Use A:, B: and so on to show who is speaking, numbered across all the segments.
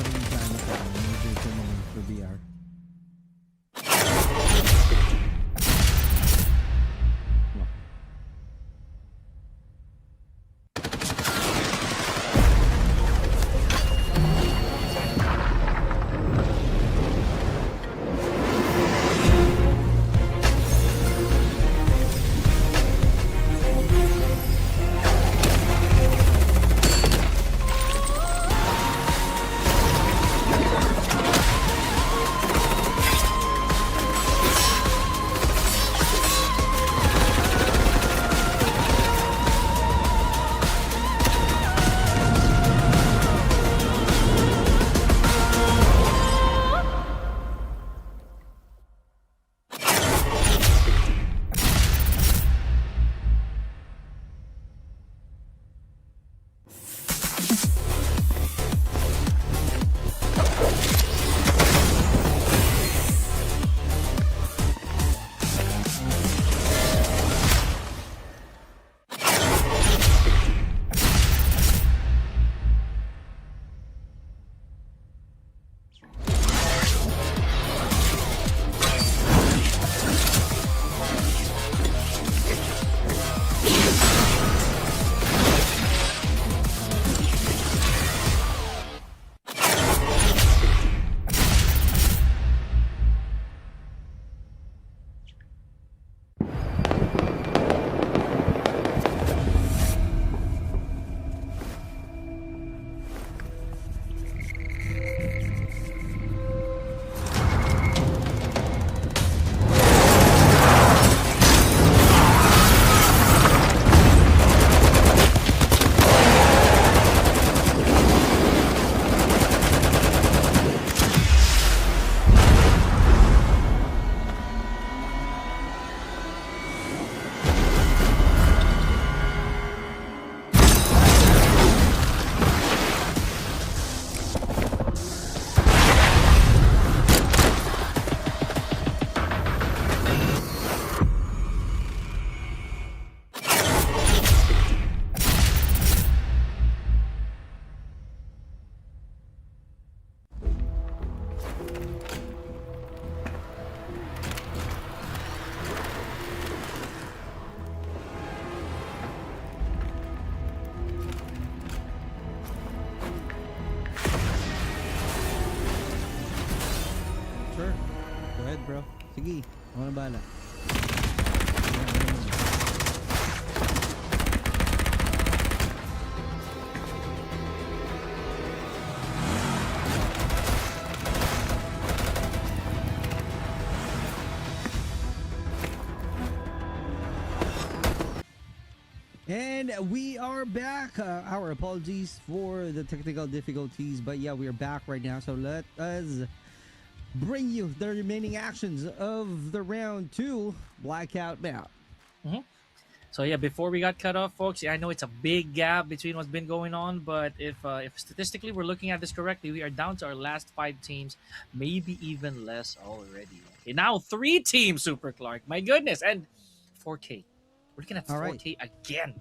A: yung sana ko. Medyo ito naman for VR. Sure. Go ahead, bro. Sige. Ako na bahala. And we are back. Our apologies for the technical difficulties, but yeah, we are back right now. So let us bring you the remaining actions of the round 2 Blackout map.
B: So yeah, before we got cut off, folks, I know it's a big gap between what's been going on, but if statistically we're looking at this correctly, we are down to our last 5 teams, maybe even less already. Okay, now 3 teams, Super Clark. My goodness, and 4K. We're looking at 4K again.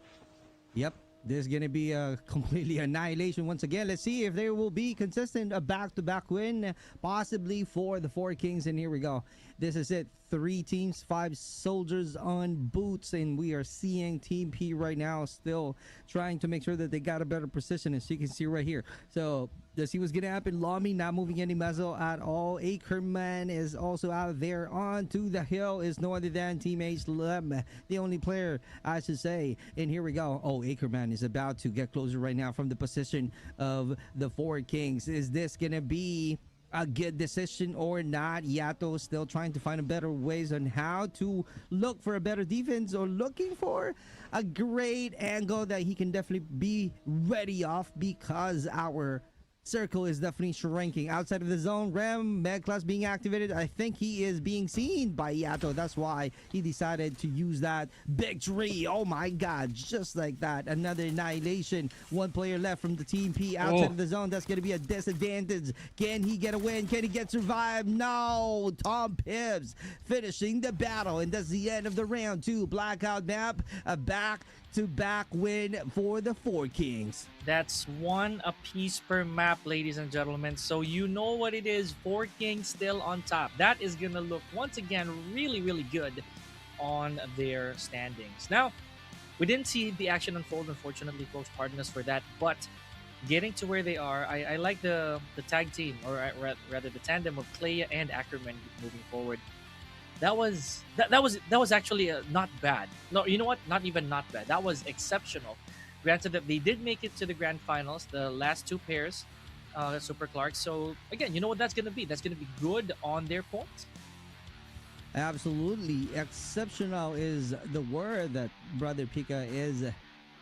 A: Yep. This is going to be a completely annihilation once again. Let's see if there will be consistent a back-to-back win, possibly for the 4 Kings. And here we go. This is it. 3 teams, 5 soldiers on boots, and we are seeing Team P right now still trying to make sure that they got a better position, as you can see right here. So let's see what's gonna happen. Lami not moving any muzzle at all. Ackerman is also out there. Onto the hill is no other than Team H Lem, the only player I should say. And here we go. Oh, Ackerman is about to get closer right now from the position of the 4 Kings. Is this gonna be a good decision or not? Yato still trying to find a better ways on how to look for a better defense, or looking for a great angle that he can definitely be ready off, because our circle is definitely shrinking outside of the zone. Rem med class being activated. I think he is being seen by Yato. That's why he decided to use that big tree. Oh my god, just like that. Another annihilation. 1 player left from the Team P outside of the zone. That's going to be a disadvantage. Can he get a win? Can he get survived? No. Tom Pibbs finishing the battle, and that's the end of the round 2 Blackout map. Back back-to-back win for the Four Kings.
B: That's one apiece per map, ladies and gentlemen. So you know what it is. Four Kings still on top. That is gonna look once again really, really good on their standings. Now, we didn't see the action unfold, unfortunately, folks. Pardon us for that. But getting to where they are, I like the tag team, or rather the tandem of Clea and Ackerman moving forward. That was actually not bad. No, you know what? Not even not bad. That was exceptional. Granted that they did make it to the grand finals, the last two pairs, Super Clark. So again, you know what that's gonna be? That's gonna be good on their points.
A: Absolutely. Exceptional is the word that Brother Pika is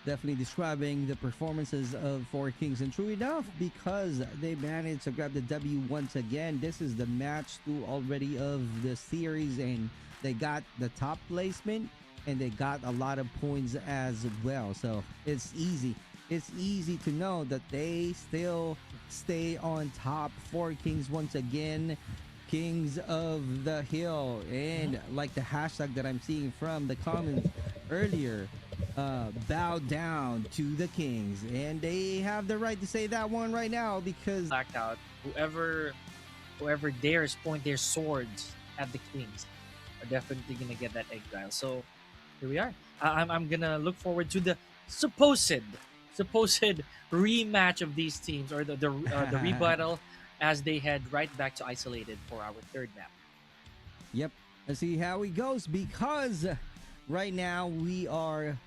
A: definitely describing the performances of Four Kings. And true enough, because they managed to grab the W once again, this is the match two already of the series, and they got the top placement and they got a lot of points as well. So it's easy. It's easy to know that they still stay on top. Four Kings once again. Kings of the Hill, and like the hashtag that I'm seeing from the comments earlier, bow down to the Kings, and they have the right to say that one right now because
B: Blackout. Whoever dares point their swords at the Kings are definitely gonna get that exile. So here we are. I'm gonna look forward to the supposed rematch of these teams, or the rebuttal, as they head right back to Isolated for our third map.
A: Yep, let's see how it goes, because right now we are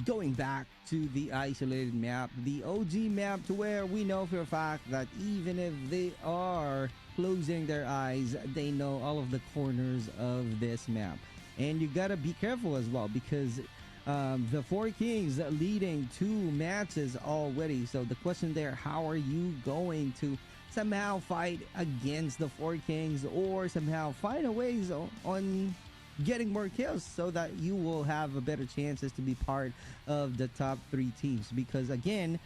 A: going back to the isolated map, the OG map, to where we know for a fact that even if they are closing their eyes, they know all of the corners of this map. And you gotta be careful as well, because the Four Kings leading 2 matches already. So the question there, how are you going to somehow fight against the Four Kings, or somehow find a ways on getting more kills so that you will have a better chances to be part of the top 3 teams? Because again,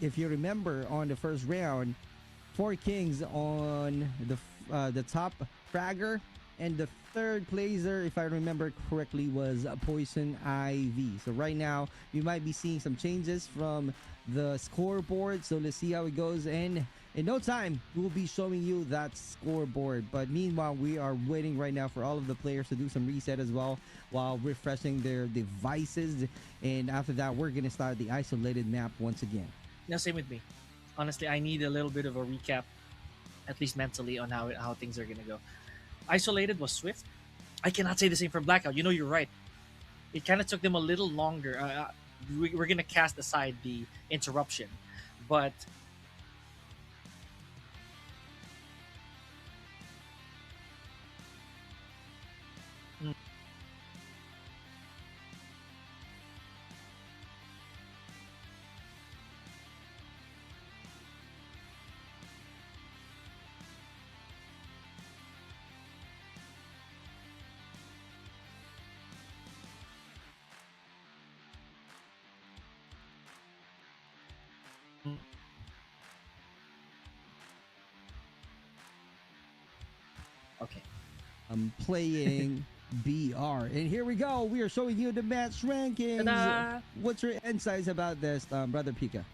A: if you remember on the first round, Four Kings on the top fragger, and the third placer, if I remember correctly, was Poison Ivy. So right now you might be seeing some changes from the scoreboard, so let's see how it goes, and in no time we'll be showing you that scoreboard. But meanwhile, we are waiting right now for all of the players to do some reset as well while refreshing their devices, and after that we're gonna start the isolated map once again.
B: Now, same with me. Honestly, I need a little bit of a recap, at least mentally, on how things are gonna go. Isolated was swift. I cannot say the same for Blackout. You know, you're right. It kind of took them a little longer. We're gonna cast aside the interruption, but okay.
A: I'm playing BR, and here we go. We are showing you the match rankings.
B: Ta-da!
A: What's your insights about this, Brother Pika?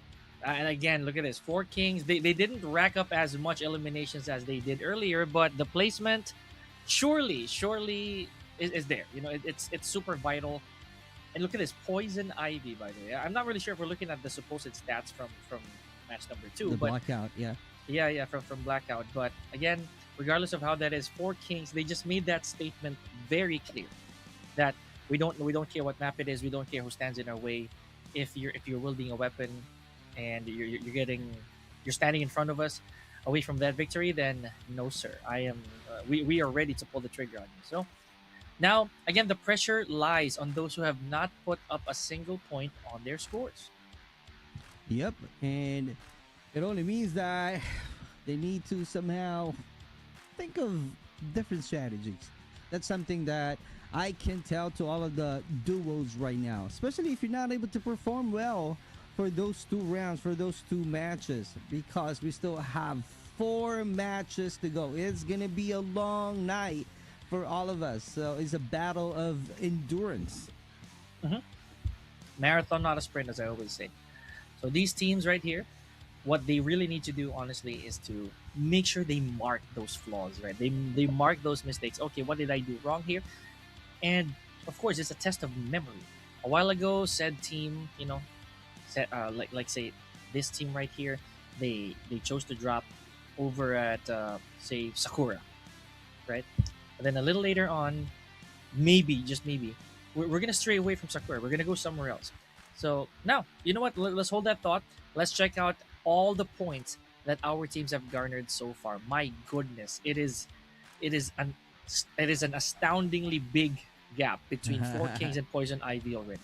B: And again, look at this. Four Kings, they didn't rack up as much eliminations as they did earlier, but the placement surely is there. You know, it's super vital. And look at this, Poison Ivy, by the way. I'm not really sure if we're looking at the supposed stats from match number 2,
A: The
B: but
A: Blackout, yeah.
B: yeah, from Blackout. But again, regardless of how that is, Four Kings, they just made that statement very clear that we don't care what map it is, we don't care who stands in our way. If you're wielding a weapon and you're standing in front of us, away from that victory, then no, sir. We are ready to pull the trigger on you. So now, again, the pressure lies on those who have not put up a single point on their scores.
A: Yep, and it only means that they need to somehow think of different strategies. That's something that I can tell to all of the duos right now, especially if you're not able to perform well for those 2 rounds, for those 2 matches, because we still have 4 matches to go. It's gonna be a long night for all of us, so it's a battle of endurance.
B: Mhm. Marathon, not a sprint, as I always say. So these teams right here, what they really need to do, honestly, is to make sure they mark those flaws, right? They mark those mistakes. Okay, what did I do wrong here? And of course, it's a test of memory. A while ago, said team, said like say this team right here, they chose to drop over at say Sakura, right? And then a little later on, maybe just maybe, we're gonna stray away from Sakura. We're gonna go somewhere else. So now, you know what? Let's hold that thought. Let's check out all the points that our teams have garnered so far. My goodness, it is an it is an astoundingly big gap between Four Kings and Poison Ivy already.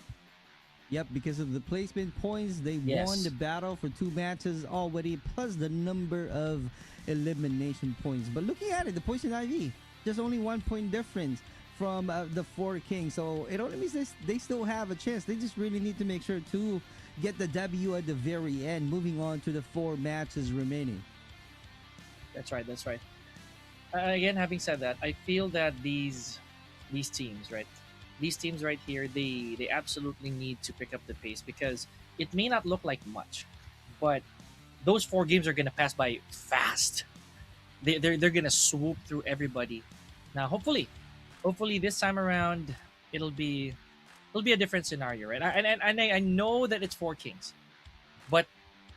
A: Yep, because of the placement points, they won
B: Yes.
A: the battle for 2 matches already, plus the number of elimination points. But looking at it, the Poison Ivy, just only 1 point difference from the Four Kings. So it only means they still have a chance. They just really need to make sure to get the W at the very end, moving on to the 4 matches remaining.
B: That's right. That's right. Again, having said that, I feel that these teams, right? These teams right here, they absolutely need to pick up the pace because it may not look like much, but those 4 games are gonna pass by fast. They're gonna swoop through everybody. Now, hopefully this time around it'll be a different scenario, right? I know that it's 4 Kings, but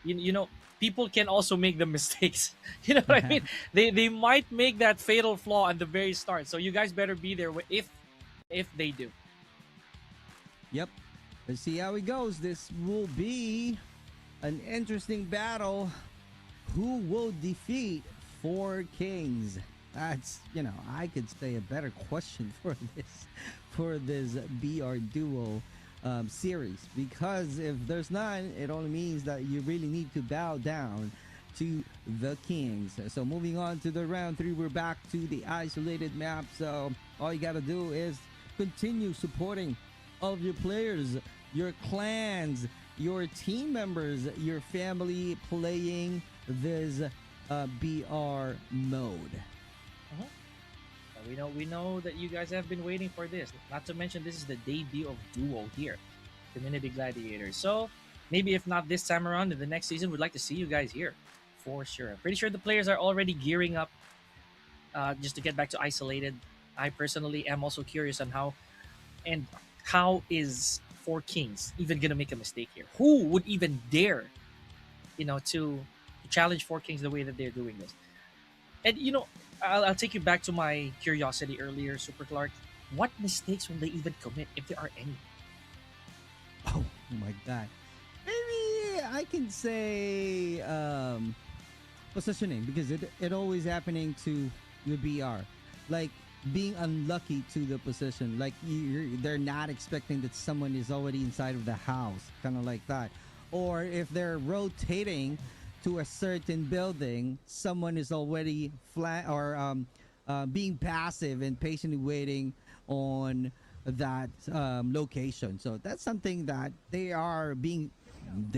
B: you know people can also make the mistakes. You know what I mean? They might make that fatal flaw at the very start. So you guys better be there if they do.
A: Yep. Let's see how it goes. This will be an interesting battle. Who will defeat Four Kings? That's, I could say a better question for this BR Duo series, because if there's none, it only means that you really need to bow down to the Kings. So moving on to the round 3, we're back to the isolated map. So all you got to do is continue supporting all of your players, your clans, your team members, your family playing this BR mode.
B: Uh-huh. We know that you guys have been waiting for this. Not to mention, this is the debut of Duo here, Community Gladiators. So maybe if not this time around, in the next season, we'd like to see you guys here for sure. I'm pretty sure the players are already gearing up just to get back to isolated. I personally am also curious on how is Four Kings even gonna make a mistake here? Who would even dare, to challenge Four Kings the way that they're doing this? And I'll take you back to my curiosity earlier, Super Clark. What mistakes will they even commit, if there are any?
A: Oh my god. Maybe I can say positioning, because it always happening to your BR. Like being unlucky to the position. Like they're not expecting that someone is already inside of the house, kind of like that. Or if they're rotating to a certain building, someone is already flat or being passive and patiently waiting on that location. So that's something that they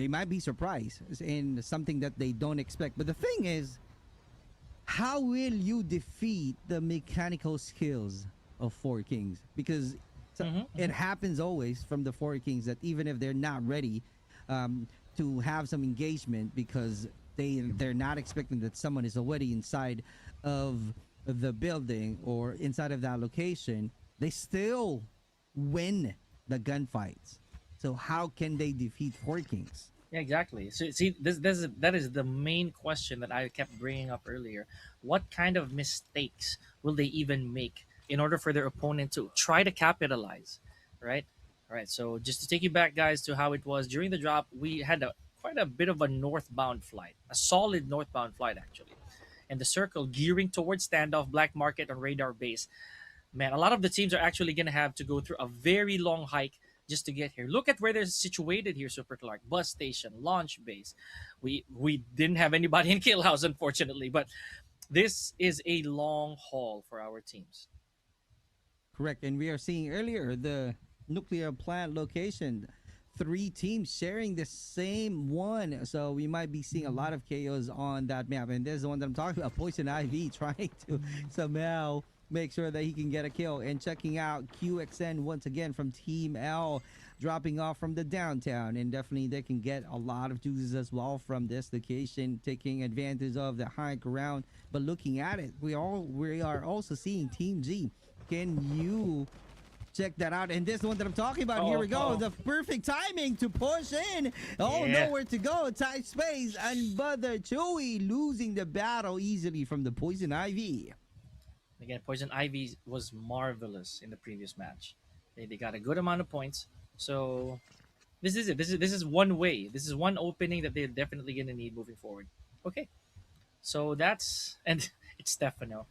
A: might be surprised in something that they don't expect. But the thing is, how will you defeat the mechanical skills of Four Kings? Because it happens always from the Four Kings that even if they're not ready to have some engagement, because they're not expecting that someone is already inside of the building or inside of that location, they still win the gunfights. So how can they defeat Four Kings?
B: Yeah, exactly. So see, that is the main question that I kept bringing up earlier. What kind of mistakes will they even make in order for their opponent to try to capitalize, right? All right. So just to take you back, guys, to how it was during the drop, we had quite a bit of a northbound flight, a solid northbound flight actually, and the circle gearing towards standoff, black market on radar base. Man, a lot of the teams are actually going to have to go through a very long hike just to get here. Look at where they're situated here, Super Clark. Bus station, launch base. We didn't have anybody in Kill House, unfortunately, but this is a long haul for our teams.
A: Correct. And we are seeing earlier the nuclear plant location. 3 teams sharing the same one. So we might be seeing a lot of KOs on that map. And there's the one that I'm talking about, Poison Ivy, trying to somehow make sure that he can get a kill. And checking out QXN once again from Team L. dropping off from the downtown, and definitely they can get a lot of juices as well from this location, taking advantage of the high ground. But looking at it, we are also seeing Team G. Can you check that out? And this one that I'm talking about, here we go. The perfect timing to push in. Oh,
B: Yeah.
A: nowhere to go. Tight space. Unbothered. Chewy losing the battle easily from the Poison Ivy.
B: Again, Poison Ivy was marvelous in the previous match. They got a good amount of points. So this is it. This is one way. This is one opening that they're definitely gonna need moving forward. Okay. So that's and it's Stefano,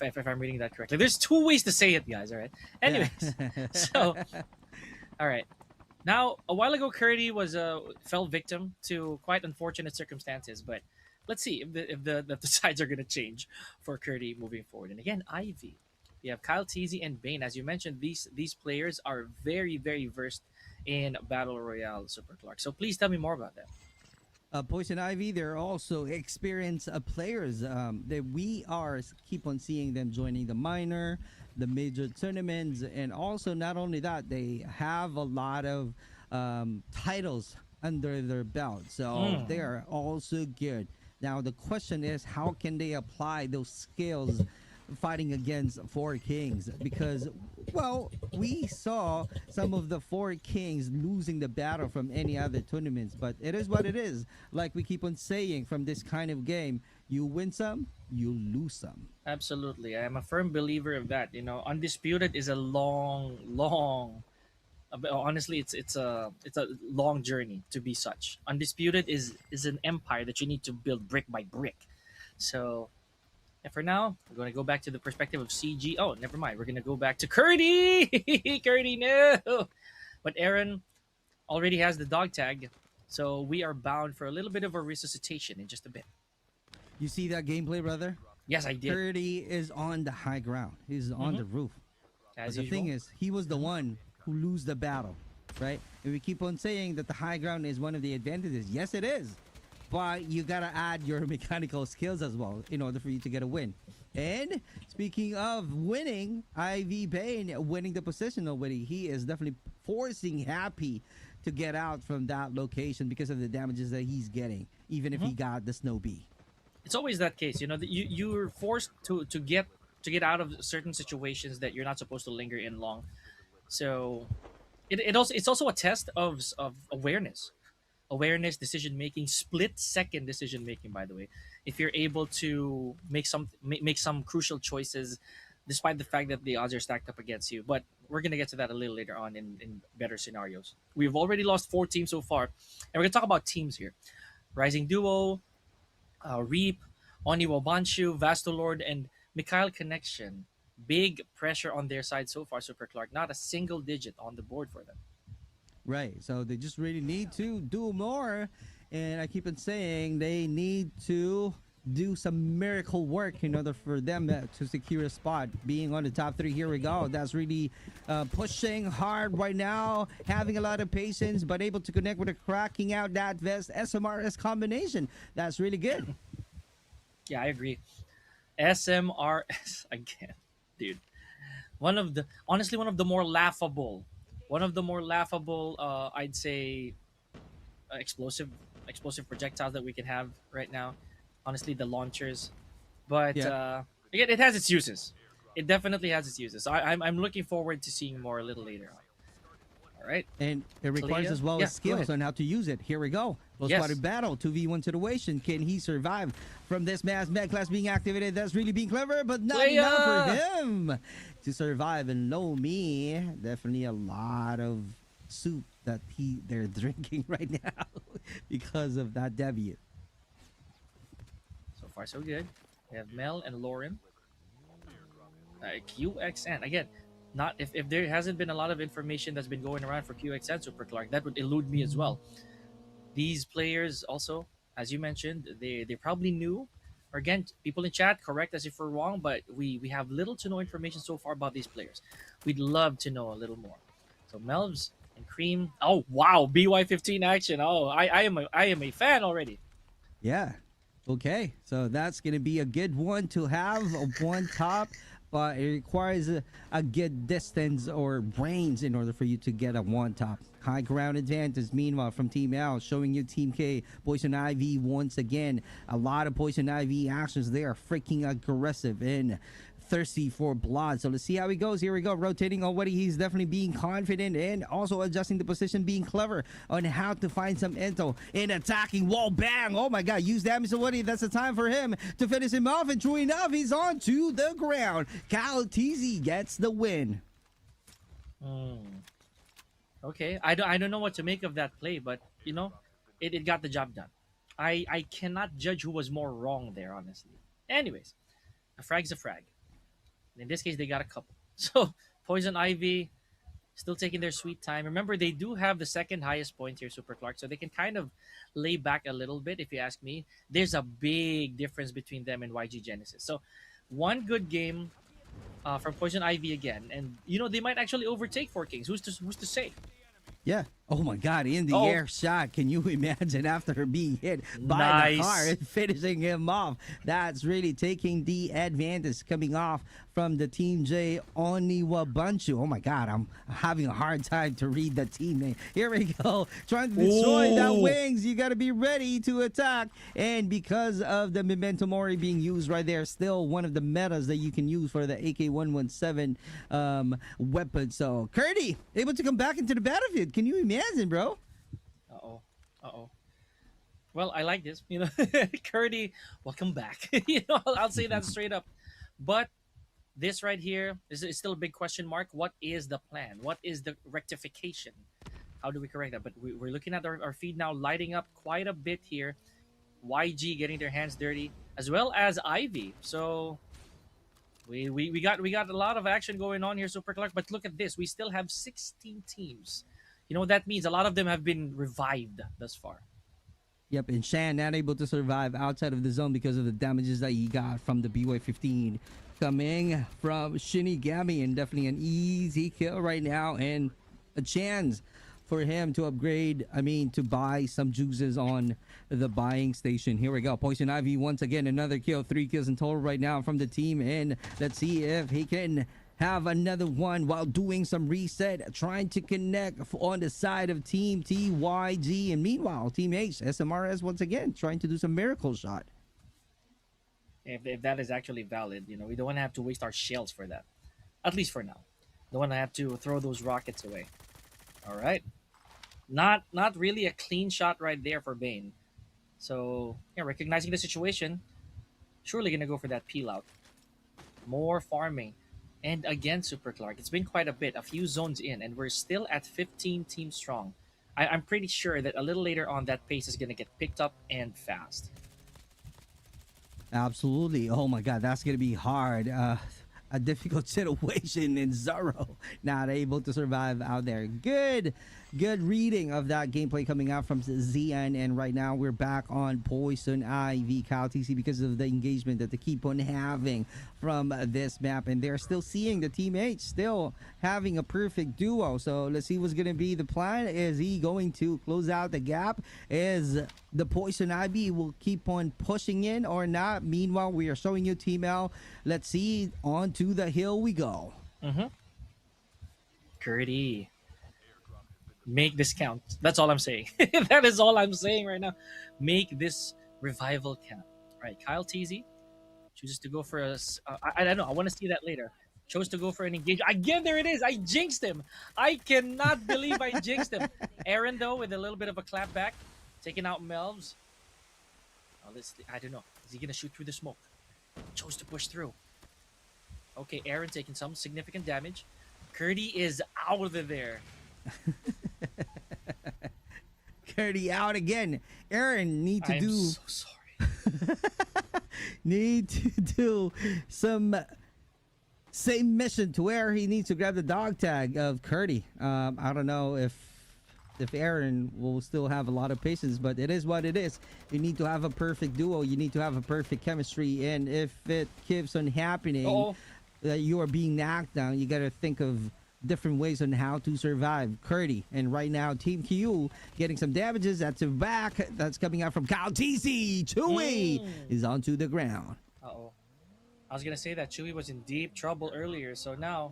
B: if I'm reading that correctly. There's two ways to say it, guys. All right.
A: Yeah.
B: Anyways, so all right. Now, a while ago, Curdy was fell victim to quite unfortunate circumstances, but let's see if the sides are going to change for Curdy moving forward. And again, Ivy, we have Kyle Teasy and Bane. As you mentioned, these players are very versed in Battle Royale, Super Clark. So please tell me more about that.
A: Poison Ivy, they're also experienced players that we are keep on seeing them joining the minor, the major tournaments, and also not only that, they have a lot of titles under their belt, so they are also good. Now the question is, how can they apply those skills fighting against Four Kings? Because, well, we saw some of the Four Kings losing the battle from any other tournaments, but it is what it is. Like we keep on saying from this kind of game, you win some, you lose some.
B: Absolutely, I am a firm believer of that. You know, Undisputed is a long. Honestly, it's a long journey to be such. Undisputed is an empire that you need to build brick by brick. So and for now, we're going to go back to the perspective of CG. Oh, never mind. We're going to go back to Curdy. Curdy, no. But Aaron already has the dog tag. So we are bound for a little bit of a resuscitation in just a bit.
A: You see that gameplay, brother?
B: Yes, I did.
A: Purdy is on the high ground. He's on the roof.
B: As
A: But the
B: usual.
A: thing is, he was the one who lose the battle, right? And we keep on saying that the high ground is one of the advantages. Yes, it is. But you gotta add your mechanical skills as well in order for you to get a win. And speaking of winning, IV Payne winning the position already. He is definitely forcing Happy to get out from that location because of the damages that he's getting, even if he got the Snow Bee.
B: It's always that case. You know, that you're forced to get out of certain situations that you're not supposed to linger in long. So it's also a test of awareness, decision making, split second decision making. By the way, if you're able to make some crucial choices, despite the fact that the odds are stacked up against you. But we're gonna get to that a little later on in better scenarios. We've already lost 4 teams so far, and we're gonna talk about teams here: Rising Duo, Reap, Oniwo Banshu, Vastolord, and Mikhail Connection. Big pressure on their side so far, Super Clark. Not a single digit on the board for them.
A: Right. So they just really need to do more. And I keep on saying they need to do some miracle work in order for them to secure a spot. Being on the top 3, here we go. That's really pushing hard right now, having a lot of patience, but able to connect with a cracking out that vest SMRS combination. That's really good.
B: Yeah, I agree. SMRS again, dude. One of the more laughable, I'd say, explosive projectiles that we can have right now. Honestly, the launchers, but
A: Yeah.
B: again, it has its uses. It definitely has its uses. I'm looking forward to seeing more a little later on. All right.
A: And it requires
B: Clea?
A: as well
B: Yeah,
A: as
B: go
A: skills
B: ahead.
A: on how to use it. Here we go. Close
B: Yes.
A: quarter battle, 2v1 situation. Can he survive from this mass med class being activated? That's really being clever, but not
B: Clea!
A: enough for him to survive. And know me, definitely a lot of soup that they're drinking right now because of that debut.
B: So far, so good. We have Mel and Lauren. QXN again. Not if there hasn't been a lot of information that's been going around for QXN Super Clark, that would elude me as well. These players also, as you mentioned, they probably knew. Or again, people in chat, correct us if we're wrong, but we have little to no information so far about these players. We'd love to know a little more. So Melvs and Cream. Oh wow, BY15 action. Oh, I am a fan already.
A: Yeah. Okay. So that's going to be a good one to have. One top but it requires a good distance or brains in order for you to get a one top. High ground advantage, meanwhile, from Team L, showing you Team K. Poison Ivy once again. A lot of Poison Ivy actions. They are freaking aggressive and thirsty for blood. So let's see how he goes. Here we go. Rotating already. He's definitely being confident and also adjusting the position, being clever on how to find some intel and attacking. Wall bang. Oh my god. Use damage already. That's the time for him to finish him off. And true enough, he's on to the ground. Cal TZ gets the win.
B: Okay, I don't know what to make of that play, but you know, it got the job done. I cannot judge who was more wrong there, honestly. Anyways, a frag's a frag. In this case, they got a couple. So Poison Ivy still taking their sweet time. Remember, they do have the second highest points here, Super Clark, so they can kind of lay back a little bit. If you ask me, there's a big difference between them and YG Genesis. So one good game from Poison Ivy again, and you know they might actually overtake Four Kings. Who's to say?
A: Yeah. Oh my god, in the air shot. Can you imagine after being hit by the car and finishing him off? That's really taking the advantage coming off from the Team J Oniwabanchu. Oh my god, I'm having a hard time to read the team name. Here we go. Trying to destroy that wings. You got to be ready to attack. And because of the Memento Mori being used right there, still one of the metas that you can use for the AK-117 weapon. So Curdy able to come back into the battlefield. Can you imagine, bro?
B: Uh-oh. Well, I like this. You know, Curdy, welcome back. You know, I'll say that straight up. But this right here is still a big question mark. What is the plan? What is the rectification? How do we correct that? But we're looking at our feed now lighting up quite a bit here. YG getting their hands dirty, as well as Ivy. So we got a lot of action going on here, Super Clark. But look at this. We still have 16 teams. You know what that means? A lot of them have been revived thus far.
A: Yep, and Shan not able to survive outside of the zone because of the damages that he got from the BY-15 coming from Shinigami, and definitely an easy kill right now and a chance for him to upgrade, to buy some juices on the buying station. Here we go. Poison Ivy once again, another kill. 3 kills in total right now from the team, and let's see if he can have another one while doing some reset, trying to connect on the side of Team TYG. And meanwhile, Team H, SMRS once again, trying to do some miracle shot.
B: If that is actually valid, you know, we don't want to have to waste our shells for that. At least for now. Don't want to have to throw those rockets away. All right. Not really a clean shot right there for Bane. So, yeah, recognizing the situation, surely going to go for that peel out. More farming. And again, Super Clark, it's been quite a bit, a few zones in, and we're still at 15 teams strong. I'm pretty sure that a little later on, that pace is going to get picked up and fast.
A: Absolutely. Oh my god, that's going to be hard. A difficult situation, in Zoro not able to survive out there. Good reading of that gameplay coming out from Zian, and right now we're back on Poison Ivy Cal TC because of the engagement that they keep on having from this map, and they're still seeing the Team H still having a perfect duo. So let's see what's going to be the plan. Is he going to close out the gap? Is the Poison Ivy will keep on pushing in or not? Meanwhile, we are showing you Team L. Let's see. On to the hill we go.
B: Curdy, make this count. That's all I'm saying. That is all I'm saying right now. Make this revival count. All right, Kyle TZ chooses to go for a. I don't know. I want to see that later. Chose to go for an engage. Again, there it is. I jinxed him. I cannot believe I jinxed him. Aaron, though, with a little bit of a clap back, taking out Melvs. I don't know. Is he going to shoot through the smoke? Chose to push through. Okay, Aaron taking some significant damage. Curdy is out of there.
A: Curdy out again. Aaron need to
B: I'm so sorry.
A: need to do some same mission to where he needs to grab the dog tag of Curdy. I don't know if Aaron will still have a lot of patience, but it is what it is. You need to have a perfect duo. You need to have a perfect chemistry, and if it keeps on happening that you are being knocked down, you got to think of different ways on how to survive. Curdy, and right now Team Q getting some damages. That's a back. That's coming out from Kyle TC. Chewy is onto the ground.
B: I was gonna say that Chewie was in deep trouble earlier, so now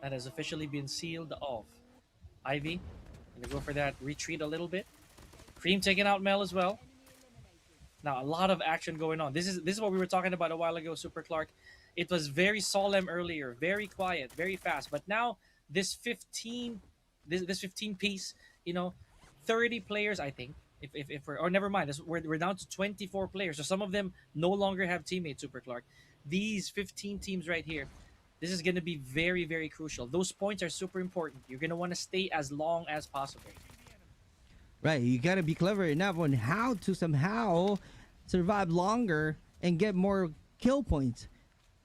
B: that has officially been sealed off. Ivy, gonna go for that retreat a little bit. Cream taking out Mel as well. Now a lot of action going on. This is what we were talking about a while ago, Super Clark. It was very solemn earlier, very quiet, very fast. But now this 15 this 15 piece, you know, 30 players I think. If we're or never mind, we're down to 24 players. So some of them no longer have teammates, Super Clark. These 15 teams right here, this is going to be very, very crucial. Those points are super important. You're going to want to stay as long as possible.
A: Right, you gotta be clever enough on how to somehow survive longer and get more kill points.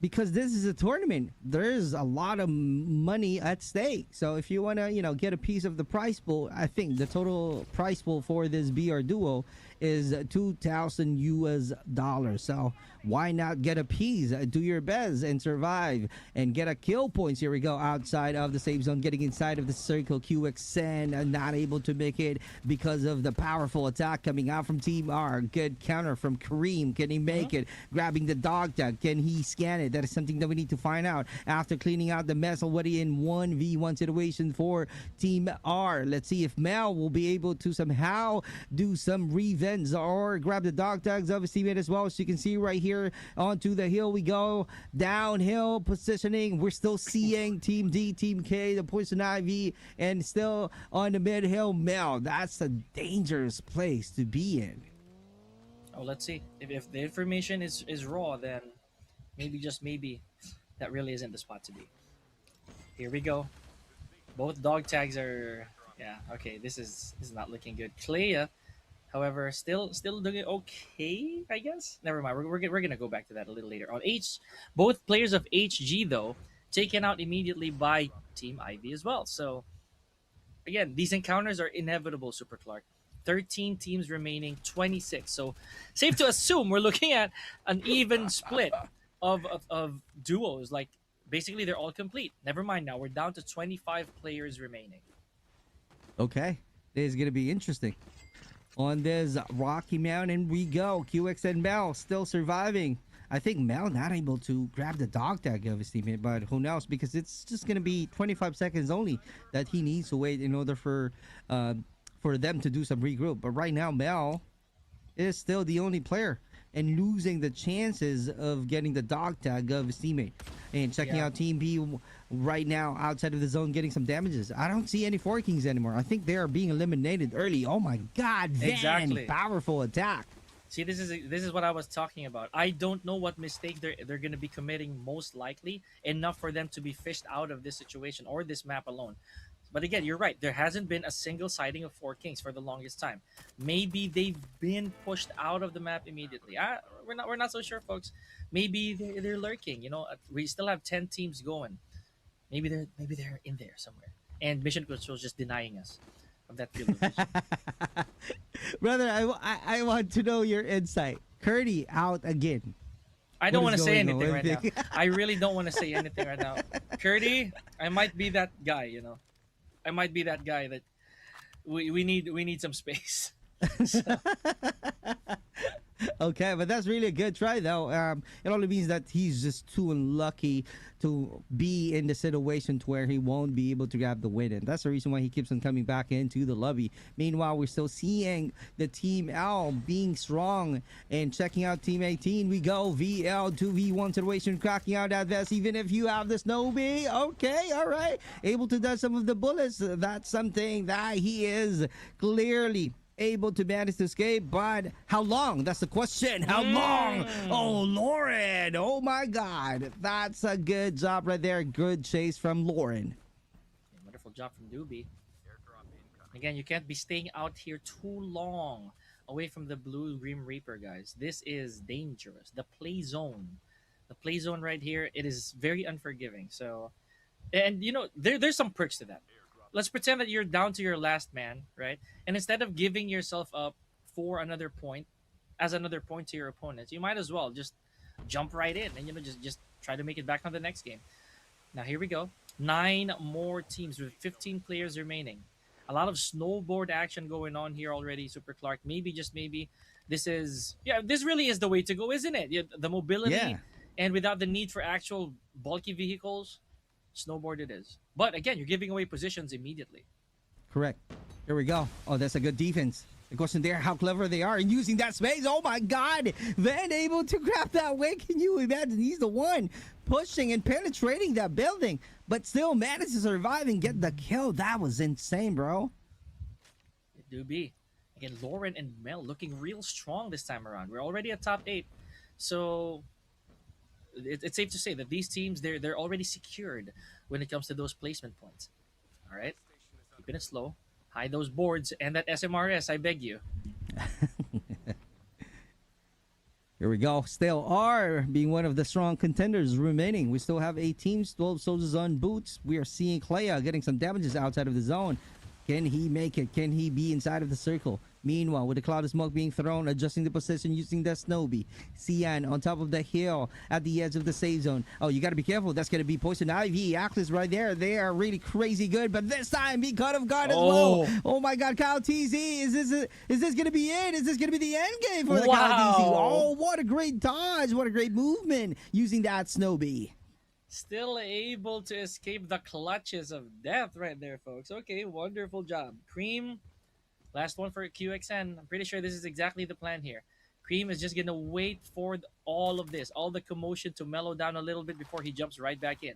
A: Because this is a tournament, there's a lot of money at stake. So if you wanna, get a piece of the prize pool, I think the total prize pool for this BR duo is 2,000 US dollars. So why not get a piece? Do your best and survive and get a kill points. Here we go, outside of the safe zone, getting inside of the circle. QXN not able to make it because of the powerful attack coming out from Team R. Good counter from Kareem. Can he make it? Grabbing the dog tag. Can he scan it? That is something that we need to find out after cleaning out the mess already in 1v1 situation for Team R. Let's see if Mel will be able to somehow do some revenge or grab the dog tags of his teammate as well. As you can see right here, onto the hill we go. Downhill positioning. We're still seeing Team D, Team K, the Poison Ivy, and still on the mid hill Mel. That's a dangerous place to be in.
B: Oh, let's see. If the information is raw, then maybe, just maybe, that really isn't the spot to be. Here we go. Both dog tags are, yeah, okay, this is not looking good. Clea, however, still doing okay, I guess. Never mind. We're gonna go back to that a little later. On H, both players of HG though taken out immediately by Team Ivy as well. So again, these encounters are inevitable, Super Clark. 13 teams remaining, 26. So safe to assume we're looking at an even split of duos. Like basically they're all complete. Never mind now. We're down to 25 players remaining.
A: Okay, this is gonna be interesting. On this Rocky Mountain we go. QX and Mel still surviving. I think Mel not able to grab the dog tag of his teammate, but who knows, because it's just gonna be 25 seconds only that he needs to wait in order for them to do some regroup. But right now Mel is still the only player and losing the chances of getting the dog tag of his teammate. And checking out Team B right now outside of the zone, getting some damages. I don't see any Four Kings anymore. I think they are being eliminated early. Oh my God, Van,
B: Exactly.
A: powerful attack.
B: See, this is what I was talking about. I don't know what mistake they're going to be committing, most likely enough for them to be fished out of this situation or this map alone. But again, you're right. There hasn't been a single sighting of Four Kings for the longest time. Maybe they've been pushed out of the map immediately. We're not so sure, folks. Maybe they're lurking. We still have 10 teams going. Maybe they're in there somewhere. And Mission Control is just denying us of that field of vision.
A: Brother, I want to know your insight. Curdy out again.
B: I don't
A: What
B: want
A: is
B: to say
A: going on
B: anything right
A: with
B: now. I really don't want to say anything right now. Curdy, I might be that guy. I might be that guy that we need some space. So,
A: Okay, but that's really a good try, though. It only means that he's just too unlucky to be in the situation to where he won't be able to grab the win, and that's the reason why he keeps on coming back into the lobby. Meanwhile, we're still seeing the Team L being strong and checking out Team 18. We go VL 2v1 situation, cracking out that vest. Even if you have the Snowbee, okay, all right, able to dodge some of the bullets. That's something that he is clearly able to manage to escape, but how long? That's the question. How long? Oh, Lauren. Oh my God. That's a good job right there. Good chase from Lauren.
B: wonderful job from Doobie. Again, you can't be staying out here too long away from the blue Grim Reaper, guys. This is dangerous. The play zone. The play zone right here, it is very unforgiving. So, and there's some perks to that. Let's pretend that you're down to your last man, right? And instead of giving yourself up for another point, as another point to your opponents, you might as well just jump right in and just try to make it back on the next game. Now here we go. 9 more teams with 15 players remaining. A lot of snowboard action going on here already, Super Clark. Maybe, just maybe, this really is the way to go, isn't it? The mobility
A: Yeah.
B: and without the need for actual bulky vehicles, snowboard it is. But again, you're giving away positions immediately.
A: Correct. Here we go. Oh, that's a good defense. The question there, how clever they are in using that space. Oh my God. Van able to grab that way. Can you imagine? He's the one pushing and penetrating that building, but still managed to survive and get the kill. That was insane, bro.
B: It do be. Again, Lauren and Mel looking real strong this time around. We're already at top 8. So it's safe to say that these teams, they're already secured when it comes to those placement points. All right? Keeping it slow. Hide those boards and that SMRS, I beg you.
A: Here we go. Still are being one of the strong contenders remaining. We still have 8 teams, 12 soldiers on boots. We are seeing Clea getting some damages outside of the zone. Can he make it? Can he be inside of the circle? Meanwhile, with the cloud of smoke being thrown, adjusting the position using the Snowbee. Cian on top of the hill at the edge of the safe zone. Oh, you got to be careful. That's going to be Poison Ivy. Atlas right there. They are really crazy good. But this time, be cut off guard as well. Oh my God, Kyle TZ. Is this going to be it? Is this going to be the end game for the Kyle TZ? Oh, what a great dodge. What a great movement using that Snowbee.
B: Still able to escape the clutches of death right there, folks. Okay, wonderful job. Cream, last one for QXN. I'm pretty sure this is exactly the plan here. Cream is just going to wait for all of this, all the commotion to mellow down a little bit before he jumps right back in.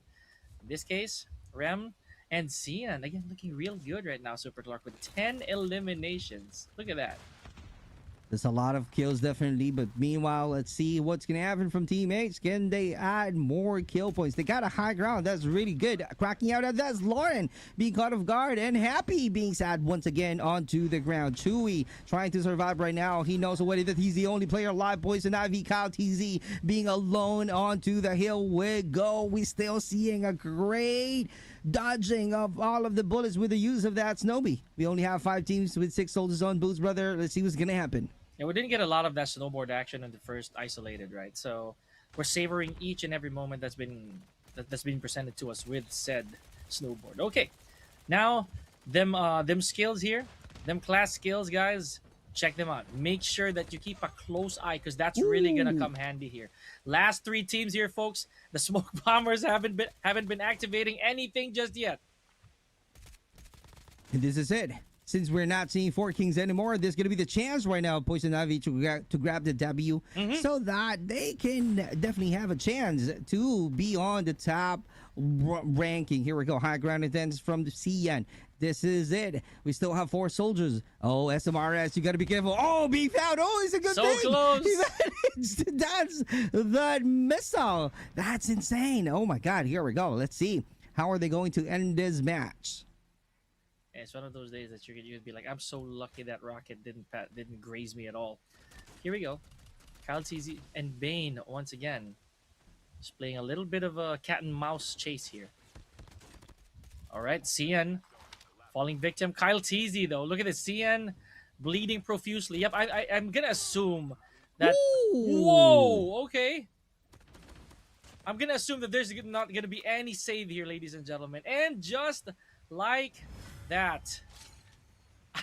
B: In this case, Rem and Cian, again, looking real good right now, Super Clark, with 10 eliminations. Look at that.
A: There's a lot of kills, definitely. But meanwhile, let's see what's going to happen from teammates. Can they add more kill points? They got a high ground. That's really good. Cracking out at that's Lauren being caught off guard and Happy being sad once again onto the ground. Chewy trying to survive right now. He knows already that he's the only player alive. Poison Ivy, Kyle TZ being alone onto the hill. We go. We still seeing a great dodging of all of the bullets with the use of that Snowbee. We only have 5 teams with 6 soldiers on boots, brother. Let's see what's going to happen.
B: Yeah, we didn't get a lot of that snowboard action in the first isolated, right? So we're savoring each and every moment that's been presented to us with said snowboard. Okay, now them skills here, them class skills, guys. Check them out. Make sure that you keep a close eye because that's really gonna come handy here. Last 3 teams here, folks. The smoke bombers haven't been activating anything just yet.
A: And this is it. Since we're not seeing 4 Kings anymore, there's going to be the chance right now of Poison Ivy to grab the W so that they can definitely have a chance to be on the top ranking. Here we go. High ground attendance from the CN. This is it. We still have 4 soldiers. Oh, SMRS, you got to be careful. Oh, beef out. Oh, it's a good thing.
B: So close.
A: He managed to dodge that missile. That's insane. Oh, my God. Here we go. Let's see. How are they going to end this match?
B: It's one of those days that you'd be like, I'm so lucky that rocket didn't graze me at all. Here we go. Kyle TZ and Bane once again. Just playing a little bit of a cat and mouse chase here. All right, CN falling victim. Kyle TZ though. Look at this. CN bleeding profusely. Yep, I'm gonna assume that.
A: Ooh.
B: Whoa. Okay. I'm gonna assume that there's not gonna be any save here, ladies and gentlemen. And just like that,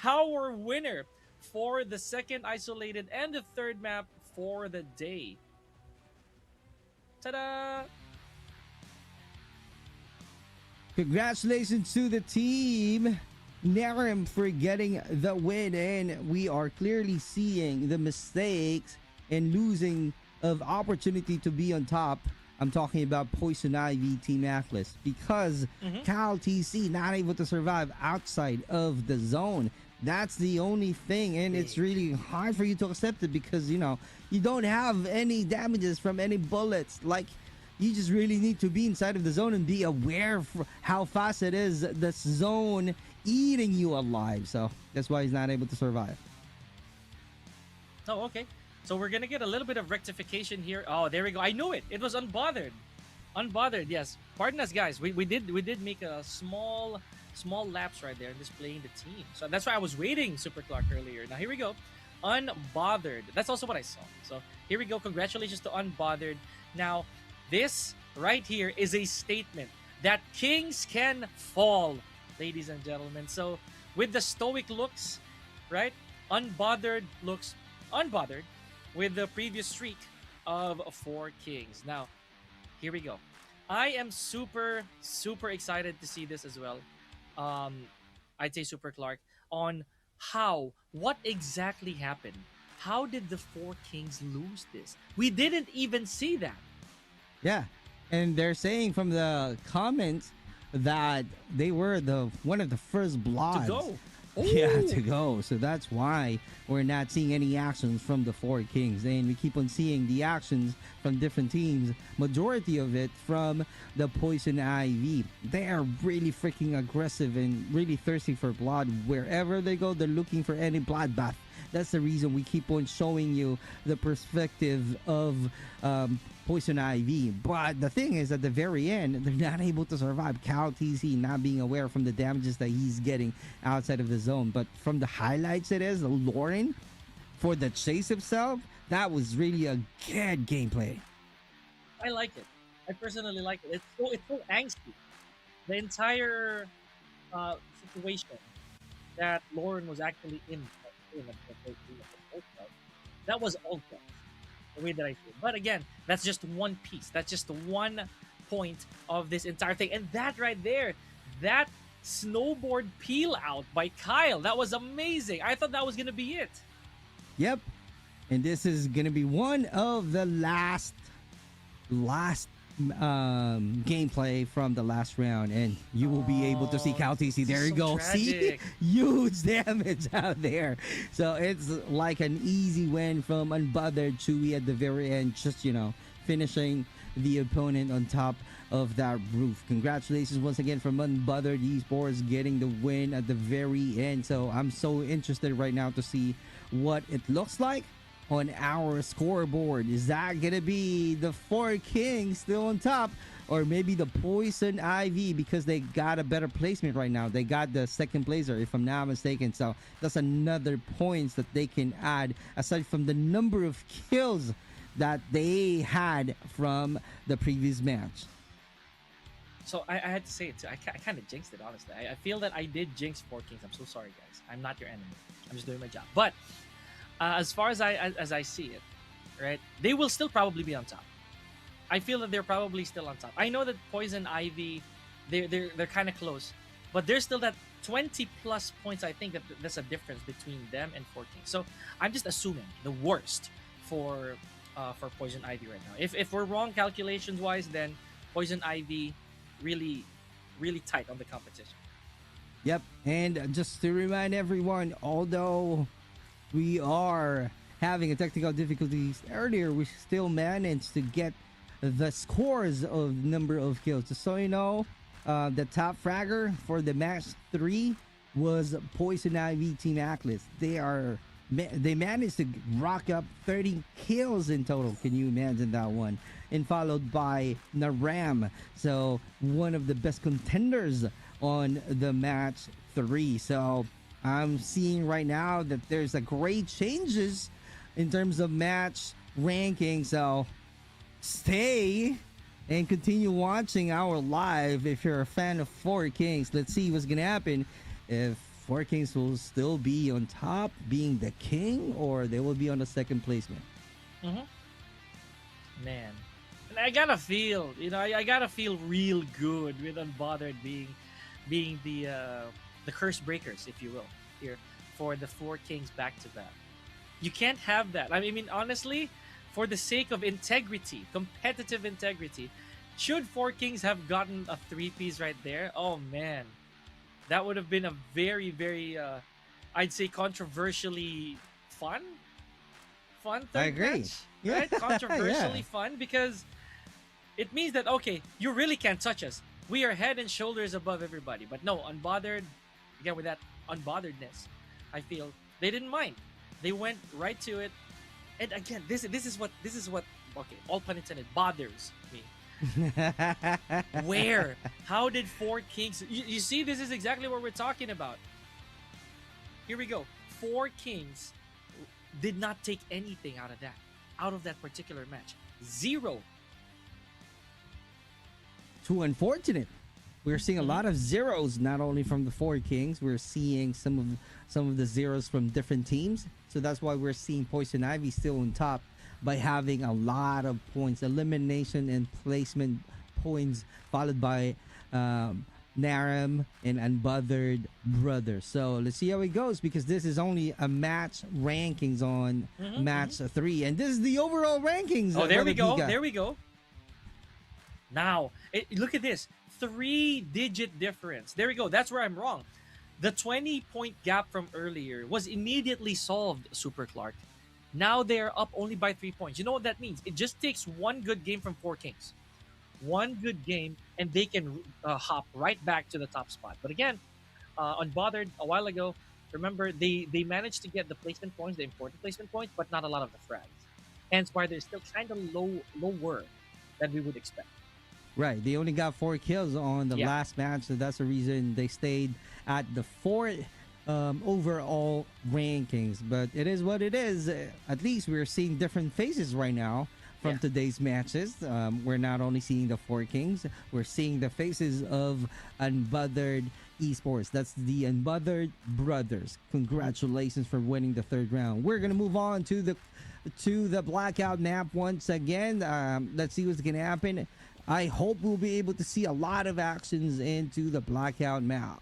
B: our winner for the second isolated and the third map for the day. Ta-da!
A: Congratulations to the team Narim for getting the win, and we are clearly seeing the mistakes and losing of opportunity to be on top. I'm talking about Poison Ivy Team Atlas because Cal TC not able to survive outside of the zone. That's the only thing, and it's really hard for you to accept it because, you know, you don't have any damages from any bullets. Like, you just really need to be inside of the zone and be aware of how fast it is, the zone eating you alive. So that's why he's not able to survive.
B: Oh, okay. So we're gonna get a little bit of rectification here. Oh, there we go. I knew it. It was Unbothered. Unbothered, yes. Pardon us, guys. We did make a small lapse right there displaying the team. So that's why I was waiting, Super Clark, earlier. Now here we go. Unbothered. That's also what I saw. So here we go. Congratulations to Unbothered. Now, this right here is a statement that kings can fall, ladies and gentlemen. So with the stoic looks, right? Unbothered looks unbothered with the previous streak of 4 kings. Now, here we go. I am super super excited to see this as well. Um, I'd say Super Clark on what exactly happened. How did the Four Kings lose this? We didn't even see that.
A: Yeah. And they're saying from the comments that they were the one of the first
B: To
A: bloods.
B: go.
A: Yeah,
B: Oh,
A: to go. So that's why we're not seeing any actions from the Four Kings. And we keep on seeing the actions from different teams. Majority of it from the Poison Ivy. They are really freaking aggressive and really thirsty for blood. Wherever they go, they're looking for any bloodbath. That's the reason we keep on showing you the perspective of Poison Ivy. But the thing is, at the very end, they're not able to survive. Cal TC not being aware from the damages that he's getting outside of the zone. But from the highlights, it is Lauren for the chase itself. That was really a good gameplay.
B: I like it. I personally like it. It's so angsty. The entire situation that Lauren was actually in that was all good, the way that I feel. But again, that's just one piece. That's just one point of this entire thing. And that right there, that snowboard peel out by Kyle, that was amazing. I thought that was gonna be it.
A: Yep. And this is going to be one of the last gameplay from the last round, and you will be able to see Cal TC.
B: This
A: There
B: is
A: you
B: so
A: go. See,
B: tragic.
A: huge damage out there. So it's like an easy win from Unbothered Chewy at the very end, just finishing the opponent on top of that roof. Congratulations once again from Unbothered Esports getting the win at the very end. So I'm so interested right now to see what it looks like on our scoreboard. Is that gonna be the Four Kings still on top, or maybe the Poison Ivy, because they got a better placement right now? They got the second placer, if I'm not mistaken. So that's another points that they can add aside from the number of kills that they had from the previous match.
B: So I had to say it too. I kind of jinxed it, honestly. I feel that I did jinx Four Kings. I'm so sorry, guys. I'm not your enemy. I'm just doing my job. But as far as I see it, right, they will still probably be on top. I feel that they're probably still on top. I know that Poison Ivy, they're kind of close, but there's still that 20 plus points. I think that there's a difference between them and 14. So I'm just assuming the worst for Poison Ivy right now. If we're wrong calculations wise, then Poison Ivy really really tight on the competition.
A: Yep. And just to remind everyone, although we are having a technical difficulties earlier, we still managed to get the scores of number of kills. Just so you know, the top fragger for the match 3 was Poison Ivy Team Atlas. They managed to rock up 30 kills in total. Can you imagine that one? And followed by Naram, so one of the best contenders on the match 3. So I'm seeing right now that there's a great changes in terms of match ranking. So stay and continue watching our live if you're a fan of Four Kings. Let's see what's gonna happen, if Four Kings will still be on top being the king, or they will be on the second placement.
B: Mm-hmm. Man, and I gotta feel, I gotta feel real good with Unbothered being the curse breakers, if you will, here for the Four Kings back to back. You can't have that. I mean, honestly, for the sake of integrity, competitive integrity, should Four Kings have gotten a three-piece right there? Oh man, that would have been a very, very, I'd say, controversially fun third
A: I agree.
B: match,
A: Yeah.
B: right? Controversially
A: Yeah.
B: fun, because it means that, okay, you really can't touch us. We are head and shoulders above everybody. But no, Unbothered, again, with that unbotheredness, I feel they didn't mind. They went right to it. And again, this is what okay, all pun intended, bothers me. Where? How did Four Kings? You see, this is exactly what we're talking about. Here we go. Four Kings did not take anything out of that particular match. Zero.
A: Too unfortunate. We're seeing a lot of zeros, not only from the Four Kings. We're seeing some of the zeros from different teams. So that's why we're seeing Poison Ivy still on top by having a lot of points, elimination and placement points, followed by Naram and Unbothered Brothers. So let's see how it goes, because this is only a match rankings on match 3, and this is the overall rankings.
B: Oh, there we go.
A: Giga.
B: There we go. Now, look at this. 3-digit difference. There we go. That's where I'm wrong. The 20-point gap from earlier was immediately solved, Super Clark. Now they're up only by 3 points. You know what that means? It just takes one good game from Four Kings. One good game, and they can hop right back to the top spot. But again, Unbothered a while ago, remember, they managed to get the placement points, the important placement points, but not a lot of the frags. Hence why they're still kind of lower than we would expect.
A: Right, they only got 4 kills on the
B: Yeah.
A: last match, so that's the reason they stayed at the 4th overall rankings. But it is what it is. At least we're seeing different faces right now from today's matches. We're not only seeing the 4 Kings, we're seeing the faces of Unbothered Esports. That's the Unbothered Brothers. Congratulations for winning the 3rd round. We're gonna move on to the Blackout map once again. Let's see what's gonna happen. I hope we'll be able to see a lot of actions into the Blackout map.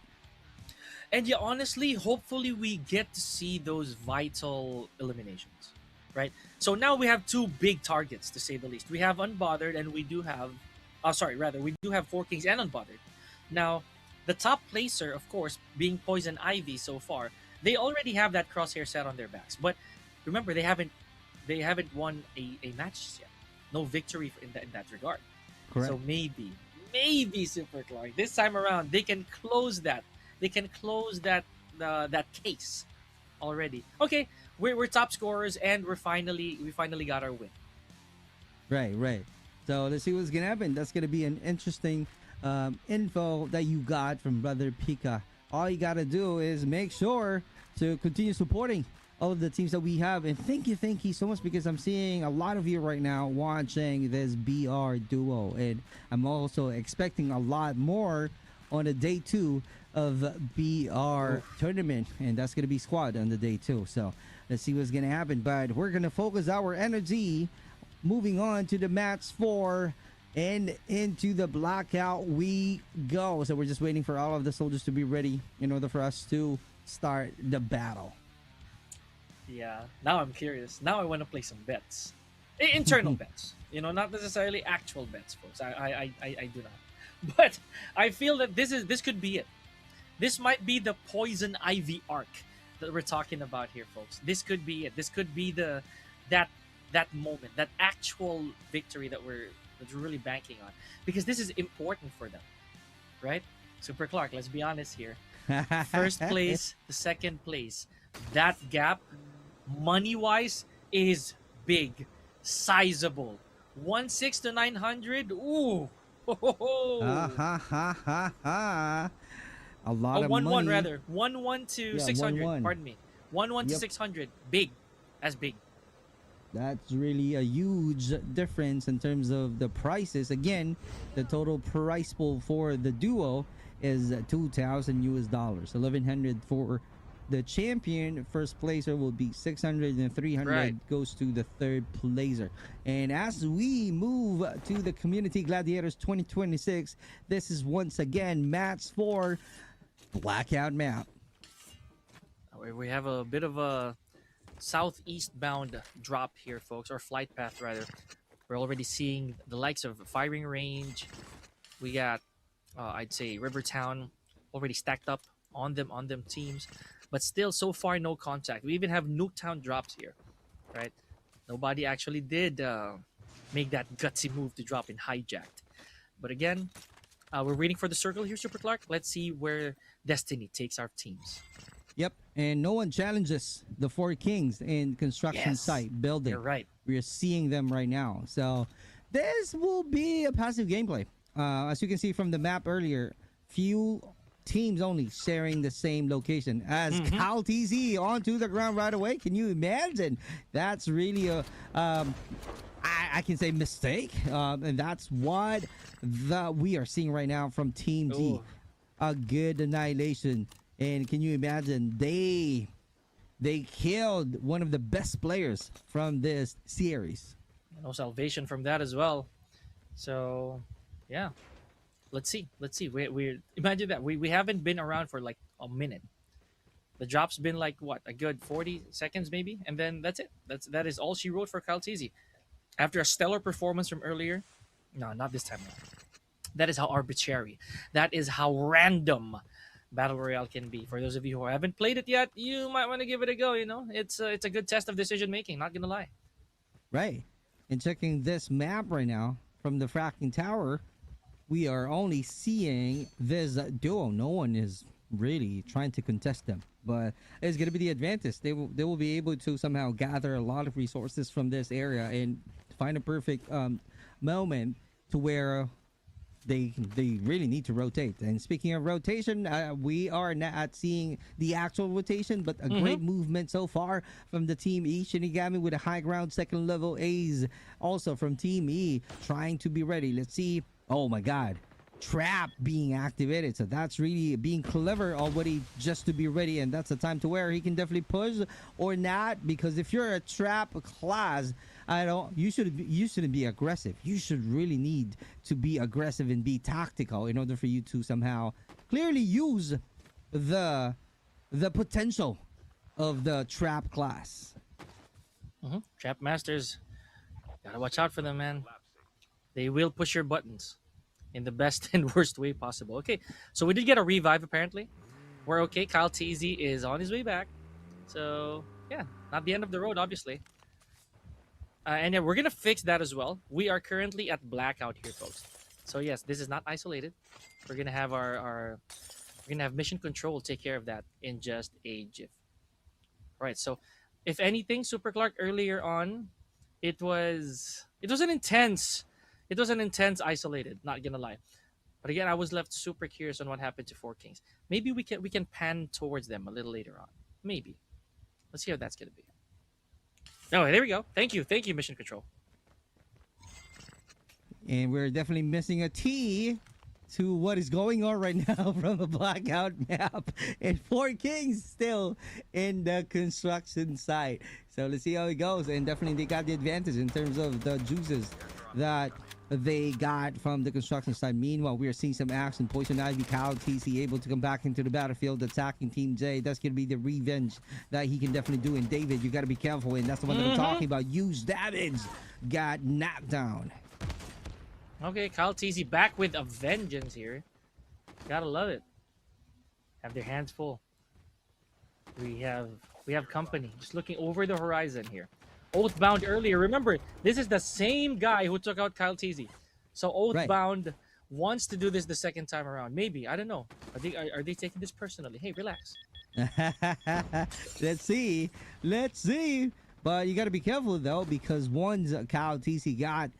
B: And yeah, honestly, hopefully we get to see those vital eliminations, right? So now we have 2 big targets, to say the least. We have Unbothered, and we do have, we do have 4 Kings and Unbothered. Now, the top placer, of course, being Poison Ivy so far, they already have that crosshair set on their backs. But remember, they haven't won a match yet. No victory in that regard.
A: Correct.
B: So maybe Super Clark, this time around they can close that. They can close that case already. Okay, we're top scorers, and we finally got our win.
A: Right. So let's see what's gonna happen. That's gonna be an interesting info that you got from Brother Pika. All you gotta do is make sure to continue supporting all of the teams that we have, and thank you so much, because I'm seeing a lot of you right now watching this BR duo, and I'm also expecting a lot more on the day 2 of BR tournament, and that's gonna be squad on the day 2. So let's see what's gonna happen, but we're gonna focus our energy moving on to the match 4, and into the Blackout we go. So we're just waiting for all of the soldiers to be ready in order for us to start the battle.
B: Yeah, now I'm curious. Now I want to play some bets, internal bets. Not necessarily actual bets, folks. I do not. But I feel that this could be it. This might be the Poison Ivy arc that we're talking about here, folks. This could be it. This could be that moment, that actual victory that we're really banking on, because this is important for them, right? Super Clark, let's be honest here. First place to second place, that gap, money-wise, is big, sizable. 1.6 to 900. Ooh.
A: A lot of
B: 1-1
A: money.
B: rather. 1-1 to 600.
A: 1-1.
B: Pardon me. 1-1 to 600. Big. That's big.
A: That's really a huge difference in terms of the prices. Again, the total price pool for the duo is 2,000 US dollars. 1,100 for the champion. First placer will be 600, and 300
B: Right.
A: goes to the third placer. And as we move to the Community Gladiators 2026, this is once again match 4 Blackout map.
B: We have a bit of a southeast bound drop here, folks, or flight path rather. We're already seeing the likes of firing range. We got I'd say Rivertown already stacked up on them teams, but still so far no contact. We even have Nuketown drops here, right? Nobody actually did make that gutsy move to drop in hijacked. But again, we're waiting for the circle here, Super Clark. Let's see where Destiny takes our teams.
A: Yep, and no one challenges the 4 Kings in construction
B: Yes,
A: site building.
B: You're right.
A: We are seeing them right now. So this will be a passive gameplay. As you can see from the map earlier, few teams only sharing the same location. As Cal TZ onto the ground right away. Can you imagine? That's really a I can say mistake, and that's what we are seeing right now from Team D.
B: Ooh.
A: A good annihilation. And can you imagine, they they killed one of the best players from this series.
B: No salvation from that as well. So, yeah, let's see. Let's see. We imagine that we haven't been around for like a minute. The drop's been like what, a good 40 seconds maybe, and then that's it. That is all she wrote for Kaltizi. After a stellar performance from earlier, no, not this time around. That is how arbitrary. That is how random Battle Royale can be. For those of you who haven't played it yet, you might want to give it a go. You know, it's a good test of decision making. Not gonna lie.
A: Right. And checking this map right now from the fracking tower, we are only seeing this duo. No one is really trying to contest them, but it's going to be the advantage. They will be able to somehow gather a lot of resources from this area and find a perfect moment to where they really need to rotate. And speaking of rotation, we are not seeing the actual rotation, but a great movement so far from the Team E. Shinigami with a high ground second level A's also from Team E trying to be ready. Let's see. Oh my god, trap being activated, so that's really being clever already just to be ready, and that's the time to where he can definitely push or not, because if you're a trap class, you shouldn't be aggressive. You should really need to be aggressive and be tactical in order for you to somehow clearly use the potential of the trap class.
B: Trap masters, gotta watch out for them, man. They will push your buttons in the best and worst way possible. Okay, so we did get a revive apparently. We're okay. Kyle TZ is on his way back. So yeah, not the end of the road, obviously. And yeah, we're gonna fix that as well. We are currently at Blackout here, folks. So yes, this is not isolated. We're gonna have we're gonna have mission control take care of that in just a jiff. All right. So if anything, Super Clark earlier on, it was an intense isolated, not gonna lie. But again, I was left super curious on what happened to Four Kings. Maybe we can pan towards them a little later on. Maybe. Let's see how that's gonna be. Oh, there we go. Thank you, Mission Control.
A: And we're definitely missing a T to what is going on right now from a Blackout map. And Four Kings still in the construction site. So let's see how it goes. And definitely they got the advantage in terms of the juices that they got from the construction side. Meanwhile, we are seeing some action. Poison Ivy, Kyle TC able to come back into the battlefield, attacking Team J. That's going to be the revenge that he can definitely do. And David, you got to be careful. And that's the one that I'm talking about. Huge damage. Got knocked down.
B: Okay, Kyle TC back with a vengeance here. Gotta love it. Have their hands full. We have company. Just looking over the horizon here. Oathbound earlier. Remember, this is the same guy who took out Kyle TZ. So Oathbound wants to do this the second time around. Maybe. I don't know. Are they taking this personally? Hey, relax.
A: Let's see. But you got to be careful, though, because once Kyle TC got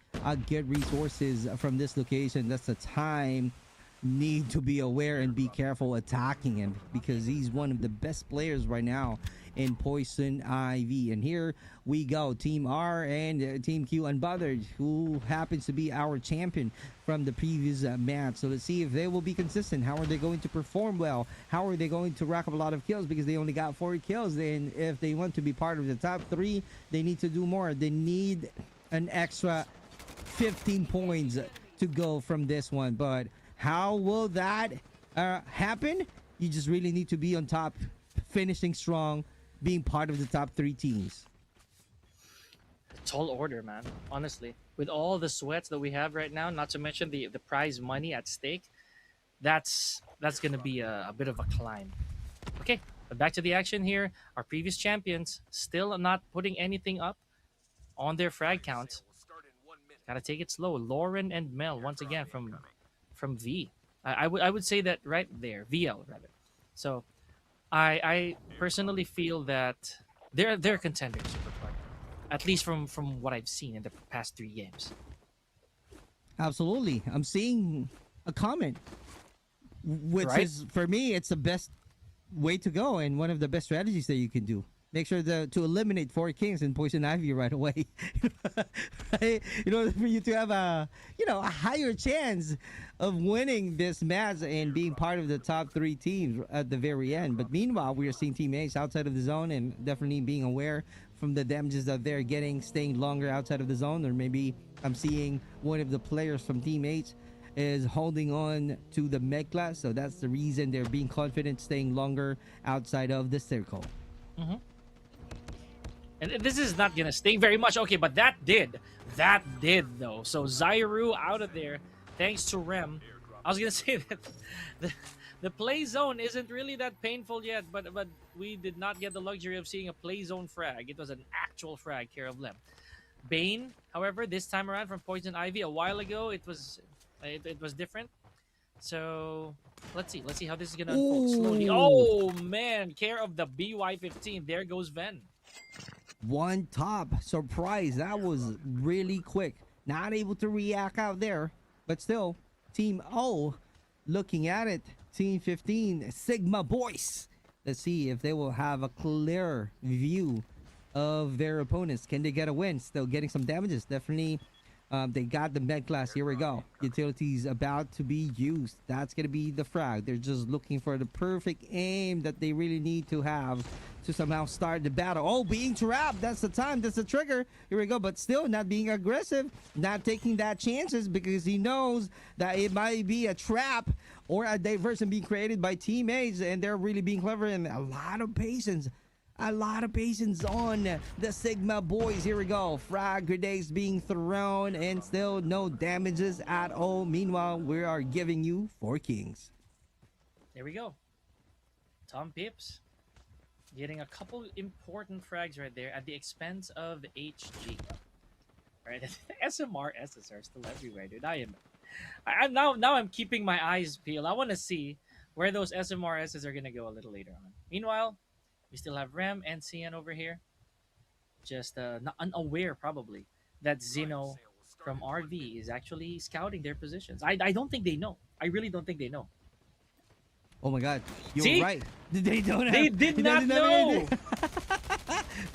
A: good resources from this location, that's the time need to be aware and be careful attacking him, because he's one of the best players right now in Poison Ivy. And here we go, Team R and Team Q Unbothered, who happens to be our champion from the previous match. So let's see if they will be consistent. How are they going to perform well? How are they going to rack up a lot of kills, because they only got 4 kills? Then if they want to be part of the top 3, they need to do more. They need an extra 15 points to go from this one. But how will that happen? You just really need to be on top, finishing strong, being part of the top 3 teams.
B: Tall order, man. Honestly, with all the sweats that we have right now, not to mention the prize money at stake, that's gonna be a bit of a climb. Okay, but back to the action here. Our previous champions still not putting anything up on their frag count. Gotta take it slow. Lauren and Mel once again from V. I would say that right there, VL rather. So I personally feel that they're contenders, at least from what I've seen in the past 3 games.
A: Absolutely. I'm seeing a comment, which is, for me, it's the best way to go and one of the best strategies that you can do. make sure to eliminate four kings and poison ivy right away. Right? In order for you to have a higher chance of winning this match and being part of the top three teams at the very end. But meanwhile, we are seeing teammates outside of the zone and definitely being aware from the damages that they're getting, staying longer outside of the zone. Or maybe I'm seeing one of the players from teammates is holding on to the med class, so that's the reason they're being confident, staying longer outside of the circle.
B: Hmm. And this is not gonna sting very much. Okay, but that did. That did though. So Zyru out of there, thanks to Rem. I was gonna say that the play zone isn't really that painful yet, but we did not get the luxury of seeing a play zone frag. It was an actual frag care of Lem. Bane, however, this time around from Poison Ivy. A while ago, it was different. So let's see how this is gonna unfold slowly. Oh man, care of the BY15. There goes Ven.
A: One top surprise. That was really quick. Not able to react out there, but still, Team O looking at it. Team 15, Sigma Boys. Let's see if they will have a clear view of their opponents. Can they get a win? Still getting some damages. Definitely. They got the med class. Here we go. Utilities about to be used. That's going to be the frag. They're just looking for the perfect aim that they really need to have to somehow start the battle. Oh, being trapped. That's the time. That's the trigger. Here we go. But still not being aggressive. Not taking that chances because he knows that it might be a trap or a diversion being created by teammates. And they're really being clever and a lot of patience. A lot of patience on the Sigma Boys. Here we go. Frag grenades being thrown and still no damages at all. Meanwhile, we are giving you 4 kings.
B: There we go. Tom Pips getting a couple important frags right there at the expense of HG. Right, SMR SSR are still everywhere, dude. I'm now I'm keeping my eyes peeled. I want to see where those SMRSs are gonna go a little later on. Meanwhile, we still have Rem and CN over here. Just not unaware, probably, that Zeno from RV is actually scouting their positions. I don't think they know. I really don't think they know.
A: Oh my god. You're
B: See?
A: right. They don't have,
B: They did not know.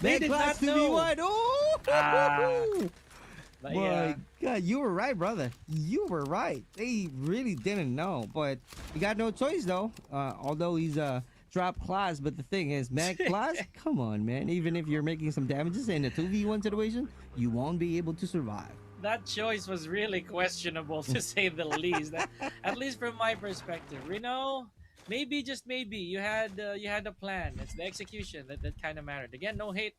A: They did not know. Oh!
B: But
A: My
B: yeah.
A: god, you were right, brother. You were right. They really didn't know. But you got no choice, though. Although he's a drop class, but the thing is, mag class, come on, man. Even if you're making some damages in a 2v1 situation, you won't be able to survive.
B: That choice was really questionable, to say the least. At least from my perspective. Reno, maybe, just maybe, you had a plan. It's the execution that kind of mattered. Again, no hate.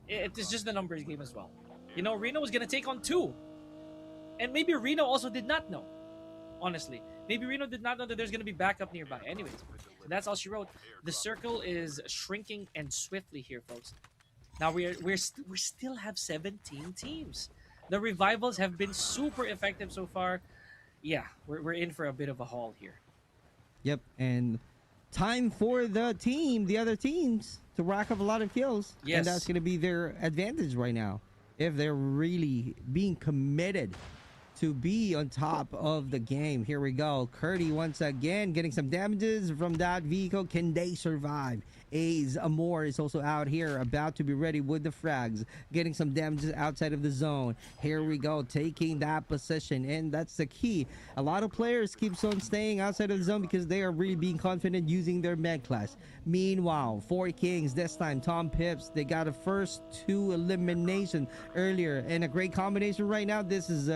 B: It's just the numbers game as well. You know, Reno was going to take on 2. And maybe Reno also did not know. Honestly. Maybe Reno did not know that there's going to be backup nearby. Anyways, so that's all she wrote. The circle is shrinking and swiftly here, folks. Now we still have 17 teams. The revivals have been super effective so far. Yeah, we're in for a bit of a haul here.
A: Yep, and time for the other teams, to rack up a lot of kills.
B: Yes.
A: And that's going to be their advantage right now. If they're really being committed to be on top of the game. Here we go. Curdy once again getting some damages from that vehicle. Can they survive? A's Amor is also out here, about to be ready with the frags, getting some damages outside of the zone. Here we go, taking that position, and that's the key. A lot of players keeps on staying outside of the zone because they are really being confident using their med class. Meanwhile, 4 kings this time. Tom Pips, they got a first 2 elimination earlier, and a great combination right now. This is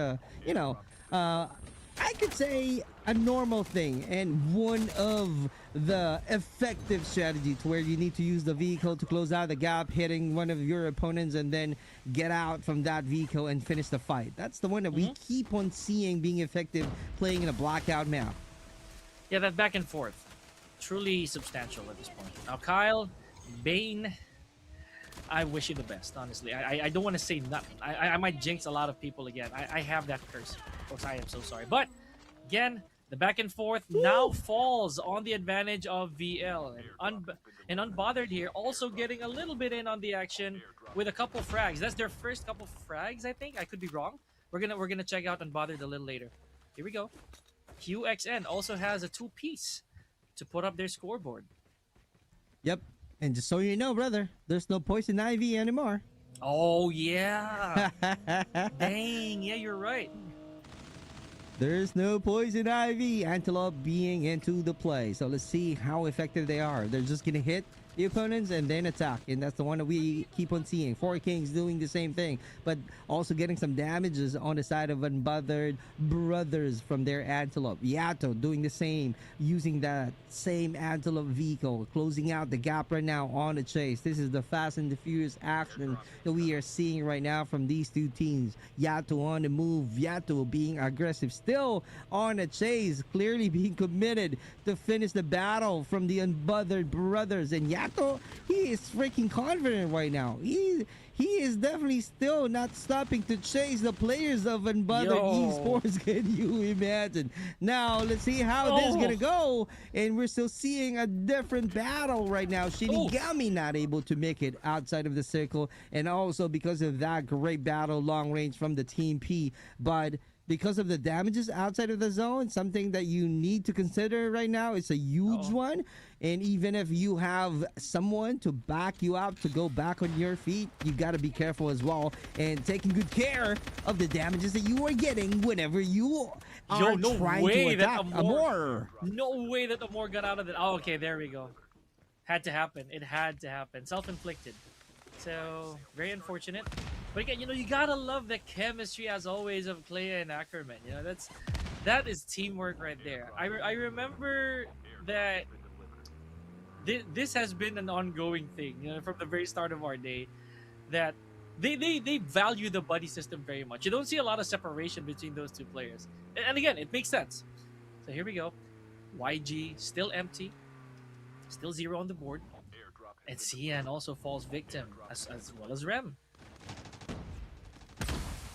A: I could say a normal thing, and one of the effective strategy to where you need to use the vehicle to close out the gap, hitting one of your opponents and then get out from that vehicle and finish the fight. That's the one that we keep on seeing being effective playing in a Blackout map.
B: Yeah, that back and forth. Truly substantial at this point. Now, Kyle, Bane, I wish you the best, honestly. I don't want to say nothing. I might jinx a lot of people again. I have that curse. Folks, I am so sorry. But, again, the back and forth now falls on the advantage of VL. And Unbothered here also getting a little bit in on the action with a couple frags. That's their first couple frags, I think. I could be wrong. We're gonna check out Unbothered a little later. Here we go. QXN also has a 2-piece to put up their scoreboard.
A: Yep. And just so you know, brother, there's no poison ivy anymore.
B: Oh yeah. Dang, yeah, you're right.
A: There's no poison ivy. Antelope being into the play. So let's see how effective they are. They're just gonna hit the opponents and then attack, and that's the one that we keep on seeing. Four Kings doing the same thing, but also getting some damages on the side of Unbothered brothers from their Antelope. Yato doing the same, using that same Antelope vehicle, closing out the gap right now on the chase. This is the fast and the furious action that we are seeing right now from these two teams. Yato on the move, Yato being aggressive, still on the chase, clearly being committed to finish the battle from the Unbothered brothers. And Yato, he is freaking confident right now. He is definitely still not stopping to chase the players of Unbothered Esports. Can you imagine? Now, let's see how this is going to go. And we're still seeing a different battle right now. Shinigami not able to make it outside of the circle. And also because of that great battle long range from the Team P. But because of the damages outside of the zone, something that you need to consider right now. It's a huge one. And even if you have someone to back you up to go back on your feet, you got to be careful as well and taking good care of the damages that you are getting whenever you are trying to attack Amor.
B: No way that Amor got out of it. Oh, okay, there we go. Had to happen. It had to happen. Self-inflicted. So, very unfortunate. But again, you gotta love the chemistry as always of Clea and Ackerman. That is teamwork right there. I remember that this has been an ongoing thing, from the very start of our day, that they value the buddy system very much. You don't see a lot of separation between those two players. And again, it makes sense. So here we go. YG still empty. Still 0 on the board. And Cian also falls victim, as well as Rem.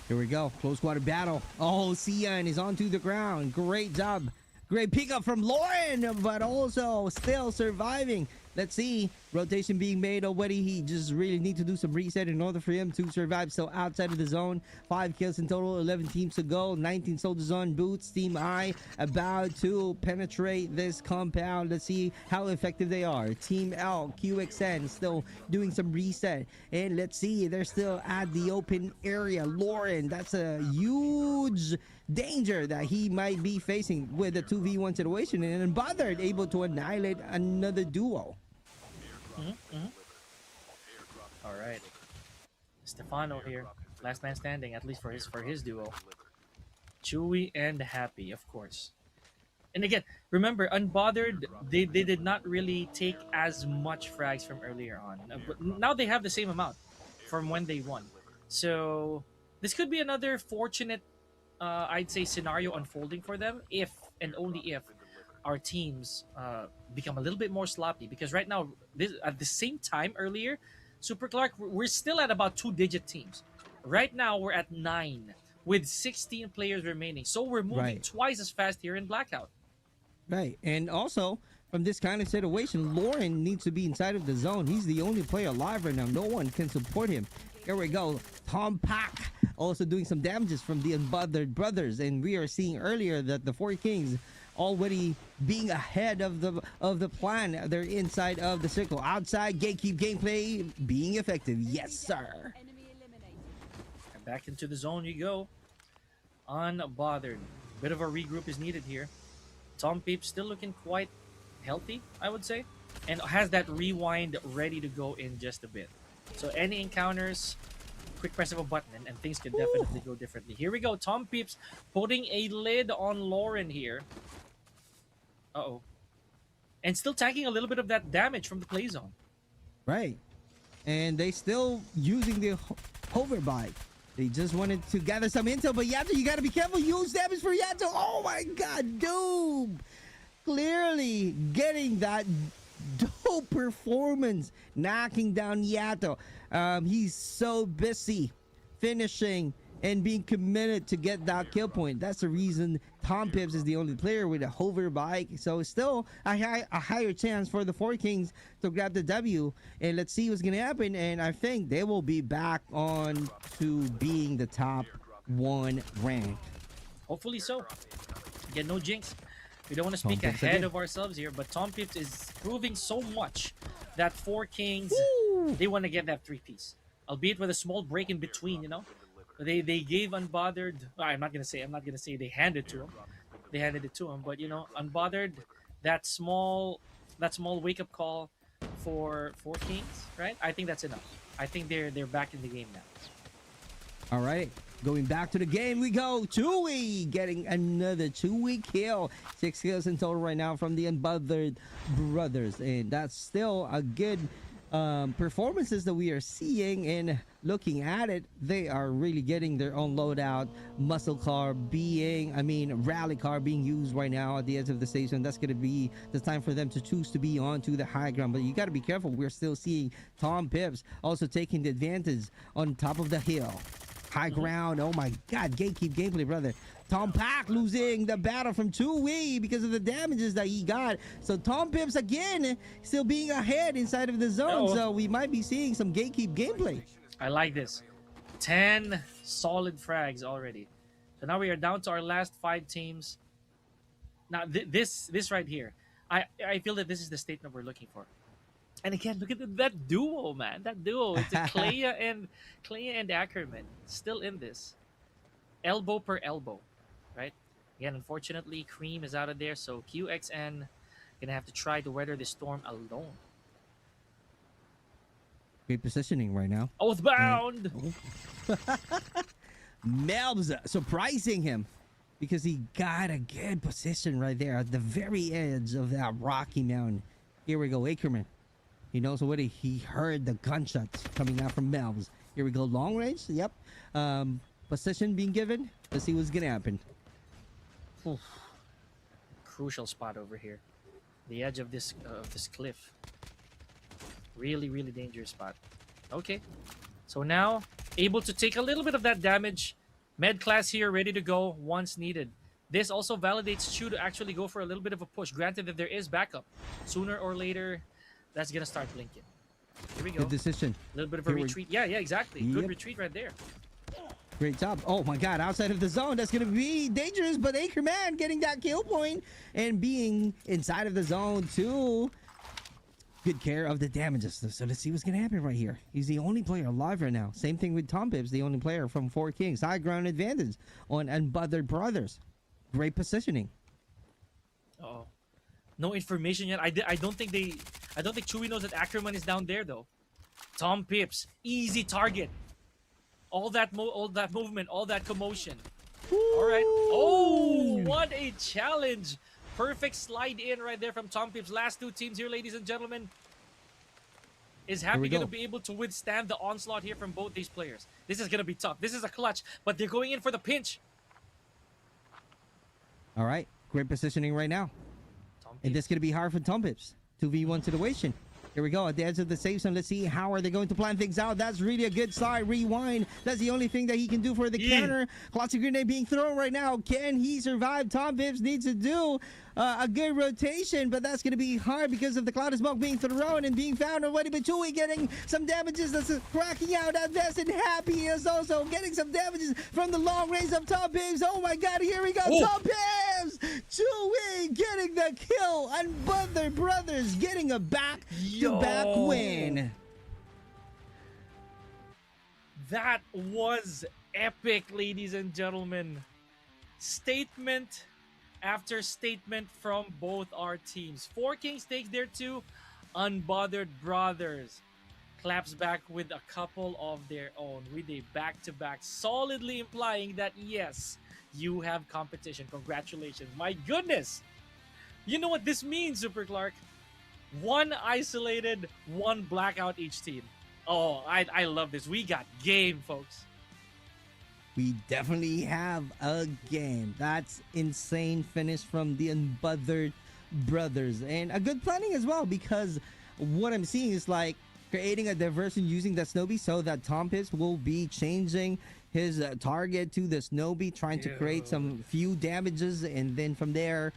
A: Here we go. Close quarter battle. Oh, Cian is onto the ground. Great job. Great pickup from Lauren, but also still surviving. Let's see. Rotation being made already. He just really need to do some reset in order for him to survive. Still outside of the zone. 5 kills in total. 11 teams to go. 19 soldiers on boots. Team I about to penetrate this compound. Let's see how effective they are. Team L, QXN still doing some reset. And let's see. They're still at the open area. Lauren, that's a huge danger that he might be facing with a 2v1 situation. And Unbothered able to annihilate another duo.
B: All right, Stefano here, last man standing, at least for his duo. Chewy and Happy, of course. And again, remember, Unbothered, they did not really take as much frags from earlier on, but now they have the same amount from when they won. So this could be another fortunate, I'd say, scenario unfolding for them if and only if our teams become a little bit more sloppy. Because right now, at the same time earlier, Super Clark, we're still at about 2-digit teams. Right now, we're at 9 with 16 players remaining. So we're moving twice as fast here in Blackout.
A: Right. And also, from this kind of situation, Lauren needs to be inside of the zone. He's the only player alive right now. No one can support him. Here we go. Tom Pack also doing some damages from the Unbothered brothers. And we are seeing earlier that the Four Kings already being ahead of the plan. They're inside of the circle. Outside, gatekeep gameplay being effective. Yes, sir.
B: And back into the zone you go. Unbothered. Bit of a regroup is needed here. Tom Peep still looking quite healthy, I would say, and has that rewind ready to go in just a bit. So any encounters, quick press of a button, and things can definitely go differently. Here we go. Tom Peeps putting a lid on Lauren here. Uh-oh. And still tanking a little bit of that damage from the play zone.
A: Right. And they still using the hover bike. They just wanted to gather some intel, but Yato, you gotta be careful. Use damage for Yato. Oh my god, Doom! Clearly getting that dope performance, knocking down Yato. He's so busy finishing and being committed to get that kill point. That's the reason Tom Pips is the only player with a hover bike. So still a higher chance for the Four Kings to grab the W. And let's see what's going to happen. And I think they will be back on to being the top 1 rank.
B: Hopefully so. Again, no jinx. We don't want to speak ahead of ourselves here, but Tom Pips is proving so much that Four Kings,
A: Woo!
B: they want to get that three-piece, albeit with a small break in between. They gave Unbothered. Well, I'm not gonna say they handed to him. They handed it to him, but Unbothered, that small wake up call for Four Kings, right? I think that's enough. I think they're back in the game now.
A: All right, going back to the game we go. Chewy getting another Chewy kill. 6 kills in total right now from the Unbothered brothers, and that's still a good performances that we are seeing. And looking at it, they are really getting their own loadout. Muscle car rally car being used right now at the edge of the station. That's going to be the time for them to choose to be onto the high ground, but you got to be careful. We're still seeing Tom Pips also taking the advantage on top of the hill. High ground. Oh my god, gatekeep gameplay, brother. Tom Pack losing the battle from Chewy because of the damages that he got. So Tom Pips again still being ahead inside of the zone. So we might be seeing some gatekeep gameplay.
B: I like this. 10 solid frags already. So now we are down to our last 5 teams. Now this right here, I feel that this is the statement we're looking for. And again, look at that duo, man. That duo. It's a Clea and Ackerman still in this. Elbow per elbow, right? Again, unfortunately, Cream is out of there, so QXN gonna have to try to weather the storm alone.
A: Great positioning right now.
B: Oathbound!
A: Melbs surprising him because he got a good position right there at the very edge of that rocky mountain. Here we go, Ackerman. He knows already. He heard the gunshots coming out from Melbs. Here we go, long range. Yep. Position being given. Let's see what's gonna happen.
B: Oof. Crucial spot over here. The edge of this cliff. Really, really dangerous spot. Okay. So now, able to take a little bit of that damage. Med class here, ready to go once needed. This also validates Chu to actually go for a little bit of a push. Granted that there is backup. Sooner or later, that's gonna start blinking. Here we go.
A: Good decision.
B: A little bit of a retreat. Yeah, exactly.
A: Yep.
B: Good retreat right there.
A: Great job. Oh my god, outside of the zone, that's gonna be dangerous, but Ackerman getting that kill point and being inside of the zone too. Good care of the damages. So let's see what's gonna happen right here. He's the only player alive right now. Same thing with Tom Pips, the only player from Four Kings. High ground advantage on Unbothered brothers. Great positioning.
B: Oh, no information yet. I don't think Chewy knows that Ackerman is down there though. Tom Pips, easy target. All that movement, all that commotion. All right. Oh, what a challenge! Perfect slide in right there from Tom Pips. Last 2 teams here, ladies and gentlemen. Is Happy going to be able to withstand the onslaught here from both these players? This is going to be tough. This is a clutch, but they're going in for the pinch.
A: All right, great positioning right now. And this is going to be hard for Tom Pips. 2v1 situation. Here we go at the edge of the safe zone. Let's see how are they going to plan things out. That's really a good slide. Rewind. That's the only thing that he can do for the counter. Classic grenade being thrown right now. Can he survive? Tom Pips needs to do a good rotation, but that's going to be hard because of the cloud of smoke being thrown and being found already. But Chewy getting some damages. That's cracking out at this, and Happy is also getting some damages from the long range of Tom Pips. Oh my god, here we go. Tom Pips! Chewy getting the kill. Unbothered brothers getting a back-to-back win.
B: That was epic, ladies and gentlemen. Statement after statement from both our teams. Four Kings takes their 2. Unbothered brothers claps back with a couple of their own with a back-to-back, solidly implying that yes, you have competition. Congratulations. My goodness. You know what this means, Super Clark? 1 isolated, 1 blackout each team. Oh, I love this. We got game, folks.
A: We definitely have a game. That's insane finish from the Unbothered brothers. And a good planning as well, because what I'm seeing is like creating a diversion using the Snowbee so that Tom Pips will be changing his target to the Snowbee, trying to create some few damages. And then from there,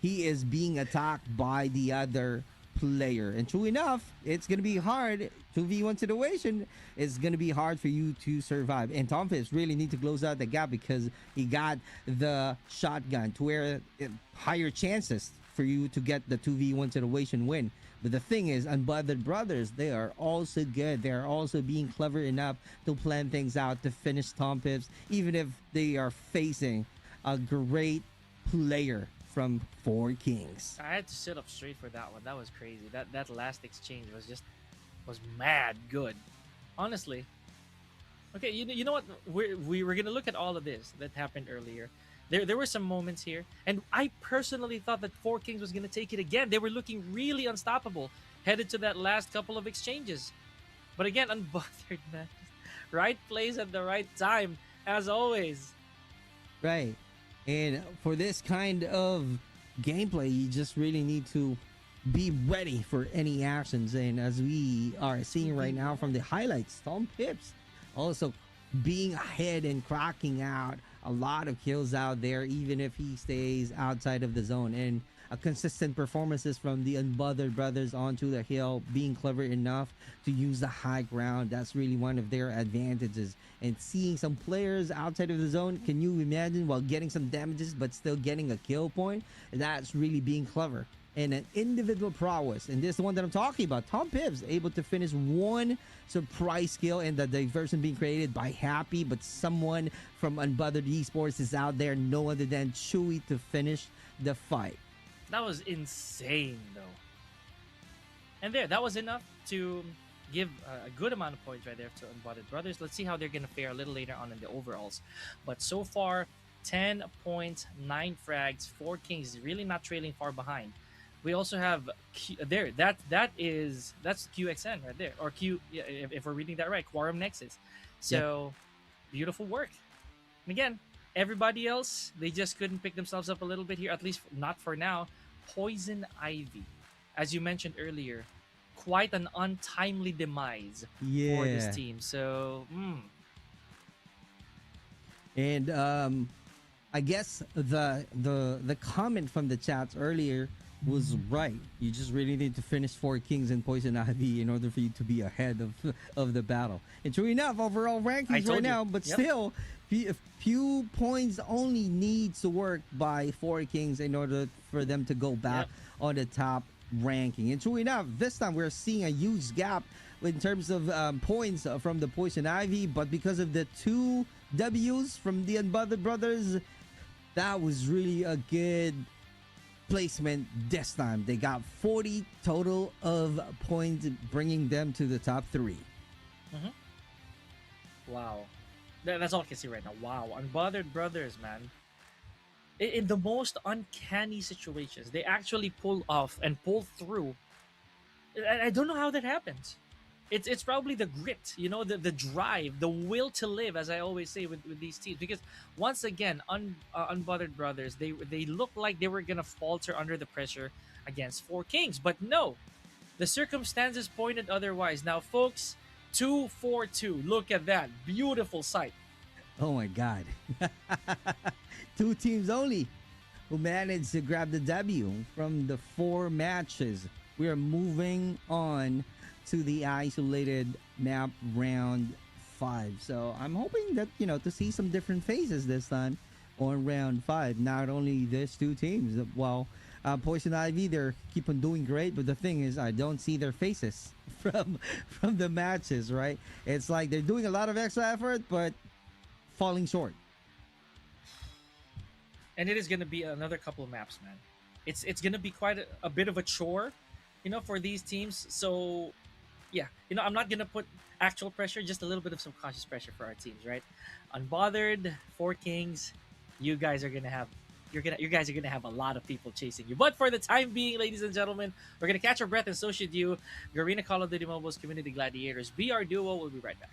A: he is being attacked by the other player. And true enough, it's going to be hard. 2v1 situation is going to be hard for you to survive. And Tom Pips really need to close out the gap because he got the shotgun to where higher chances for you to get the 2v1 situation win. But the thing is, Unbothered Brothers, they are also good. They are also being clever enough to plan things out to finish Tom Pips, even if they are facing a great player from Four Kings.
B: I had to sit up straight for that one. That was crazy. That last exchange was mad good. Honestly. Okay, you know what? We were gonna look at all of this that happened earlier. There were some moments here, and I personally thought that Four Kings was gonna take it again. They were looking really unstoppable, headed to that last couple of exchanges. But again, Unbothered, man. Right place at the right time, as always.
A: Right. And for this kind of gameplay, you just really need to be ready for any actions. And as we are seeing right now from the highlights, Tom Pips also being ahead and cracking out a lot of kills out there, even if he stays outside of the zone. And consistent performances from the Unbothered Brothers onto the hill, being clever enough to use the high ground. That's really one of their advantages. And seeing some players outside of the zone, can you imagine, while getting some damages but still getting a kill point? That's really being clever. And an individual prowess, and this is the one that I'm talking about. Tom Pips able to finish one surprise kill, and the diversion being created by Happy, but someone from Unbothered Esports is out there, no other than Chewy, to finish the fight.
B: That was insane, though. And that was enough to give a good amount of points right there to Unbothered Brothers. Let's see how they're going to fare a little later on in the overalls. But so far, 10 points, 9 frags, 4 Kings, really not trailing far behind. We also have that's QXN right there, or Q, yeah, if we're reading that right, Quorum Nexus. So beautiful work. And again, everybody else, they just couldn't pick themselves up a little bit here, at least not for now. Poison Ivy, as you mentioned earlier, quite an untimely demise for this team. So,
A: and I guess the comment from the chats earlier was right. You just really need to finish 4 Kings and Poison Ivy in order for you to be ahead of the battle. And true enough, overall rankings right now, but still, few points only needs to work by 4 Kings in order for them to go back on the top ranking. And true enough, this time we're seeing a huge gap in terms of points from the Poison Ivy, but because of the 2 W's from the Unbothered Brothers, that was really a good placement this time. They got 40 total of points, bringing them to the top 3.
B: Wow. That's all I can see right now. Wow. Unbothered Brothers, man. In the most uncanny situations, they actually pull off and pull through. I don't know how that happens. It's probably the grit, the drive, the will to live, as I always say with these teams. Because once again, Unbothered Brothers, they look like they were gonna falter under the pressure against 4 Kings, but no, the circumstances pointed otherwise. Now, folks, 2-4-2. Look at that beautiful sight.
A: Oh my God! 2 teams only who managed to grab the W from the 4 matches. We are moving on to the isolated map round 5. So I'm hoping that, to see some different faces this time on round 5. Not only these 2 teams, well, Poison Ivy, they're keep on doing great, but the thing is, I don't see their faces from the matches, right? It's like they're doing a lot of extra effort, but falling short.
B: And it is going to be another couple of maps, man. It's going to be quite a bit of a chore, for these teams. So yeah, I'm not gonna put actual pressure, just a little bit of subconscious pressure for our teams, right? Unbothered, 4 Kings, you guys are gonna have a lot of people chasing you. But for the time being, ladies and gentlemen, we're gonna catch our breath, and so should you. Garena Call of Duty Mobile's Community Gladiators. Be our duo. We'll be right back.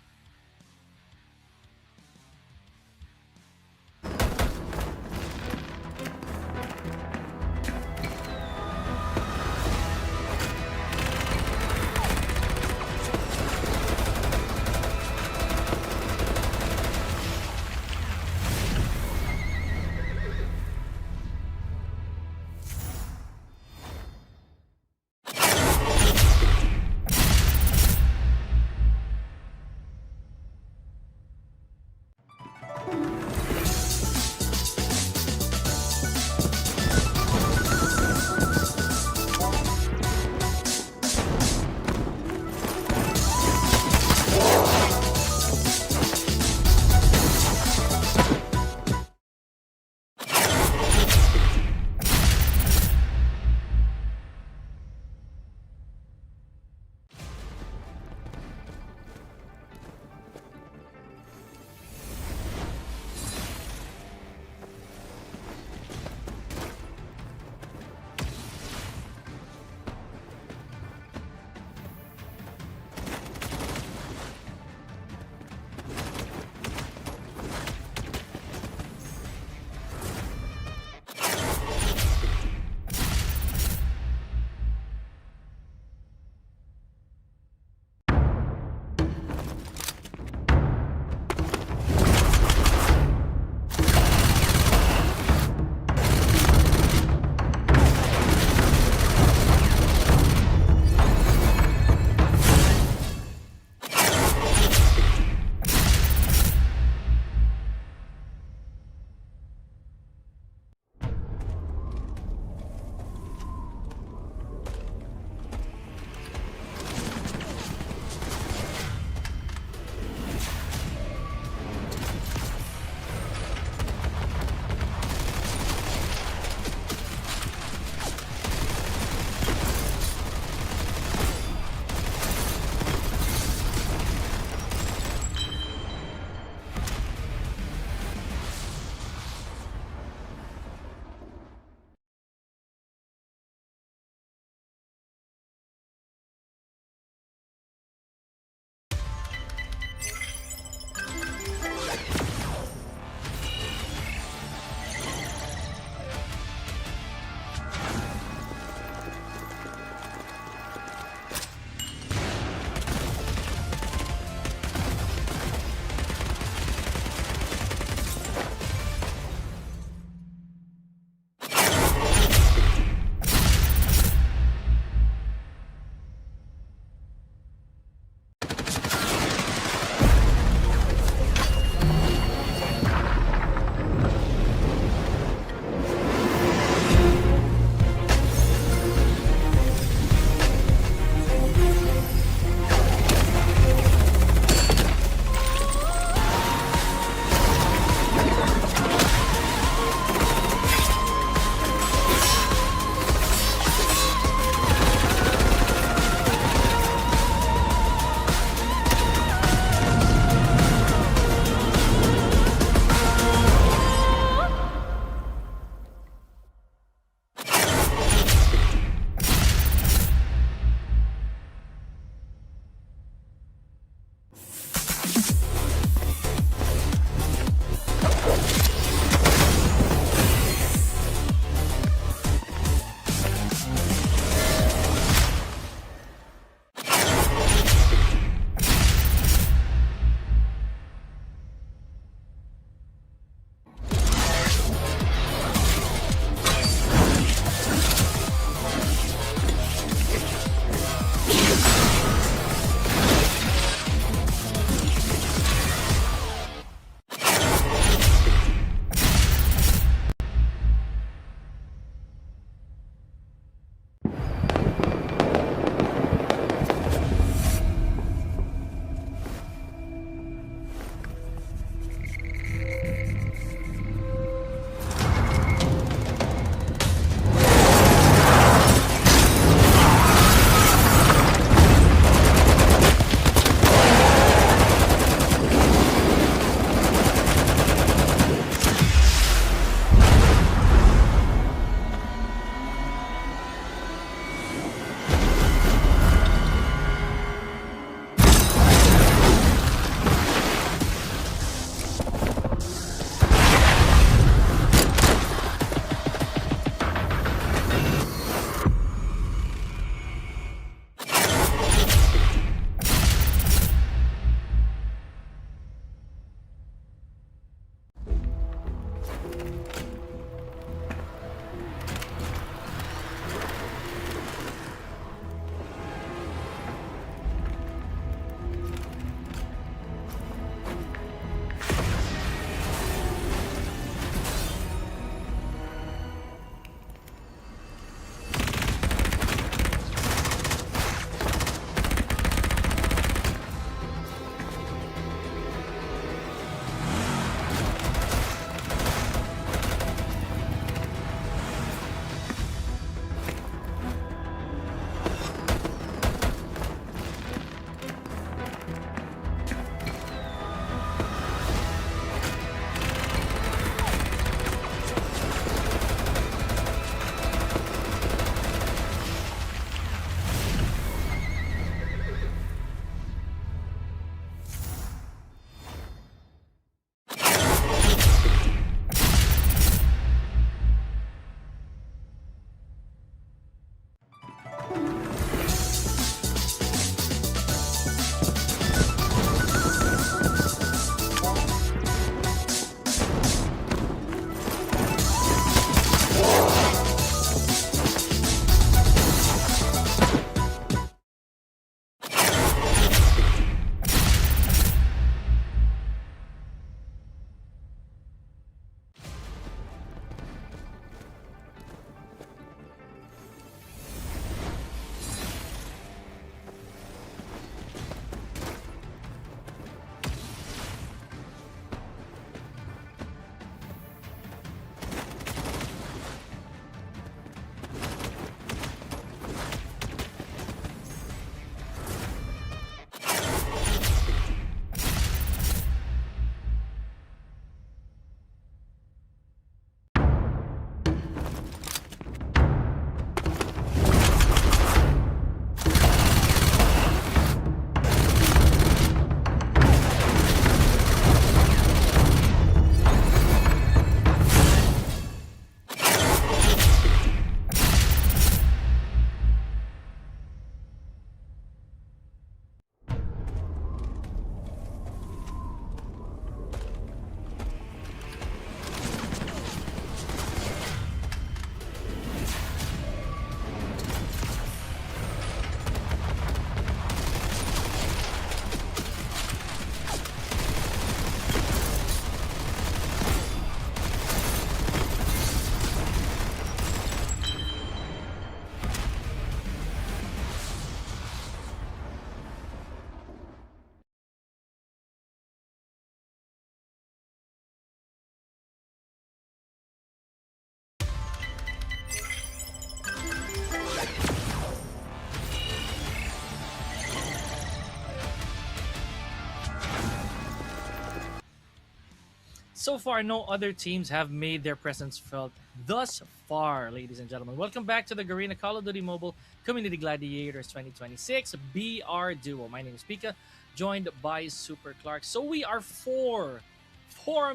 B: So far, no other teams have made their presence felt thus far, ladies and gentlemen. Welcome back to the Garena Call of Duty Mobile Community Gladiators 2026 BR Duo. My name is Pika, joined by Super Clark. So we are four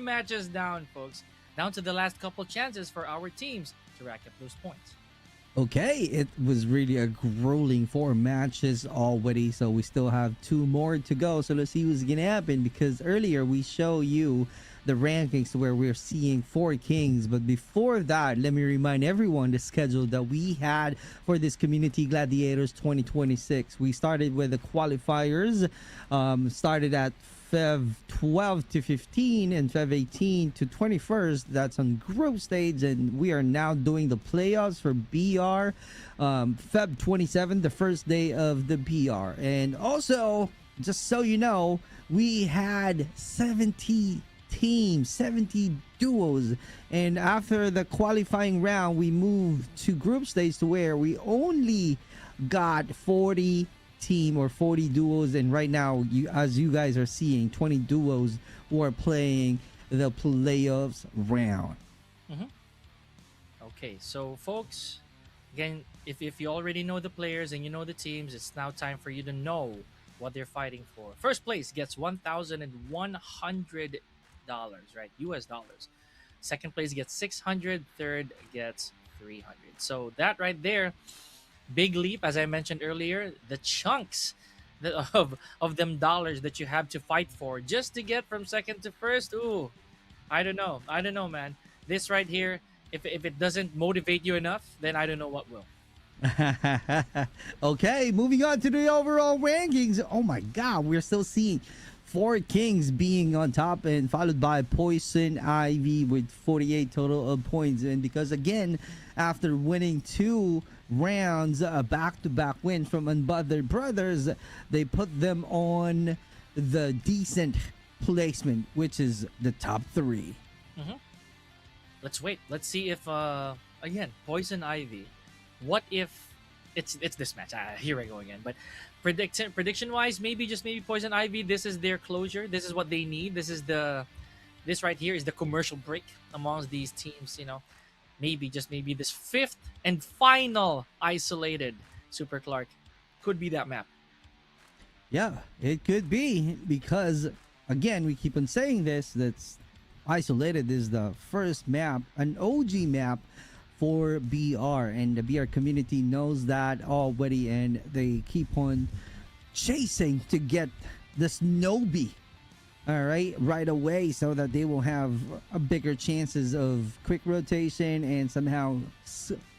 B: matches down, folks. Down to the last couple chances for our teams to rack up those points.
A: Okay, it was really a grueling 4 matches already, so we still have 2 more to go. So let's see what's gonna happen, because earlier we show you the rankings where we're seeing 4 kings. But before that, let me remind everyone the schedule that we had for this Community Gladiators 2026. We started with the qualifiers, started at Fev 12 to 15 and Fev 18 to 21st. That's on group stage, and we are now doing the playoffs for BR. Feb 27, the first day of the BR. And also, just so you know, we had 70 teams, 70 duos, and after the qualifying round we moved to group stage to where we only got 40 team or 40 duos, and right now, as you guys are seeing, 20 duos who are playing the playoffs round.
B: Mm-hmm. Okay, so folks, again, if you already know the players and you know the teams, it's now time for you to know what they're fighting for. First place gets $1,100, right? US dollars. Second place gets 600, third gets 300. So that right there, big leap, as I mentioned earlier, the chunks of them dollars that you have to fight for just to get from second to first. Ooh, I don't know, man. This right here, if it doesn't motivate you enough, then I don't know what will.
A: Okay, moving on to the overall rankings. Oh my god, we're still seeing 4 kings being on top, and followed by Poison Ivy with 48 total of points. And because again, after winning 2 rounds, a back-to-back win from Unbothered brothers, they put them on the decent placement, which is the top 3.
B: Mm-hmm. Let's wait. Let's see if again, Poison Ivy. What if it's this match? Here I go again. But prediction wise, maybe Poison Ivy. This is their closure. This is what they need. This right here is the commercial break amongst these teams. You know, maybe this 5th and final isolated Super Clark could be that map.
A: Yeah, it could be, because again, we keep on saying this. That's isolated is the first map, an OG map for BR, and the BR community knows that already, and they keep on chasing to get the Snowbee right away, so that they will have a bigger chances of quick rotation, and somehow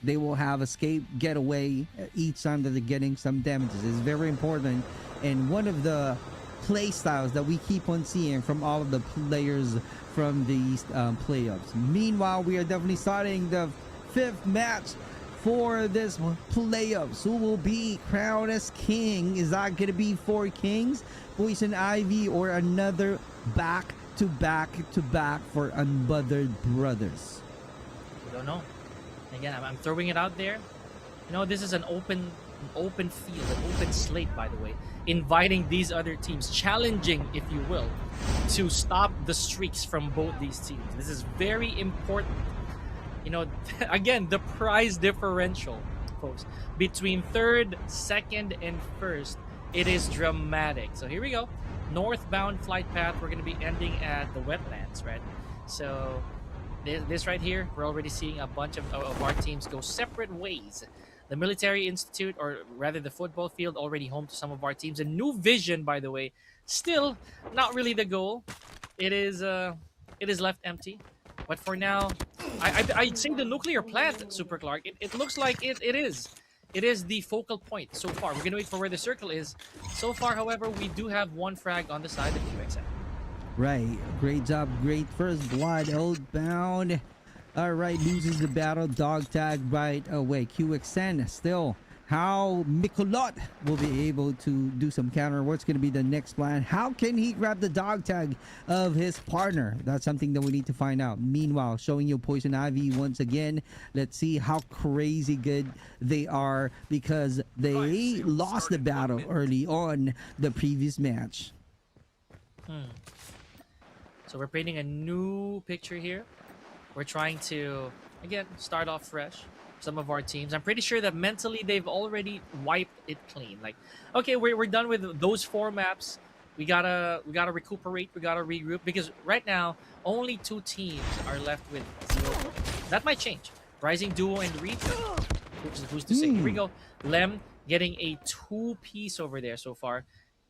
A: they will have escape getaway each time that they're getting some damages. It's very important, and one of the play styles that we keep on seeing from all of the players from these playoffs. Meanwhile, we are definitely starting the 5th match for this playoffs. Who will be crowned as king? Is that gonna be 4 kings, Poison Ivy, or another back to back for Unbothered brothers?
B: I don't know. Again, I'm throwing it out there. You know, this is an open field, an open slate, by the way, inviting these other teams, challenging, if you will, to stop the streaks from both these teams. This is very important. You know, again, the prize differential, folks, between 3rd, 2nd, and 1st, it is dramatic. So here we go. Northbound flight path, we're going to be ending at the wetlands, right? So this right here, we're already seeing a bunch of our teams go separate ways. The Military Institute, or rather the football field, already home to some of our teams. And New Vision, by the way, still not really the goal. It is left empty. But for now, I'd say the nuclear plant, Super Clark. It looks like it is. It is the focal point so far. We're gonna wait for where the circle is. So far, however, we do have 1 frag on the side of QXN.
A: Right, great job, great first blood, outbound. All right, loses the battle, dog tag right away. QXN still. How Mikolot will be able to do some counter. What's going to be the next plan? How can he grab the dog tag of his partner? That's something that we need to find out. Meanwhile, showing you Poison Ivy once again. Let's see how crazy good they are, because they lost the battle early on the previous match.
B: So we're painting a new picture here. We're trying to, again, start off fresh. Some of our teams, I'm pretty sure that mentally they've already wiped it clean. Like, okay, we're done with those 4 maps. We gotta recuperate. We gotta regroup because right now only 2 teams are left with 0 points. That might change. Rising Duo and Reach. Who's to say? Here we go. Lem getting a 2-piece over there so far.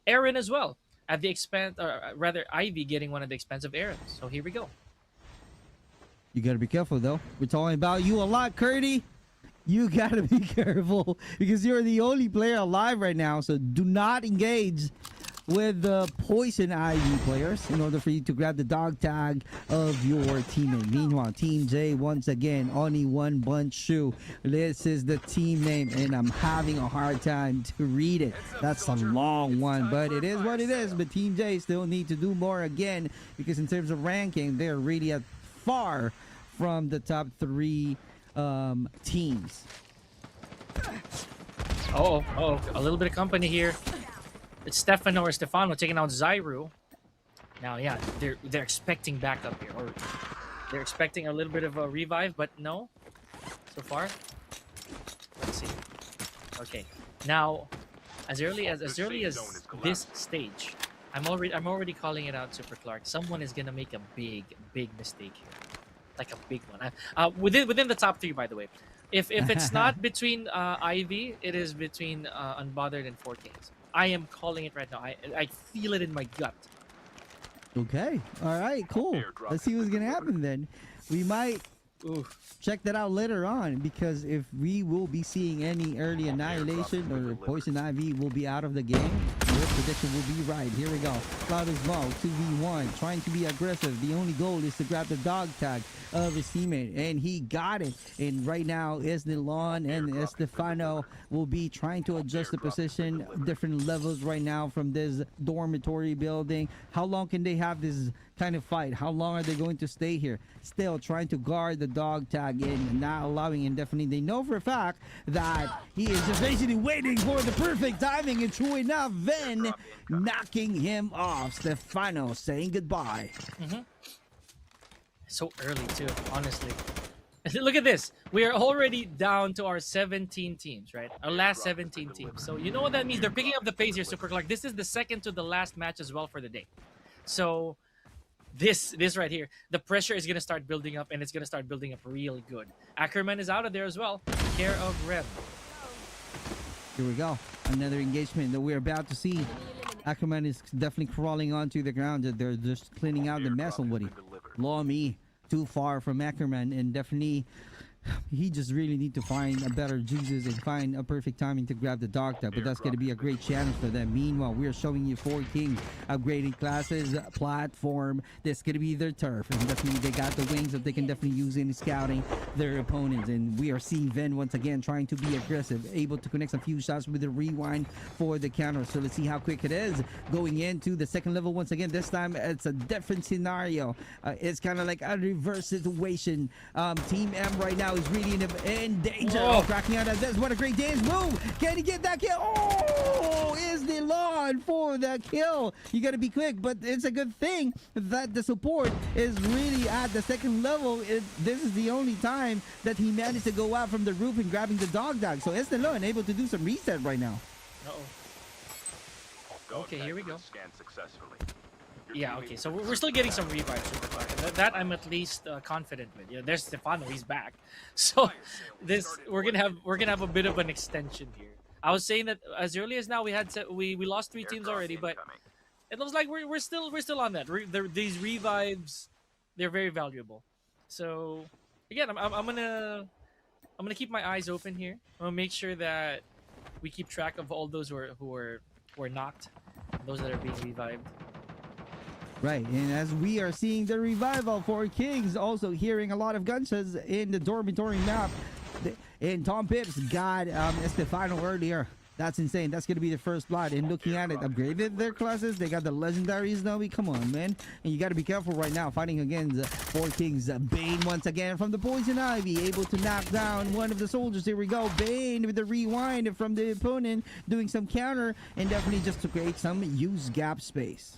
B: Aaron as well at the expense, or rather Ivy getting one of the expensive Aarons. So here we go.
A: You gotta be careful though. We're talking about you a lot, Curdy. You gotta be careful because you're the only player alive right now. So do not engage with the Poison Ivy players in order for you to grab the dog tag of your teammate. Meanwhile, Team J once again, only one bunch shoe. This is the team name and I'm having a hard time to read it. That's a long one, but it is what it is. But Team J still need to do more again because in terms of ranking, they're really at far from the top 3 teams.
B: Oh, a little bit of company here. It's Stefano or Stefano taking out Zyru. Now, yeah, they're expecting backup here, or they're expecting a little bit of a revive, but no, so far. Let's see. Okay, now, as early as this stage, I'm already calling it out, Super Clark. Someone is gonna make a big mistake here, like a big one. Within the top 3, by the way. If it's not between Ivy, it is between Unbothered and 4Kings. I am calling it right now. I feel it in my gut.
A: Okay. All right. Cool. Let's see what's gonna happen then. We might check that out later on because if we will be seeing any early annihilation or Poison Ivy will be out of the game, your prediction will be right. Here we go. Cloud is Mo, 2v1, trying to be aggressive. The only goal is to grab the dog tag of his teammate, and he got it. And right now, Esnilon and Estefano will be trying to adjust the position, different levels right now from this dormitory building. How long can they have this kind of fight? How long are they going to stay here? Still trying to guard the dog tag and not allowing indefinitely. They know for a fact that he is just basically waiting for the perfect timing, and true enough, then knocking him off. Stefano saying goodbye.
B: So early too, honestly. Look at this. We are already down to our 17 teams, right? Our last 17 teams. So you know what that means? They're picking up the pace here, Super Clark. This is the second to the last match as well for the day. So this right here, the pressure is gonna start building up, and it's gonna start building up really good. Ackerman is out of there as well. Care of Reb.
A: Here we go. Another engagement that we're about to see. Ackerman is definitely crawling onto the ground. They're just cleaning out the mess already. Law me, too far from Ackerman, and definitely he just really need to find a better juices and find a perfect timing to grab the dog tag, but that's going to be a great challenge for them. Meanwhile, we're showing you 4 Kings upgrading classes, platform. That's going to be their turf, and definitely they got the wings that they can definitely use in scouting their opponents. And we are seeing Ven once again trying to be aggressive, able to connect some few shots with the rewind for the counter. So let's see how quick it is going into the second level once again. This time it's a different scenario. It's kind of like a reverse situation. Team M right now is really in danger of cracking out of this. What a great dance move. Can he get that kill? Oh, is the lawn for the kill. You got to be quick, but it's a good thing that the support is really at the second level. This is the only time that he managed to go out from the roof and grabbing the dog tag. So Estelon able to do some reset right now.
B: Okay, here we go. Yeah, okay, so we're still getting some revives. That I'm at least confident with. Yeah, there's Stefano, he's back. So we're gonna have a bit of an extension here. I was saying that as early as now we lost 3 teams already, but it looks like we're still on that. These revives, they're very valuable. So again, I'm gonna keep my eyes open here. I'm gonna make sure that we keep track of all those who are knocked, those that are being revived.
A: Right, and as we are seeing the revival for Kings, also hearing a lot of gunshots in the dormitory map. And Tom Pips got Estefano earlier. That's insane. That's going to be the first blood. And looking at it, upgraded their classes. They got the legendaries now. Come on, man. And you got to be careful right now fighting against 4 Kings. Bane once again from the Poison Ivy, able to knock down one of the soldiers. Here we go. Bane with the rewind from the opponent, doing some counter, and definitely just to create some use gap space.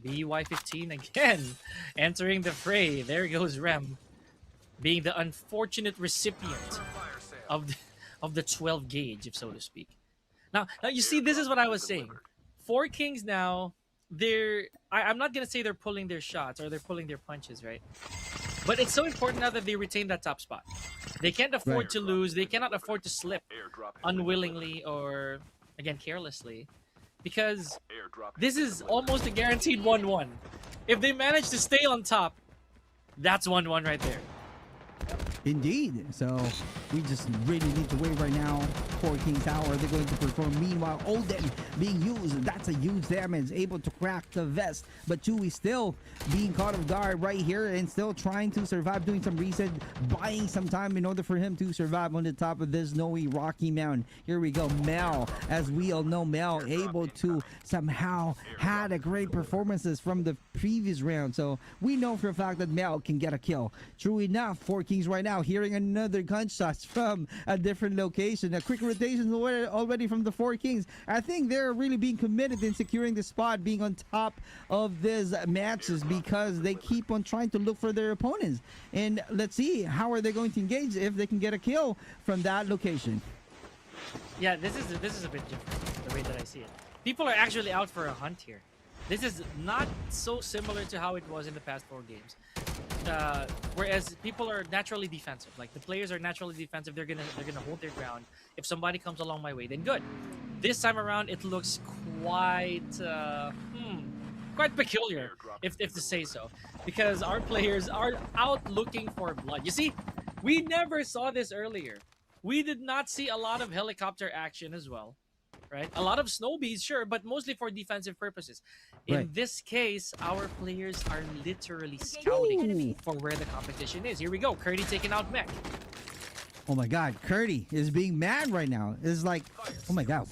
B: BY15 again entering the fray. There goes Rem, being the unfortunate recipient of the 12 gauge, if so to speak. Now you see, this is what I was saying. Four Kings now, I'm not gonna say they're pulling their shots or they're pulling their punches, right? But it's so important now that they retain that top spot. They can't afford
A: Right.
B: to lose. They cannot afford to slip unwillingly or again carelessly, because this is almost a guaranteed 1-1. If they manage to stay on top, that's 1-1 right there.
A: Indeed. So we just really need to wait right now for King's Tower. They're going to perform. Meanwhile, Odin being used. That's a huge damage. Able to crack the vest. But Chewie still being caught off guard right here and still trying to survive, doing some reset, buying some time in order for him to survive on the top of this snowy rocky mountain. Here we go. Mel, as we all know, Mel able to somehow had a great performances from the previous round. So we know for a fact that Mel can get a kill. True enough, Four Kings right now hearing another gunshots from a different location. A quick rotation already from the Four Kings. I think they're really being committed in securing the spot, being on top of these matches, because they keep on trying to look for their opponents. And let's see, how are they going to engage if they can get a kill from that location?
B: Yeah, this is a bit different the way that I see it. People are actually out for a hunt here. This is not so similar to how it was in the past 4 games. Whereas people are naturally defensive, like the players are naturally defensive. They're gonna hold their ground. If somebody comes along my way, then good. This time around, it looks quite quite peculiar, if to say so, because our players are out looking for blood. You see, we never saw this earlier. We did not see a lot of helicopter action as well. Right? A lot of snowbees, sure, but mostly for defensive purposes. In
A: Right.
B: this case, our players are literally scouting for where the competition is. Here we go. Curdy taking out Mech.
A: Oh my god, Curdy is being mad right now. It's like, oh my god,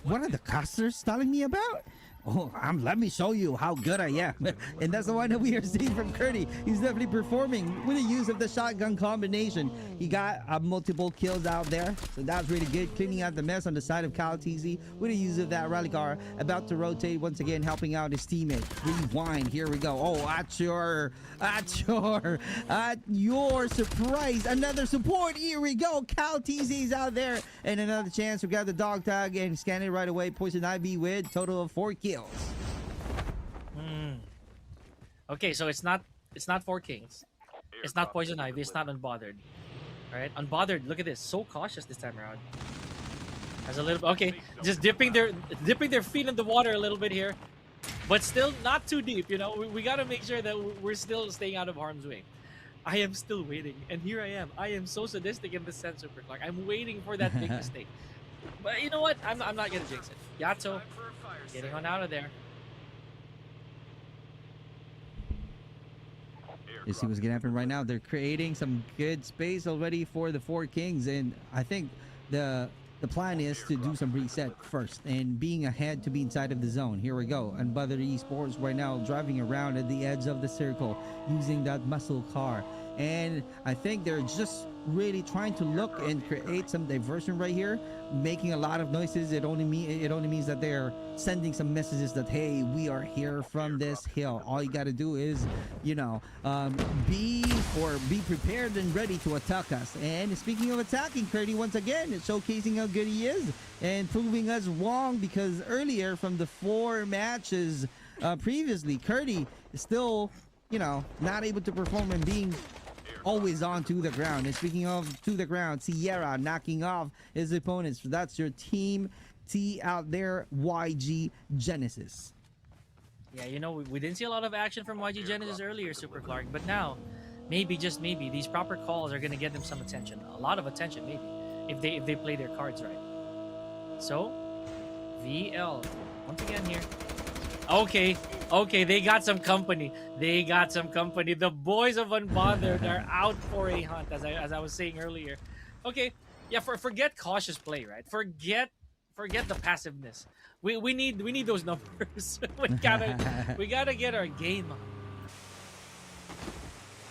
A: what are the casters telling me about? Oh, let me show you how good I am. And that's the one that we are seeing from Curdy. He's definitely performing with the use of the shotgun combination. He got multiple kills out there, so that's really good. Cleaning out the mess on the side of Cal TZ with the use of that rally car. About to rotate once again, helping out his teammate. Rewind, here we go. Oh, at your surprise, another support. Here we go. Cal TZ's out there. And another chance. We got the dog tag and scan it right away. Poison Ivy with total of 4 kills.
B: Okay, so it's not 4 Kings. It's not Poison Ivy. It's not Unbothered. All right, Unbothered. Look at this. So cautious this time around. Has a little. Okay, just dipping their feet in the water a little bit here, but still not too deep. You know, we got to make sure that we're still staying out of harm's way. I am still waiting, and here I am. I am so sadistic in this sense, Super Clark. I'm waiting for that big mistake. But you know what? I'm not gonna jinx it. Yato, getting on out of there.
A: You see what's gonna happen right now. They're creating some good space already for the Four Kings, and I think the plan is to do some reset first and being ahead to be inside of the zone. Here we go. Unbothered Esports right now driving around at the edge of the circle using that muscle car. And I think they're just really trying to look and create some diversion right here, making a lot of noises. It only means that they're sending some messages that, hey, we are here from this hill. All you got to do is, be prepared and ready to attack us. And speaking of attacking, Curdy once again is showcasing how good he is and proving us wrong, because earlier from the 4 matches previously, Curdy is still, not able to perform and being always on to the ground. And speaking of to the ground, Sierra knocking off his opponents. That's your team T out there, YG Genesis.
B: Yeah, we didn't see a lot of action from YG Genesis earlier, Super Clark, but now, maybe, just maybe, these proper calls are going to get them some attention. A lot of attention, maybe, if they play their cards right. So, VL, once again here. Okay, they got some company. The boys of Unbothered are out for a hunt, as I was saying earlier. Okay, yeah, forget cautious play, right? Forget the passiveness. We need those numbers. we gotta get our game on.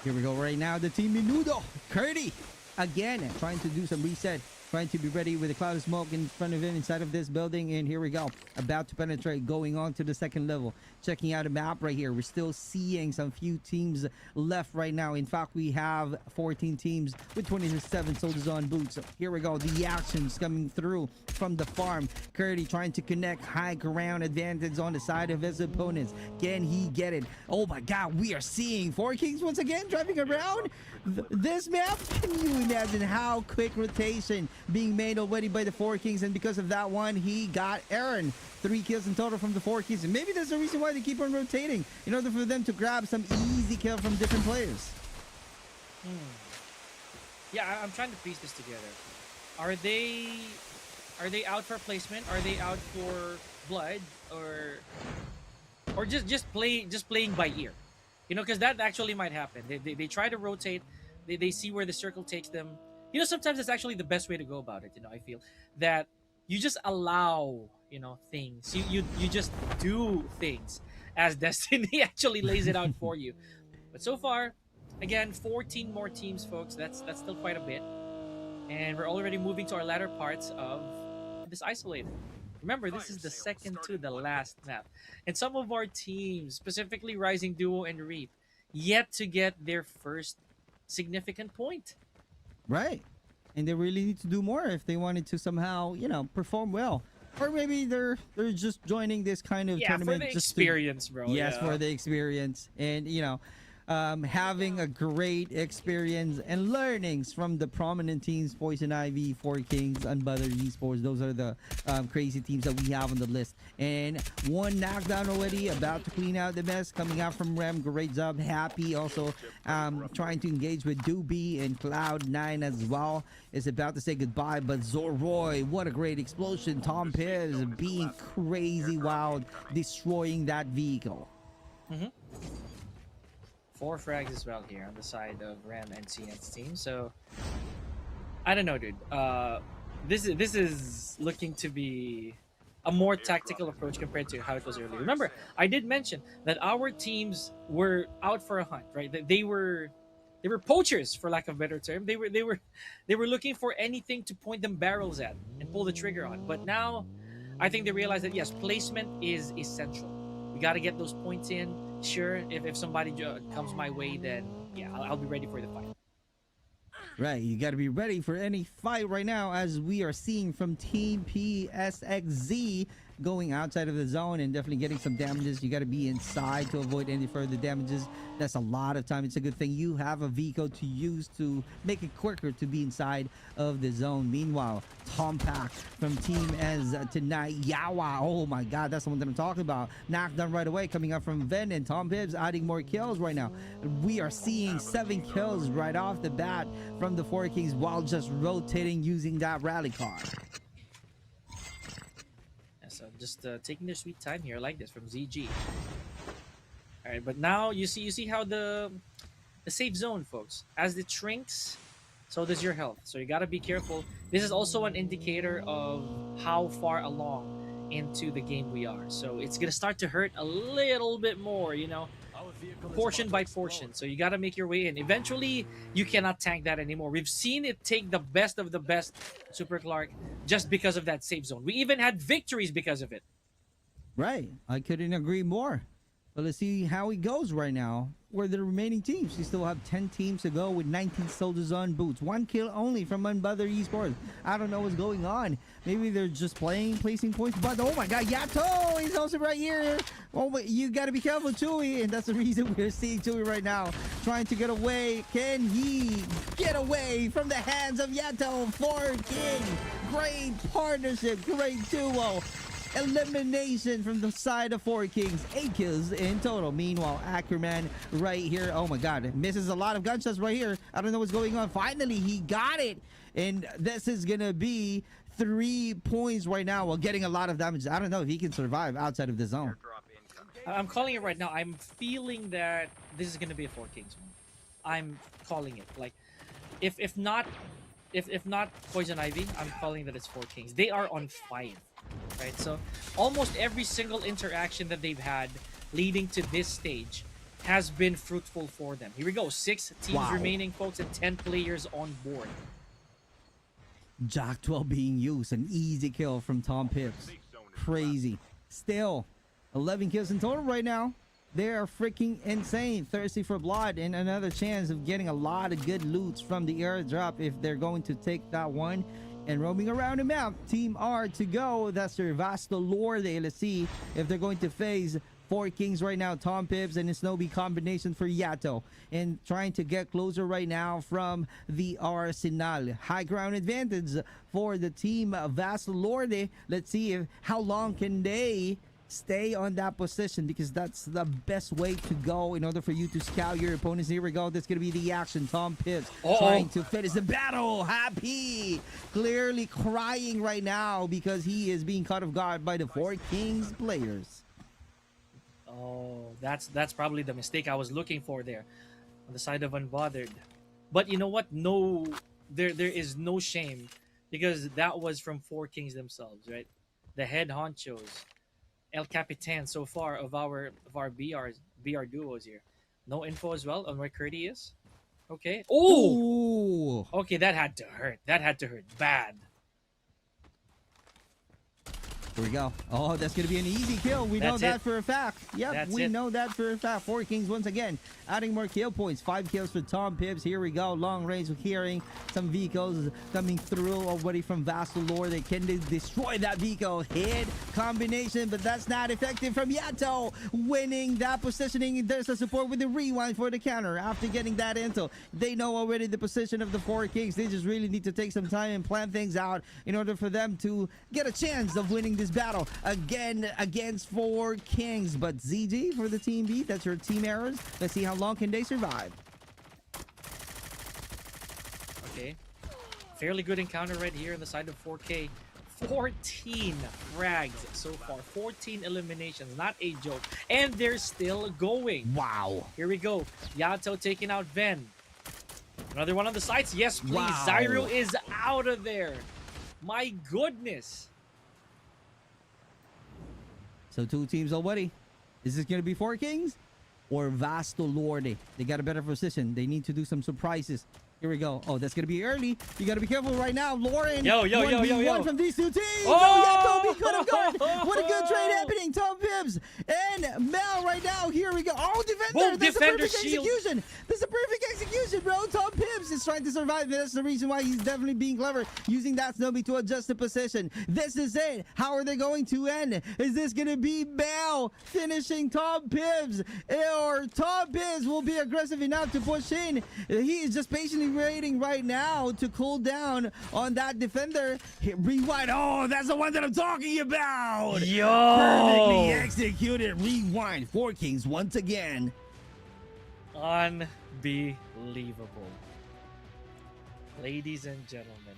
A: Here we go right now. The team Menudo, Curdy, again trying to do some reset trying to be ready with a cloud of smoke in front of him inside of this building. And here we go. About to penetrate, going on to the second level. Checking out a map right here. We're still seeing some few teams left right now. In fact, we have 14 teams with 27 soldiers on boots. So here we go. The actions coming through from the farm. Curdy trying to connect high ground advantage on the side of his opponents. Can he get it? Oh my god, we are seeing Four Kings once again driving around this map. Can you imagine how quick rotation being made already by the Four Kings? And because of that one, he got Aaron. 3 kills in total from the Four Kings. And maybe that's the reason why they keep on rotating, in order for them to grab some easy kill from different players.
B: Yeah, I'm trying to piece this together. Are they out for placement? Are they out for blood, or just playing by ear? You know, because that actually might happen. They try to rotate. They see where the circle takes them. You know, sometimes it's actually the best way to go about it. You know, I feel that you just allow, you know, things. You just do things as destiny actually lays it out for you. But so far, again, 14 more teams, folks. That's still quite a bit. And we're already moving to our latter parts of this isolated. Remember, this is the second to the last map. And some of our teams, specifically Rising Duo and Reap, yet to get their first significant point.
A: Right. And they really need to do more if they wanted to somehow, you know, perform well. Or maybe they're just joining this kind of tournament
B: for the
A: just
B: experience, bro.
A: Yes, for the experience. And, you know, having a great experience and learnings from the prominent teams, Poison Ivy, Four Kings, Unbothered Esports. Those are the crazy teams that we have on the list. And one knockdown already, about to clean out the mess, coming out from Rem. Great job. Happy also trying to engage with Doobie and Cloud9 as well. Is about to say goodbye, but Zoroy, what a great explosion. Tom Piz being crazy wild, destroying that vehicle.
B: 4 frags as well here on the side of Ram and CN's team. So I don't know, dude. This is looking to be a more tactical approach compared to how it was earlier. Remember, I did mention that our teams were out for a hunt, right? That they were poachers, for lack of a better term. They were looking for anything to point them barrels at and pull the trigger on. But now, I think they realize that yes, placement is essential. We got to get those points in. Sure, if somebody comes my way, then yeah, I'll be ready for the fight.
A: Right, you got to be ready for any fight right now, as we are seeing from Team PSXZ going outside of the zone and definitely getting some damages. You got to be inside to avoid any further damages. That's a lot of time. It's a good thing you have a Vico to use to make it quicker to be inside of the zone. Meanwhile, Tom Pack from Team Ez tonight. Yawa, oh my god, that's the one that I'm talking about. Knocked down right away, coming up from Ven, and Tom Pibbs adding more kills right now. We are seeing 7 kills right off the bat from the Four Kings while just rotating using that rally car.
B: So just taking their sweet time here, like this from ZG. All right, but now you see how the safe zone, folks, as it shrinks, so does your health. So you gotta be careful. This is also an indicator of how far along into the game we are. So it's gonna start to hurt a little bit more, you know, portion by portion. So you gotta make your way in. Eventually, you cannot tank that anymore. We've seen it take the best of the best, Super Clark, just because of that safe zone. We even had victories because of it.
A: Right, I couldn't agree more. But let's see how it goes right now. Where the remaining teams, you still have 10 teams to go with 19 soldiers on boots. 1 kill only from Unbothered Esports. I don't know what's going on. Maybe they're just placing points. But oh my god, Yato is also right here. Oh, but you got to be careful, Chewy. And that's the reason we're seeing Chewy right now trying to get away. Can he get away from the hands of Yato? 4 King. Great partnership, great duo. Elimination from the side of Four Kings. 8 kills in total. Meanwhile, Ackerman right here. Oh my god, misses a lot of gunshots right here. I don't know what's going on. Finally, he got it. And this is gonna be 3 points right now while getting a lot of damage. I don't know if he can survive outside of the zone.
B: I'm calling it right now. I'm feeling that this is gonna be a Four Kings one. I'm calling it. Like, if not Poison Ivy, I'm calling that it's Four Kings. They are on fire. Right, so almost every single interaction that they've had leading to this stage has been fruitful for them. Here we go, 6 teams remaining, folks, and 10 players on board.
A: Jack 12 being used. An easy kill from Tom Pips. Crazy. Still, 11 kills in total right now. They are freaking insane. Thirsty for blood and another chance of getting a lot of good loots from the airdrop if they're going to take that one. And roaming around the map, Team R to go. That's their Vasto Lord. Let's see if they're going to face Four Kings right now. Tom Pips and a Snowbee combination for Yato. And trying to get closer right now from the Arsenal. High ground advantage for the team Vasto Lord. Let's see if how long can they stay on that position, because that's the best way to go in order for you to scout your opponents. Here we go. That's going to be the action. Tom Pips trying to finish the battle. Happy. Clearly crying right now because he is being caught off guard by the Four Kings players.
B: Oh, that's probably the mistake I was looking for there on the side of Unbothered. But you know what? No, there is no shame, because that was from Four Kings themselves, right? The head honchos, El Capitan so far of our BR duos here. No info as well on where Curdy is. Okay. Oh. Okay, that had to hurt. That had to hurt bad.
A: Here we go. Oh, that's going to be an easy kill. We know that for a fact. Yep, we know that for a fact. Four Kings once again adding more kill points. 5 kills for Tom Pips. Here we go. Long range. We're hearing some vehicles coming through already from Vasto Lord. They can destroy that vehicle. Hit combination, but that's not effective from Yato. Winning that positioning. There's a support with the rewind for the counter. After getting that intel, they know already the position of the Four Kings. They just really need to take some time and plan things out in order for them to get a chance of winning this battle again against Four Kings. But ZG for the team B, that's your team errors. Let's see how long can they survive.
B: Okay, fairly good encounter right here on the side of 4K. 14 frags so far, 14 eliminations, not a joke, and they're still going.
A: Wow.
B: Here we go. Yato taking out Ven. Another one on the sides. Yes, please.
A: Wow.
B: Zyro is out of there. My goodness.
A: So 2 teams already. Is this going to be Four Kings or Vasto Lord? They got a better position. They need to do some surprises. Here we go. Oh, that's going to be early. You got to be careful right now. Lauren.
B: Yo.
A: One from these 2 teams.
B: Oh,
A: Yato could have gone. What a good trade happening. Tom Pips and Mel right now. Here we go. Oh, defender.
B: Boom,
A: That's
B: defender
A: a perfect
B: shield.
A: execution. That's a perfect execution, bro. Tom Pips is trying to survive. That's the reason why he's definitely being clever, using that Snowbee to adjust the position. This is it. How are they going to end? Is this going to be Mel finishing Tom Pips? Or Tom Pips will be aggressive enough to push in? He is just patiently waiting right now to cool down on that defender. Rewind. Oh, that's the one that I'm talking about.
B: Yo.
A: Perfectly executed. Rewind. Four Kings once again.
B: Unbelievable. Ladies and gentlemen,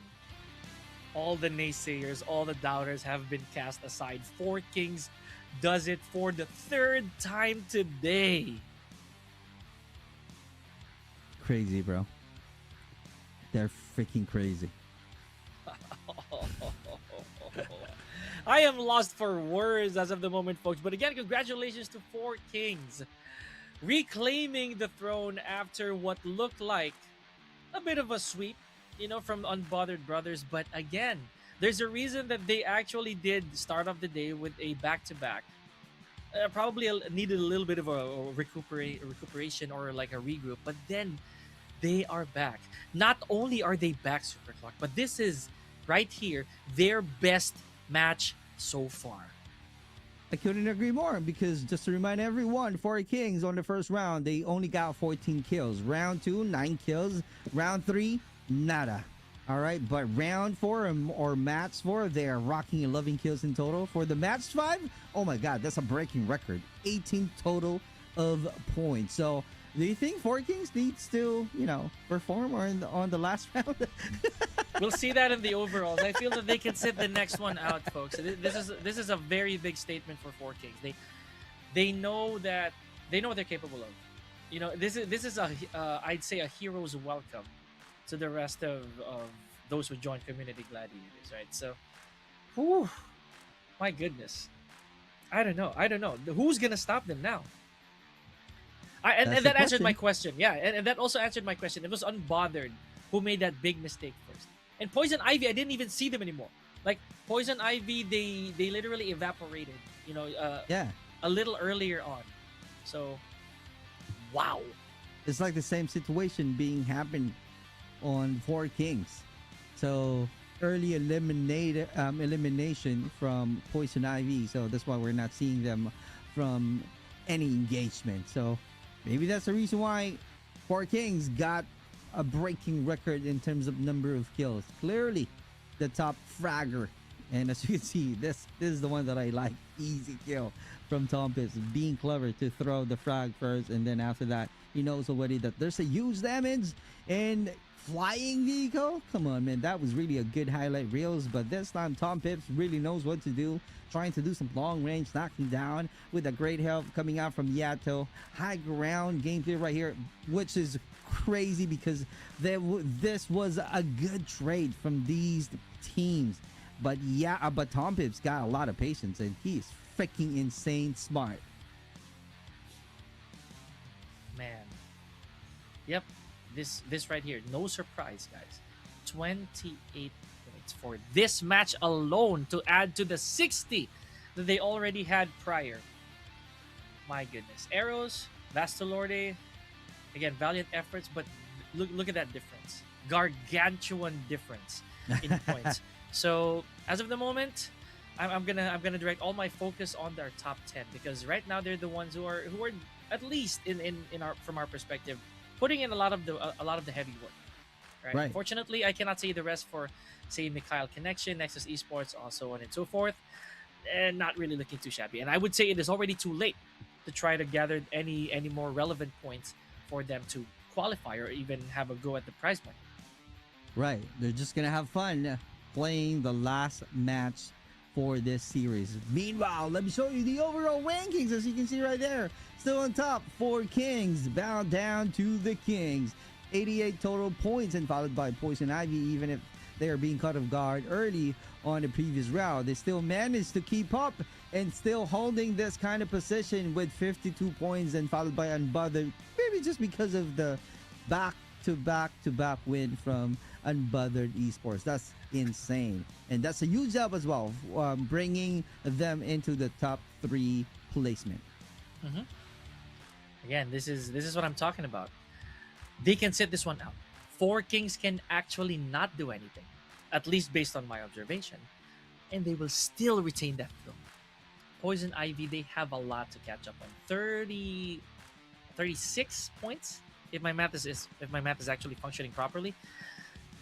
B: all the naysayers, all the doubters have been cast aside. Four Kings does it for the 3rd time today.
A: Crazy, bro. They're freaking crazy.
B: I am lost for words as of the moment, folks. But again, congratulations to Four Kings reclaiming the throne after what looked like a bit of a sweep, you know, from Unbothered Brothers. But again, there's a reason that they actually did start off the day with a back-to-back. Probably needed a little bit of a recuperation or like a regroup, but then they are back. Not only are they back, Superclock, but this is right here their best match so far.
A: I couldn't agree more, because just to remind everyone, Four Kings on the first round, they only got 14 kills. Round 2, 9 kills. Round 3, nada. All right, but round 4 or match 4, they are rocking 11 kills in total. For the match 5, oh my God, that's a breaking record. 18 total of points. So do you think Four Kings needs to, you know, perform or on the last round?
B: We'll see that in the overalls. I feel that they can sit the next one out, folks. This is a very big statement for Four Kings. They know that what they're capable of. You know, this is a I'd say a hero's welcome to the rest of those who join Community Gladiators, right? So, whew, my goodness, I don't know. Who's gonna stop them now? And that answered my question. Yeah, and that also answered my question. It was Unbothered who made that big mistake first. And Poison Ivy, I didn't even see them anymore. Like Poison Ivy, they literally evaporated. You know,
A: Yeah,
B: a little earlier on. So, wow.
A: it's like the same situation being happened on Four Kings. So early elimination from Poison Ivy. So that's why we're not seeing them from any engagement. So maybe that's the reason why Four Kings got a breaking record in terms of number of kills. Clearly, the top fragger. And as you can see, this is the one that I like. Easy kill from Tom Pitts. Being clever to throw the frag first, and then after that, he knows already that there's a huge damage and flying vehicle. Come on, man, that was really a good highlight reels. But this time, Tom Pips really knows what to do. Trying to do some long range, knocking down with a great help coming out from Yato. High ground gameplay right here, which is crazy because this was a good trade from these teams. But yeah, but Tom Pips got a lot of patience and he's freaking insane smart.
B: Man. Yep. This right here. No surprise, guys. 28 points for this match alone to add to the 60 that they already had prior. My goodness. Arrows, Vastalorde, again, valiant efforts, but look at that difference. Gargantuan difference in points. So as of the moment, I'm gonna direct all my focus on their top 10 because right now they're the ones who are at least in our from our perspective putting in a lot of the heavy work. Right. Unfortunately, I cannot say the rest for say Mikhail Connection, Nexus Esports, also on and so forth, and not really looking too shabby. And I would say it is already too late to try to gather any more relevant points for them to qualify or even have a go at the prize money.
A: Right. They're just gonna have fun playing the last match for this series. Meanwhile, let me show you the overall rankings. As you can see right there, still on top, Four Kings bow down to the Kings. 88 total points and followed by Poison Ivy. Even if they are being caught off guard early on the previous round, they still managed to keep up and still holding this kind of position with 52 points and followed by Unbothered. Maybe just because of the back-to-back win from Unbothered Esports. That's insane, and that's a huge help as well, bringing them into the top 3 placement.
B: Mm-hmm. Again, this is what I'm talking about. They can sit this one out. Four Kings can actually not do anything, at least based on my observation, and they will still retain that throne. Poison Ivy, they have a lot to catch up on. 36 points. If my math is actually functioning properly,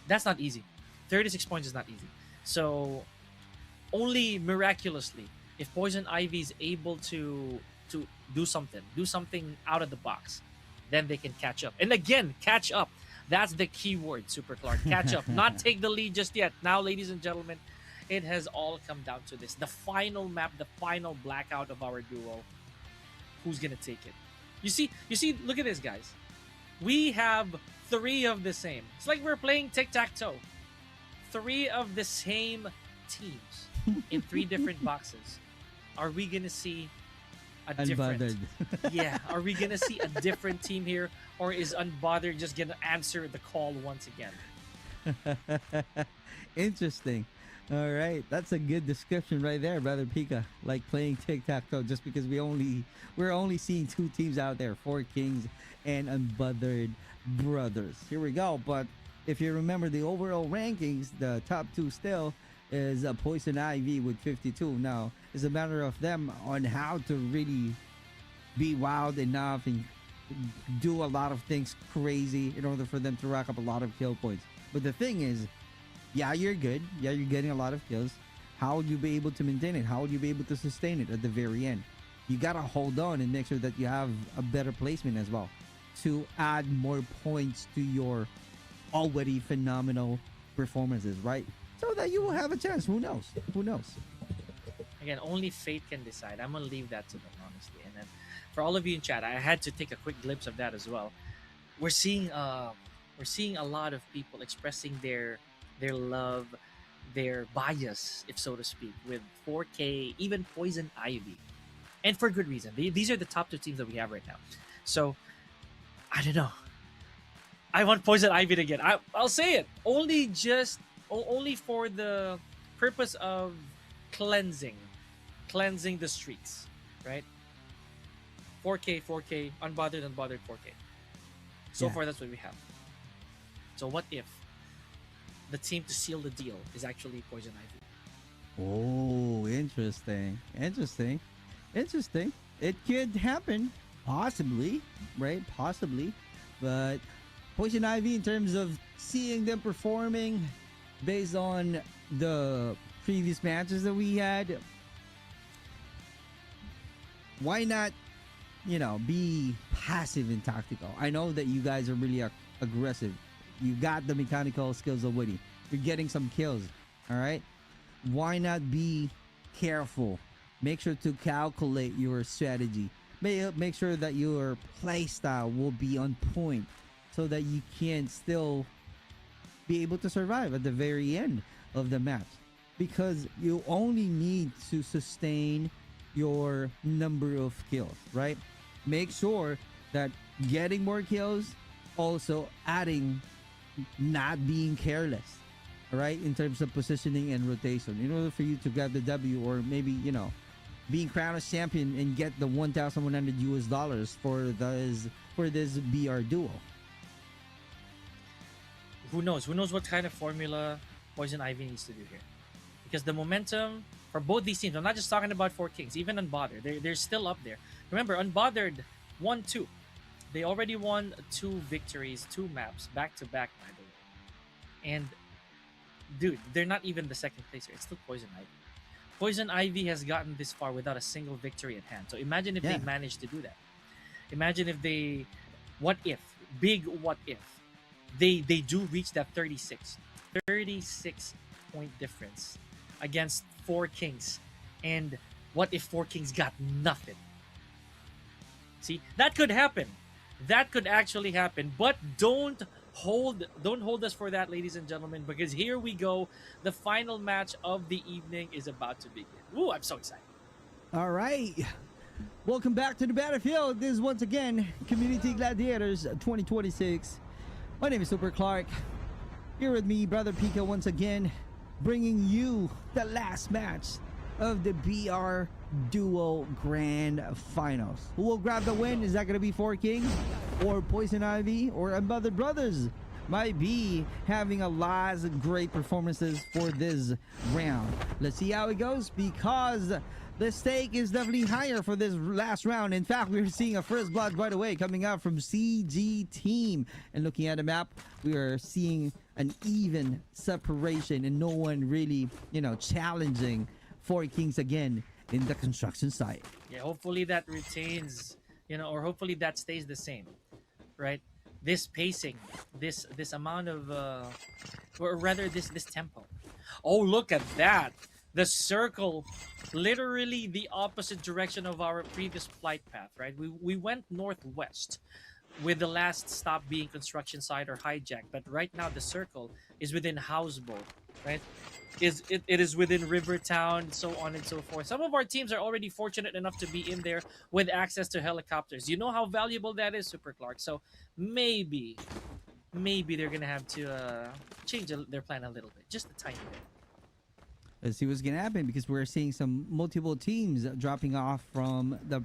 B: that's not easy. 36 points is not easy. So only miraculously, if Poison Ivy is able to do something out of the box, then they can catch up. And again, catch up. That's the key word, Super Clark. Catch up. Not take the lead just yet. Now, ladies and gentlemen, it has all come down to this. The final map, the final blackout of our duo. Who's gonna take it? You see, look at this, guys. We have 3 of the same. It's like we're playing tic-tac-toe. 3 of the same teams in 3 different boxes. Are we gonna see a different? Yeah, are we gonna see a different team here, or is Unbothered just gonna answer the call once again?
A: Interesting. All right, that's a good description right there, brother Pika. Like playing tic-tac-toe, just because we're only seeing 2 teams out there, Four Kings and Unbothered brothers. Here we go. But if you remember the overall rankings, the top 2 still is Poison Ivy with 52. Now it's a matter of them on how to really be wild enough and do a lot of things crazy in order for them to rack up a lot of kill points. But the thing is, yeah, you're good. Yeah, you're getting a lot of kills. How would you be able to maintain it? How would you be able to sustain it at the very end? You gotta hold on and make sure that you have a better placement as well to add more points to your already phenomenal performances, right? So that you will have a chance. Who knows? Who knows?
B: Again, only fate can decide. I'm gonna leave that to them, honestly. And then for all of you in chat, I had to take a quick glimpse of that as well. We're seeing a lot of people expressing their love, their bias, if so to speak, with 4K, even Poison Ivy, and for good reason. These are the top 2 teams that we have right now. So I don't know. I want Poison Ivy to get. I'll say it. Only just only for the purpose of cleansing, cleansing the streets, right? 4K, 4K, unbothered, unbothered, 4K. So
A: Yeah.
B: far, that's what we have. So what if the team to seal the deal is actually Poison Ivy?
A: Oh, interesting. Interesting. Interesting. It could happen. Possibly. Right? Possibly. But Poison Ivy, in terms of seeing them performing based on the previous matches that we had, why not, be passive and tactical? I know that you guys are really aggressive. You got the mechanical skills already. You're getting some kills. All right? Why not be careful? Make sure to calculate your strategy. Make sure that your play style will be on point so that you can still be able to survive at the very end of the match. Because you only need to sustain your number of kills, right? Make sure that getting more kills, also adding not being careless, right? In terms of positioning and rotation, in order for you to grab the W, or maybe, being crowned as champion and get the 1,100 US dollars for this BR duo.
B: Who knows? Who knows what kind of formula Poison Ivy needs to do here? Because the momentum for both these teams, I'm not just talking about Four Kings, even Unbothered, they're still up there. Remember, Unbothered won 2. They already won 2 victories, 2 maps, back to back, by the way. And, dude, they're not even the second placer. It's still Poison Ivy. Poison Ivy has gotten this far without a single victory at hand. So imagine if they managed to do that. Imagine if they, big what if, they do reach that 36 point difference against Four Kings. And what if Four Kings got nothing? See, that could happen. That could actually happen. But don't hold us for that, ladies and gentlemen, because here we go. The final match of the evening is about to begin. Ooh, I'm so excited.
A: All right. Welcome back to the battlefield. This is once again Community Gladiators 2026. My name is Super Clark. Here with me, Brother Pika, once again, bringing you the last match of the BR Duo Grand Finals. Who will grab the win? Is that going to be Four Kings or Poison Ivy or Unbothered Brothers? Might be having a lot of great performances for this round. Let's see how it goes, because the stake is definitely higher for this last round. In fact, we're seeing a first blood right away coming out from CG team. And looking at the map, we are seeing an even separation and no one really, challenging Four Kings again in the construction site.
B: Yeah, hopefully that retains, or hopefully that stays the same, right? This pacing, this amount of, or rather this tempo. Oh, look at that! The circle, literally the opposite direction of our previous flight path, right? We went northwest, with the last stop being construction site or hijack, but right now the circle is within houseboat, right? It is within Rivertown, so on and so forth. Some of our teams are already fortunate enough to be in there with access to helicopters. You know how valuable that is, Super Clark. So maybe they're gonna have to change their plan a little bit, just a tiny bit.
A: Let's see what's gonna happen, because we're seeing some multiple teams dropping off from the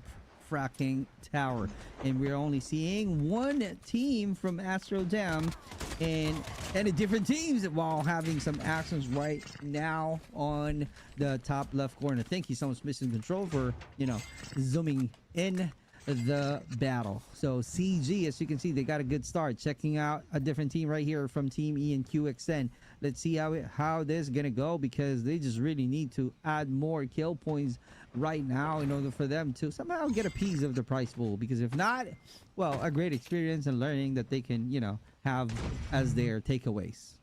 A: fracking tower, and we're only seeing one team from Astro Dam and different teams while having some actions right now on the top left corner. Thank you so much, Mission Control, for zooming in the battle. So CG, as you can see, they got a good start. Checking out a different team right here from Team E and QXN. Let's see how this is gonna go, because they just really need to add more kill points right now in order for them to somehow get a piece of the prize pool. Because if not, well, a great experience and learning that they can have as their takeaways.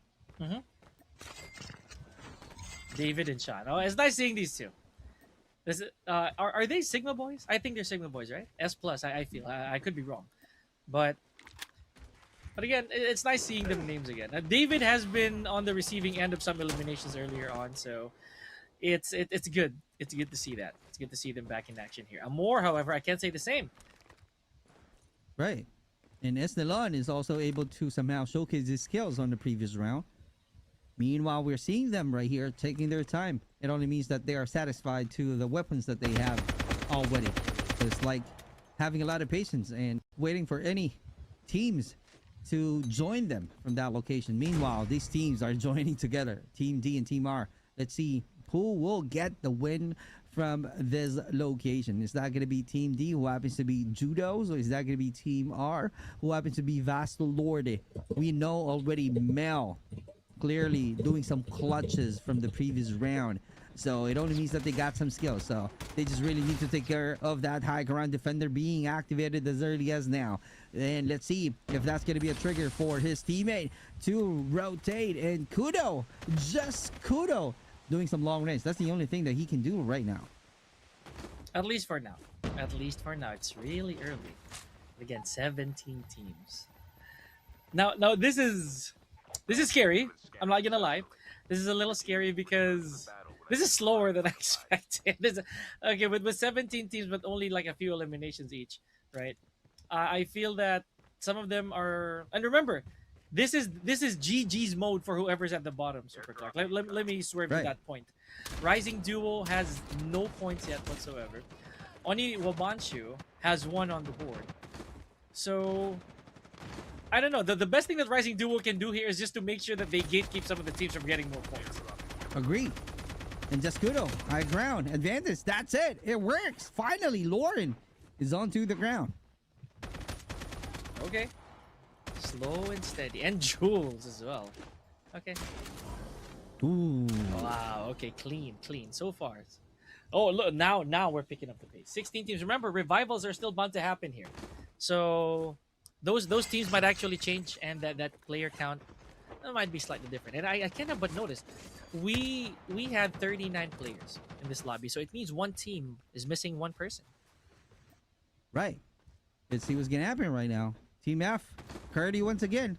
B: Mm-hmm. David and Sean. Oh, it's nice seeing these two. Is it, are they Sigma boys? I think they're Sigma boys, right? S plus. I feel. I could be wrong, but again, it's nice seeing them names again. David has been on the receiving end of some eliminations earlier on, so it's good. It's good to see that. It's good to see them back in action here. Amor, however, I can't say the same.
A: Right, and Esnelon is also able to somehow showcase his skills on the previous round. Meanwhile, we're seeing them right here taking their time. It only means that they are satisfied to the weapons that they have already. So it's like having a lot of patience and waiting for any teams to join them from that location. Meanwhile, these teams are joining together, Team D and Team R. Let's see who will get the win from this location. Is that going to be Team D, who happens to be Judos, or is that going to be Team R, who happens to be Vasto Lorde? We know already Mel clearly doing some clutches from the previous round. So it only means that they got some skills. So they just really need to take care of that high ground defender being activated as early as now. And let's see if that's going to be a trigger for his teammate to rotate. And Kudo, just Kudo, doing some long range. That's the only thing that he can do right now.
B: At least for now. At least for now. It's really early. Again, 17 teams. Now this is scary. I'm not gonna lie. This is a little scary because this is slower than I expected. Okay, with 17 teams, but only like a few eliminations each, right? I feel that some of them are, and remember, this is GG's mode for whoever's at the bottom. Super Clark. Let me swerve to that point. Rising Duo has no points yet whatsoever. Oni Wabanshu has 1 on the board. So I don't know. The best thing that Rising Duo can do here is just to make sure that they gatekeep some of the teams from getting more points.
A: Agreed. And just Kudo, high ground advantage. That's it. It works. Finally, Lauren is onto the ground.
B: Okay. Slow and steady. And Jules as well. Okay.
A: Ooh.
B: Wow. Okay. Clean. So far. Oh, look. Now we're picking up the pace. 16 teams. Remember, revivals are still bound to happen here. So those teams might actually change, and that player count might be slightly different. And I can't help but notice we had 39 players in this lobby, so it means one team is missing one person.
A: Right. Let's see what's gonna happen right now. Team F, Curdy once again.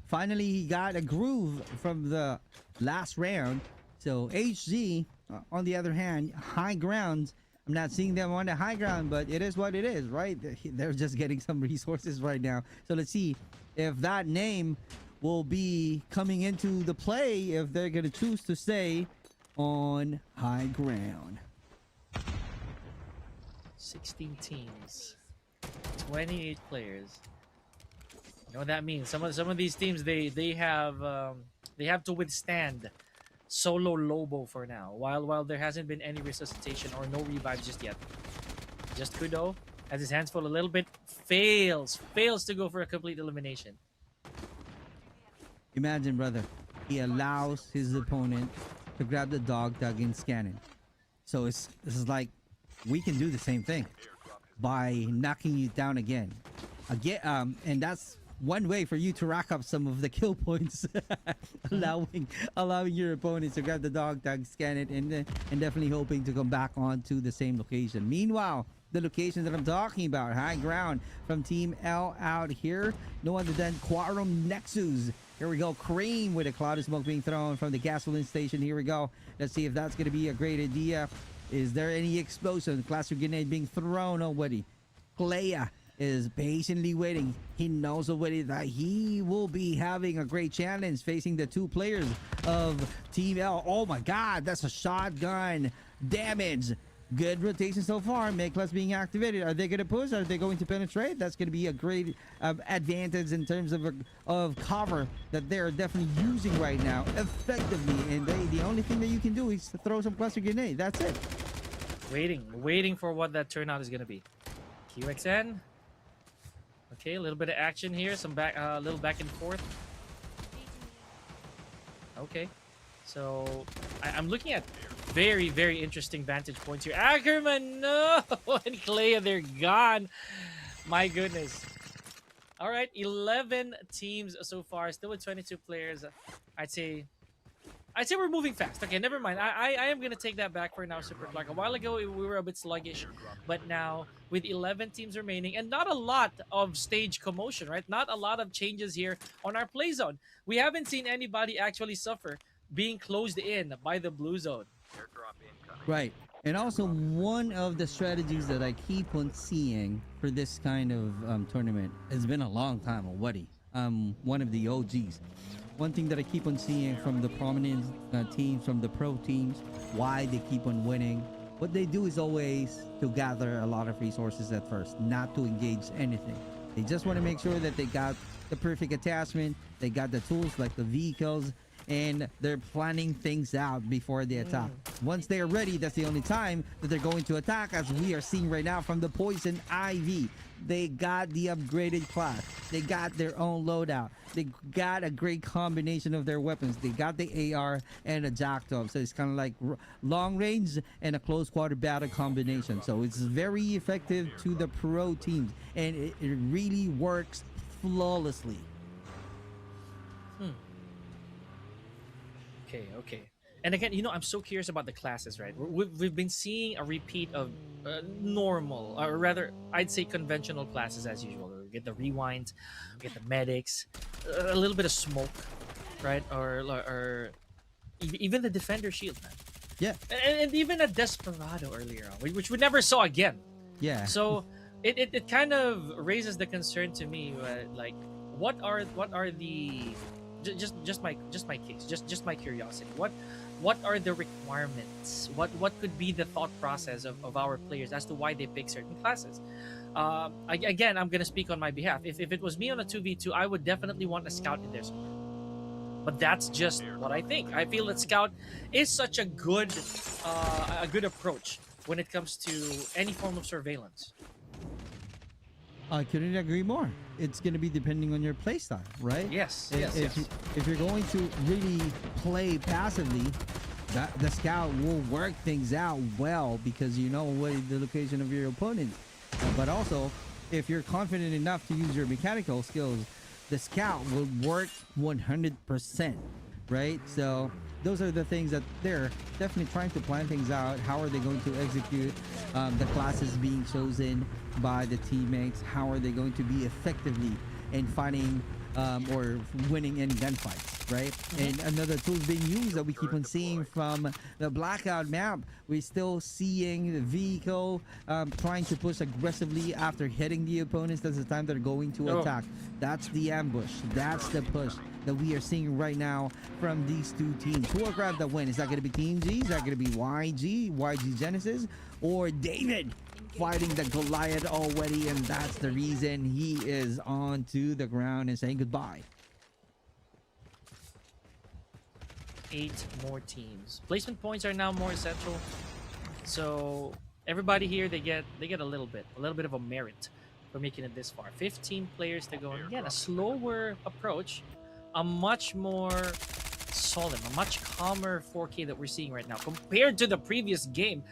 A: Finally, he got a groove from the last round. So HG, on the other hand, high ground. I'm not seeing them on the high ground, but it is what it is, right? They're just getting some resources right now. So let's see if that name will be coming into the play, if they're going to choose to stay on high ground.
B: 16 teams, 28 players. You know what that means? Some of these teams they have to withstand solo Lobo for now, while there hasn't been any resuscitation or no revives just yet. Just Kudo has his hands full a little bit, fails to go for a complete elimination.
A: Imagine, brother, he allows his opponent to grab the dog tag and scan it. So this is like, we can do the same thing by knocking you down again, and that's one way for you to rack up some of the kill points. allowing your opponents to grab the dog tag, scan it, and definitely hoping to come back onto the same location. Meanwhile, the location that I'm talking about, high ground from Team L out here, no other than Quorum Nexus. Here we go, Cream with a cloud of smoke being thrown from the gasoline station. Here we go. Let's see if that's going to be a great idea. Is there any explosion? Cluster grenade being thrown already. Clea is patiently waiting. He knows already that he will be having a great challenge facing the two players of Team L. Oh my god, that's a shotgun damage. Good rotation so far. Make-Plus being activated. Are they going to push? Are they going to penetrate? That's going to be a great advantage in terms of cover that they're definitely using right now effectively. And the only thing that you can do is throw some cluster grenade. That's it.
B: Waiting for what that turnout is going to be. QXN. Okay, a little bit of action here. Some little back and forth. Okay, so I'm looking at very, very interesting vantage points here. Ackerman, no! And Clea, they're gone. My goodness. All right, 11 teams so far, still with 22 players. I'd say we're moving fast. Okay, never mind. I am going to take that back for now, Super Clark. A while ago, we were a bit sluggish. But now, with 11 teams remaining, and not a lot of stage commotion, right? Not a lot of changes here on our play zone. We haven't seen anybody actually suffer being closed in by the blue zone.
A: Right. And also, one of the strategies that I keep on seeing for this kind of tournament, has been a long time already. One of the OGs. one thing that I keep on seeing from the prominent teams, from the pro teams, why they keep on winning. What they do is always to gather a lot of resources at first, not to engage anything. They just want to make sure that they got the perfect attachment, they got the tools like the vehicles, and they're planning things out before they attack. Once they are ready, that's the only time that they're going to attack, as we are seeing right now from the Poison Ivy. They got the upgraded class. They got their own loadout. They got a great combination of their weapons. They got the AR and a Jacktop. So it's kind of like long range and a close quarter battle combination. So it's very effective to the pro teams. And it really works flawlessly.
B: Okay. And again, I'm so curious about the classes, right? We've been seeing a repeat of normal, or rather, I'd say conventional classes as usual. We get the rewinds, we get the medics, a little bit of smoke, right? Or even the defender shield, man.
A: Yeah.
B: And even a desperado earlier on, which we never saw again.
A: Yeah.
B: So it kind of raises the concern to me, like what are the just my case, just my curiosity. What are the requirements? What could be the thought process of our players as to why they pick certain classes? Again, I'm gonna speak on my behalf. If it was me on a 2v2, I would definitely want a scout in there somewhere. But that's just what I think. I feel that scout is such a good approach when it comes to any form of surveillance.
A: I couldn't agree more. It's going to be depending on your playstyle, right?
B: Yes.
A: If you're going to really play passively, the scout will work things out well because you know what the location of your opponent. But also, if you're confident enough to use your mechanical skills, the scout will work 100%, right? So those are the things that they're definitely trying to plan things out. How are they going to execute the classes being chosen by the teammates? How are they going to be effectively in fighting or winning in gunfights, right? And another tool being used that we keep on seeing from the Blackout map, we're still seeing the vehicle trying to push aggressively after hitting the opponents. That's the time they're going to attack. That's the ambush. That's the push that we are seeing right now from these two teams. Who will grab the win? Is that going to be Team G? Is that going to be YG Genesis, or David fighting the Goliath already? And that's the reason he is onto the ground and saying goodbye.
B: 8 more teams. Placement points are now more essential. So everybody here, they get a little bit of a merit for making it this far. 15 players to go. And again, a slower approach, a much more solid, a much calmer 4K that we're seeing right now compared to the previous game.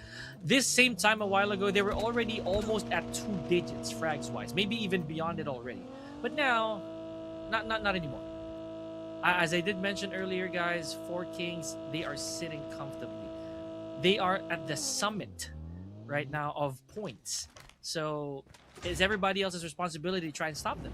B: This same time a while ago, they were already almost at 2 digits frags wise, maybe even beyond it already. But now, not anymore. As I did mention earlier, guys, 4 Kings, they are sitting comfortably. They are at the summit right now of points. So it's everybody else's responsibility to try and stop them.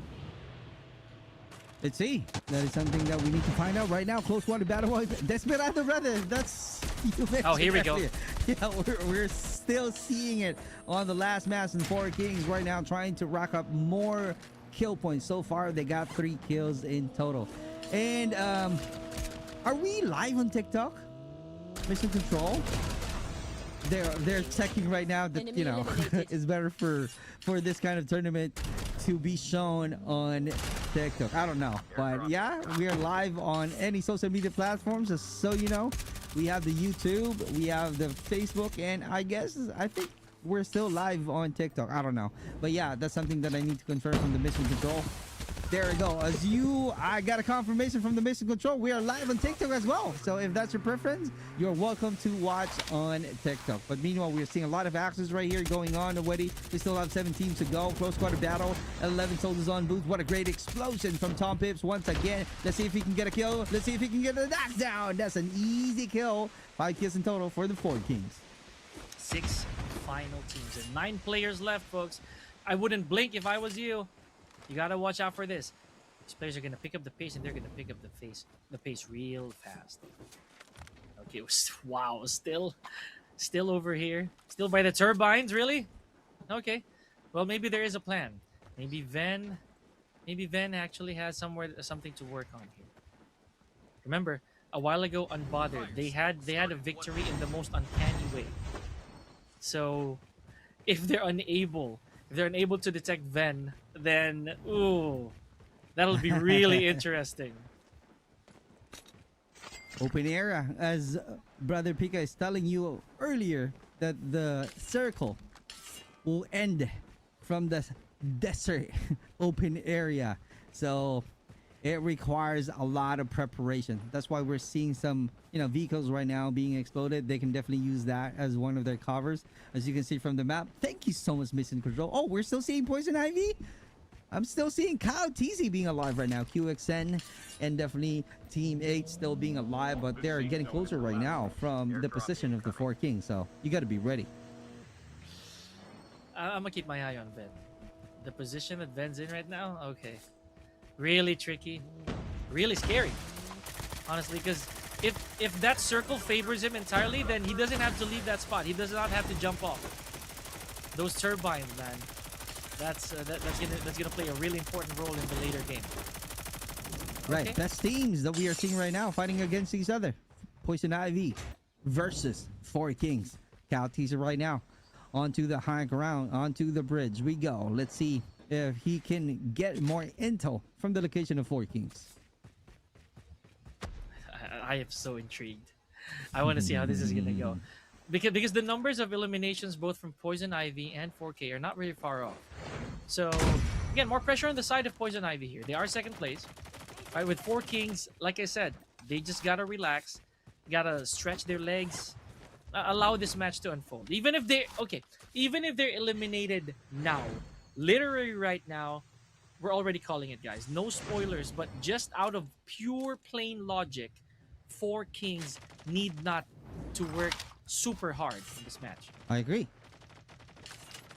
A: Let's see. That is something that we need to find out right now. Close one to battle. Desperado, brother. That's you.
B: Oh, here we go.
A: Yeah, we're still seeing it on the last match in 4 Kings right now, trying to rack up more kill points. So far, they got 3 kills in total. And are we live on TikTok? Mission Control. They're checking right now that it's better for this kind of tournament to be shown on TikTok. I don't know, but yeah, we are live on any social media platforms. Just so you know, we have the YouTube, we have the Facebook, and I think we're still live on TikTok. I don't know, but yeah, that's something that I need to confirm from the Mission Control. There we go. I got a confirmation from the Mission Control. We are live on TikTok as well. So if that's your preference, you're welcome to watch on TikTok. But meanwhile, we're seeing a lot of actions right here going on already. We still have 7 teams to go. Close quarter battle. 11 soldiers on booth. What a great explosion from Tom Pips once again. Let's see if he can get a kill. Let's see if he can get a knockdown. That's an easy kill. 5 kills in total for the 4 Kings.
B: 6 final teams and 9 players left, folks. I wouldn't blink if I was you. You gotta watch out for this. These players are gonna pick up the pace, and they're gonna pick up the pace real fast. Okay, wow, still over here, still by the turbines, really? Okay, well maybe there is a plan. Maybe Ven actually has something to work on here. Remember, a while ago, Unbothered, they had a victory in the most uncanny way. So if they're unable to detect Ven, then ooh, that'll be really interesting.
A: Open area, as Brother Pika is telling you earlier, that the circle will end from the desert open area. So it requires a lot of preparation. That's why we're seeing some, vehicles right now being exploded. They can definitely use that as one of their covers, as you can see from the map. Thank you so much, Mission Control. Oh, we're still seeing Poison Ivy. I'm still seeing Kyle TZ being alive right now. QXN and definitely Team 8 still being alive, but they're getting closer right now from the position of the Four Kings. So you got to be ready.
B: I'm gonna keep my eye on Ven. The position that Ven's in right now, okay, really tricky, really scary, honestly. Because if that circle favors him entirely, then he doesn't have to leave that spot. He does not have to jump off. Those turbines, man. That's gonna play a really important role in the later game.
A: Right,
B: Okay.
A: best teams that we are seeing right now fighting against each other. Poison Ivy versus Four Kings. Cal teaser right now onto the high ground, onto the bridge. We go. Let's see if he can get more intel from the location of Four Kings.
B: I am so intrigued. I want to see how this is gonna go. Because the numbers of eliminations both from Poison Ivy and 4K are not really far off. So again, more pressure on the side of Poison Ivy here. They are second place. Right, with Four Kings, like I said, they just gotta relax, gotta stretch their legs, allow this match to unfold. Even if they're eliminated now, literally right now, we're already calling it, guys. No spoilers, but just out of pure plain logic, Four Kings need not to work super hard in this match.
A: I agree.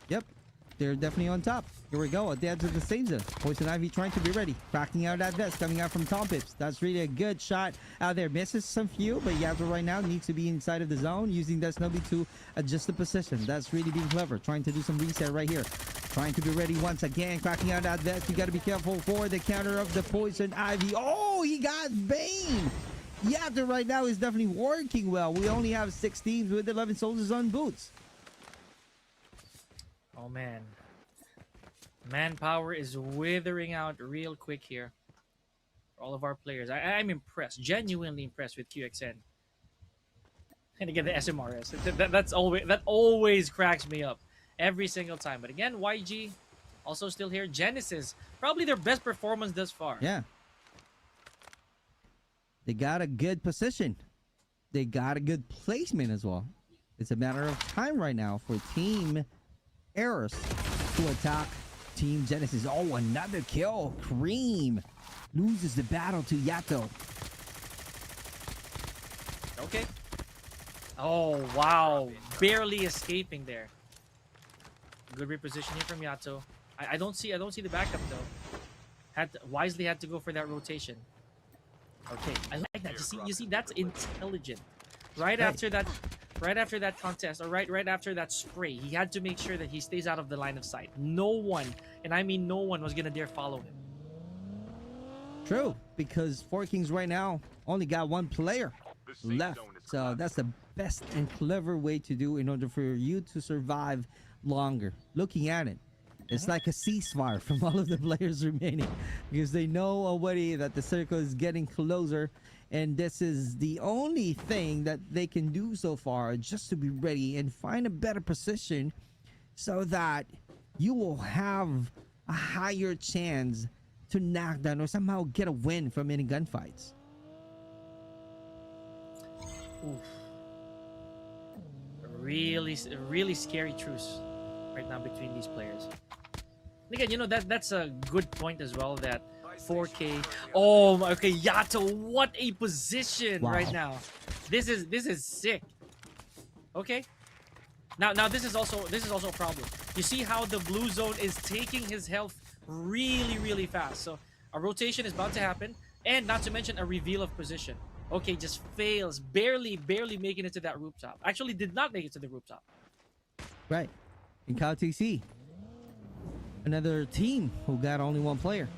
A: Yep, they're definitely on top. Here we go at the edge of the save zone. Poison Ivy trying to be ready. Cracking out that vest coming out from Tom Pips. That's really a good shot out there. Misses some few, but Yato right now needs to be inside of the zone, using that Snowbee to adjust the position. That's really being clever. Trying to do some reset right here. Trying to be ready once again. Cracking out that vest. You got to be careful for the counter of the Poison Ivy. Oh, he got Bane. Yato right now is definitely working well. We only have 6 teams with 11 soldiers on boots.
B: Oh man. Manpower is withering out real quick here for all of our players. I'm impressed, genuinely impressed with QXN. And again, the SMRS. That always cracks me up every single time. But again, YG also still here. Genesis, probably their best performance thus far.
A: Yeah. They got a good position. They got a good placement as well. It's a matter of time right now for Team Eros to attack Team Genesis. Oh, another kill. Cream loses the battle to Yato.
B: Okay. Oh, wow. Barely escaping there. Good repositioning from Yato. I don't see the backup though. Wisely had to go for that rotation. Okay, I like that. You see, that's intelligent. Right after that contest, or right after that spray, he had to make sure that he stays out of the line of sight. No one, and I mean no one, was gonna dare follow him.
A: True, because Four Kings right now only got 1 player left. So that's the best and clever way to do in order for you to survive longer. Looking at it, it's like a ceasefire from all of the players remaining, because they know already that the circle is getting closer, and this is the only thing that they can do so far, just to be ready and find a better position so that you will have a higher chance to knock down or somehow get a win from any gunfights.
B: Oof. Really scary truce right now between these players. And again, that's a good point as well, that 4K. Oh, okay, Yato, what a position right now. This is sick. Okay. Now this is also a problem. You see how the blue zone is taking his health really fast. So a rotation is about to happen, and not to mention a reveal of position. Okay, just fails, barely making it to that rooftop. Actually, did not make it to the rooftop.
A: Right. In COD TC, another team who got only 1 player.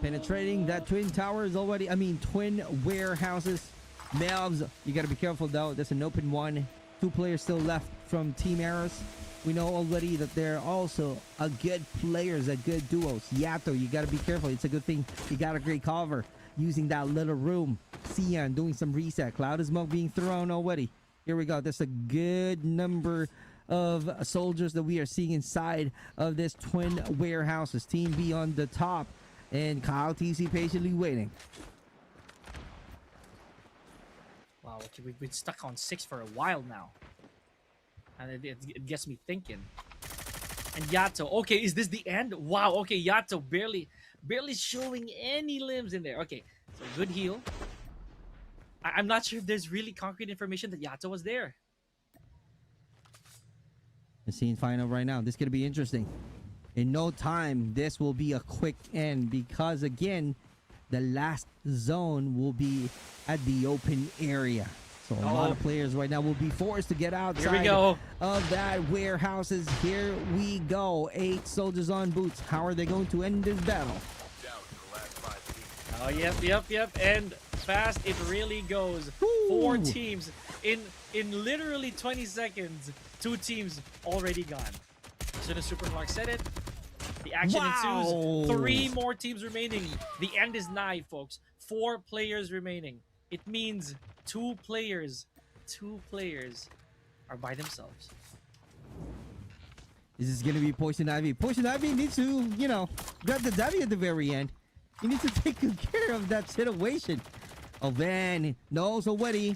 A: Penetrating that twin towers already. I mean, twin warehouses. Melvs, you got to be careful though. That's an open one. 2 players still left from Team Eros. We know already that they're also a good players, a good duos. Yato, you got to be careful. It's a good thing you got a great cover using that little room. Cian doing some reset. Cloud of smoke being thrown already. Here we go. That's a good number of soldiers that we are seeing inside of this twin warehouses. Team B on the top, and Kyle TC patiently waiting.
B: Wow, okay, we've been stuck on 6 for a while now. And it gets me thinking. And Yato, okay, is this the end? Wow, okay, Yato barely showing any limbs in there. Okay, so good heal. I'm not sure if there's really concrete information that Yato was there.
A: The scene final right now. This is going to be interesting. In no time, this will be a quick end because, again, the last zone will be at the open area. So a lot of players right now will be forced to get outside of that warehouses. Here we go. 8 soldiers on boots. How are they going to end this battle?
B: Oh, yep. And fast it really goes. Ooh. 4 teams in literally 20 seconds. 2 teams already gone. As soon as Supermark said it, the action ensues. 3 more teams remaining. The end is nigh, folks. 4 players remaining. It means 2 players are by themselves.
A: This is gonna be Poison Ivy. Poison Ivy needs to, you know, grab the W at the very end. He needs to take good care of that situation. Oh, Van knows already.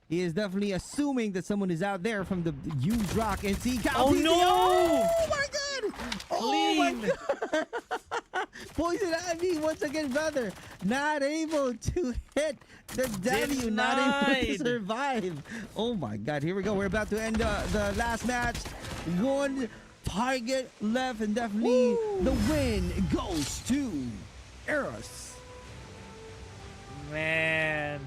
A: He is definitely assuming that someone is out there from the huge rock and see.
B: Oh no!
A: Oh my god!
B: Clean!
A: Oh my god! Poison Ivy once again, brother, not able to hit the W, not able to survive. Oh my god! Here we go. We're about to end the last match. 1 target left, and definitely the win goes to Eros.
B: Man,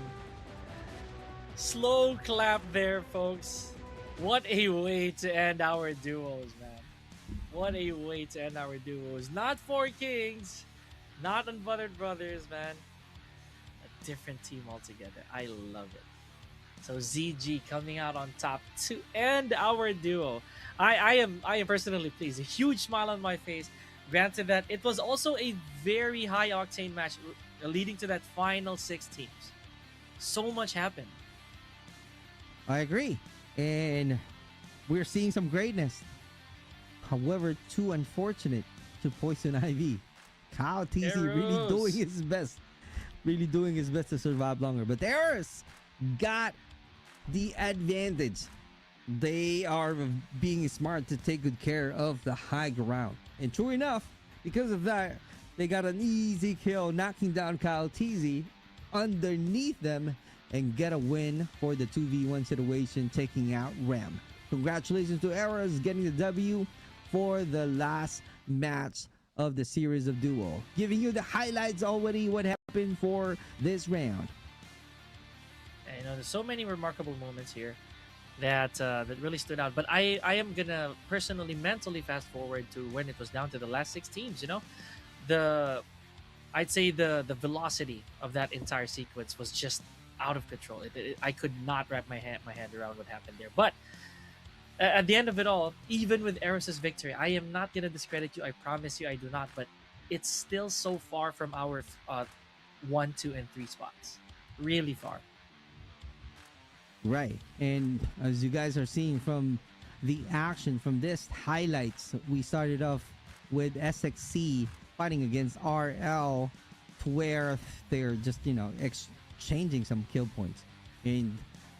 B: slow clap there, folks. What a way to end our duos, man. What a way to end our duos. Not 4 Kings, not Unbothered Brothers, man. A different team altogether. I love it. So ZG coming out on top to end our duo. I am personally pleased. A huge smile on my face. Granted that it was also a very high octane match leading to that final 6 teams. So much happened.
A: I agree. And we're seeing some greatness. However, too unfortunate to Poison Ivy. Kyle TC really doing his best. Really doing his best to survive longer. But Eros got the advantage. They are being smart to take good care of the high ground. And true enough, because of that, they got an easy kill, knocking down Kyle TZ underneath them and get a win for the 2v1 situation, taking out Rem. Congratulations to Eros getting the W for the last match of the series of duo. Giving you the highlights already what happened for this round.
B: And, you know, there's so many remarkable moments here that that really stood out. But I am gonna personally mentally fast forward to when it was down to the last 6 teams. You know, I'd say the velocity of that entire sequence was just out of control. I could not wrap my hand around what happened there. But at the end of it all, even with Eros' victory, I am not gonna discredit you. I promise you, I do not. But it's still so far from our 1, 2, and 3 spots. Really far.
A: Right. And as you guys are seeing from the action from this highlights, we started off with SXC fighting against RL, to where they're just, you know, exchanging some kill points. And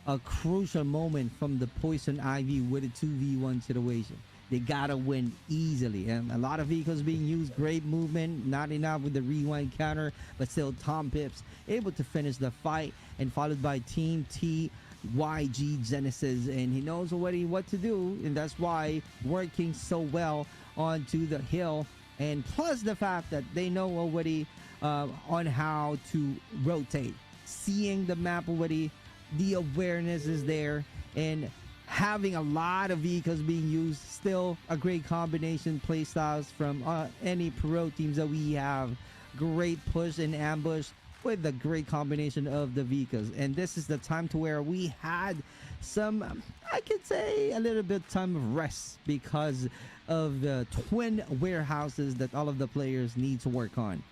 A: a crucial moment from the Poison Ivy with a 2v1 situation. They gotta win easily. And a lot of vehicles being used, great movement, not enough with the rewind counter, but still Tom Pips able to finish the fight, and followed by Team T, YG Genesis, and he knows already what to do, and that's why working so well onto the hill, and plus the fact that they know already on how to rotate, seeing the map already, the awareness is there, and having a lot of vehicles being used. Still a great combination play styles from any pro teams that we have great push and ambush with the great combination of the vehicles. And this is the time to where we had some, I could say, a little bit time of rest because of the twin warehouses that all of the players need to work on.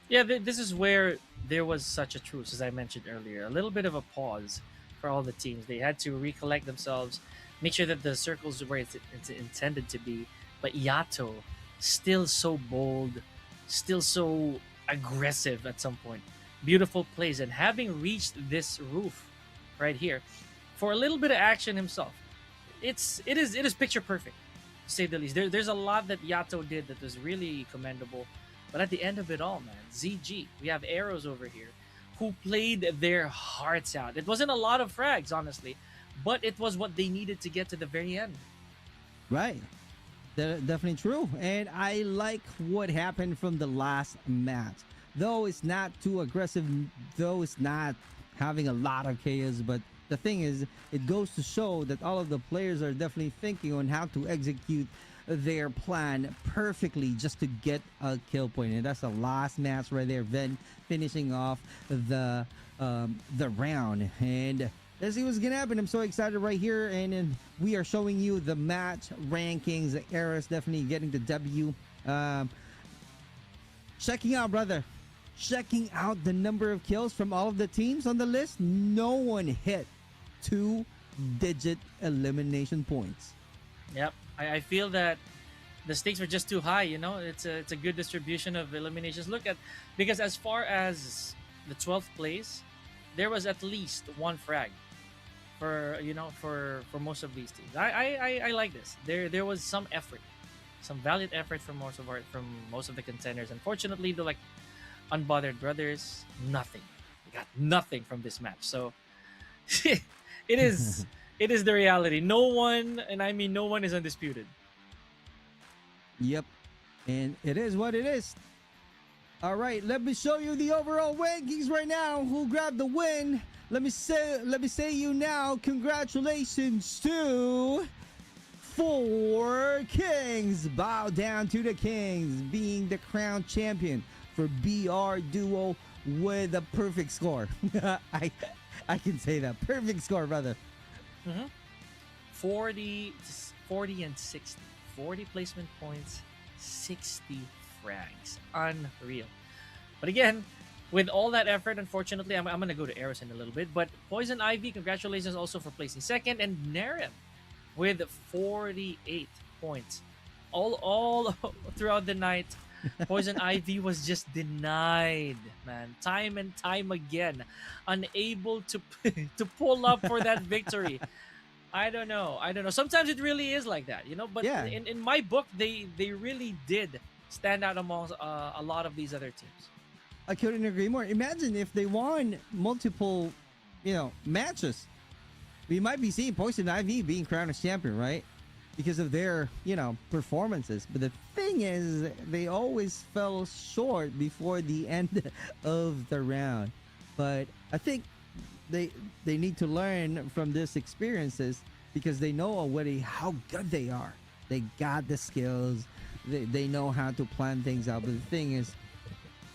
B: Yeah, this is where there was such a truce, as I mentioned earlier. A little bit of a pause for all the teams. They had to recollect themselves, make sure that the circles were where it's intended to be. But Yato, still so bold, still so aggressive at some point. Beautiful plays, and having reached this roof right here, for a little bit of action himself, it is picture perfect, to say the least. There's a lot that Yato did that was really commendable. But at the end of it all, man, ZG, we have arrows over here who played their hearts out. It wasn't a lot of frags, honestly, but it was what they needed to get to the very end.
A: Right. Definitely true. And I like what happened from the last match. Though it's not too aggressive, though it's not having a lot of chaos, but the thing is, it goes to show that all of the players are definitely thinking on how to execute their plan perfectly just to get a kill point. And that's the last match right there, then finishing off the round. And let's see what's gonna happen. I'm so excited right here, and we are showing you the match rankings. The Eras definitely getting the W. Checking out, brother. Checking out the number of kills from all of the teams on the list. No one hit 2-digit elimination points.
B: Yep, I feel that the stakes were just too high. It's a good distribution of eliminations. Because as far as the 12th place, there was at least one frag for most of these teams. I like this. There was some effort, some valiant effort from most of the contenders. Unfortunately, the Unbothered brothers, nothing. They got nothing from this match. So it is the reality. No one, and I mean no one, is undisputed.
A: Yep. And it is what it is. All right, let me show you the overall rankings right now. Who grabbed the win? Let me say you now, congratulations to 4 Kings. Bow down to the Kings, being the crown champion for BR Duo with a perfect score. I can say that. Perfect score, brother.
B: Mm-hmm. 40 and 60. 40 placement points, 60 frags. Unreal. But again, with all that effort, unfortunately, I'm going to go to Eros in a little bit. But Poison Ivy, congratulations also for placing second. And Naren with 48 points. All throughout the night, Poison Ivy was just denied, man. Time and time again. Unable to pull up for that victory. I don't know. Sometimes it really is like that, But
A: yeah.
B: in my book, they really did stand out amongst a lot of these other teams.
A: I couldn't agree more. Imagine if they won multiple, matches. We might be seeing Poison Ivy being crowned as champion, right? Because of their, performances. But the thing is, they always fell short before the end of the round. But I think they need to learn from these experiences because they know already how good they are. They got the skills. They know how to plan things out. But the thing is,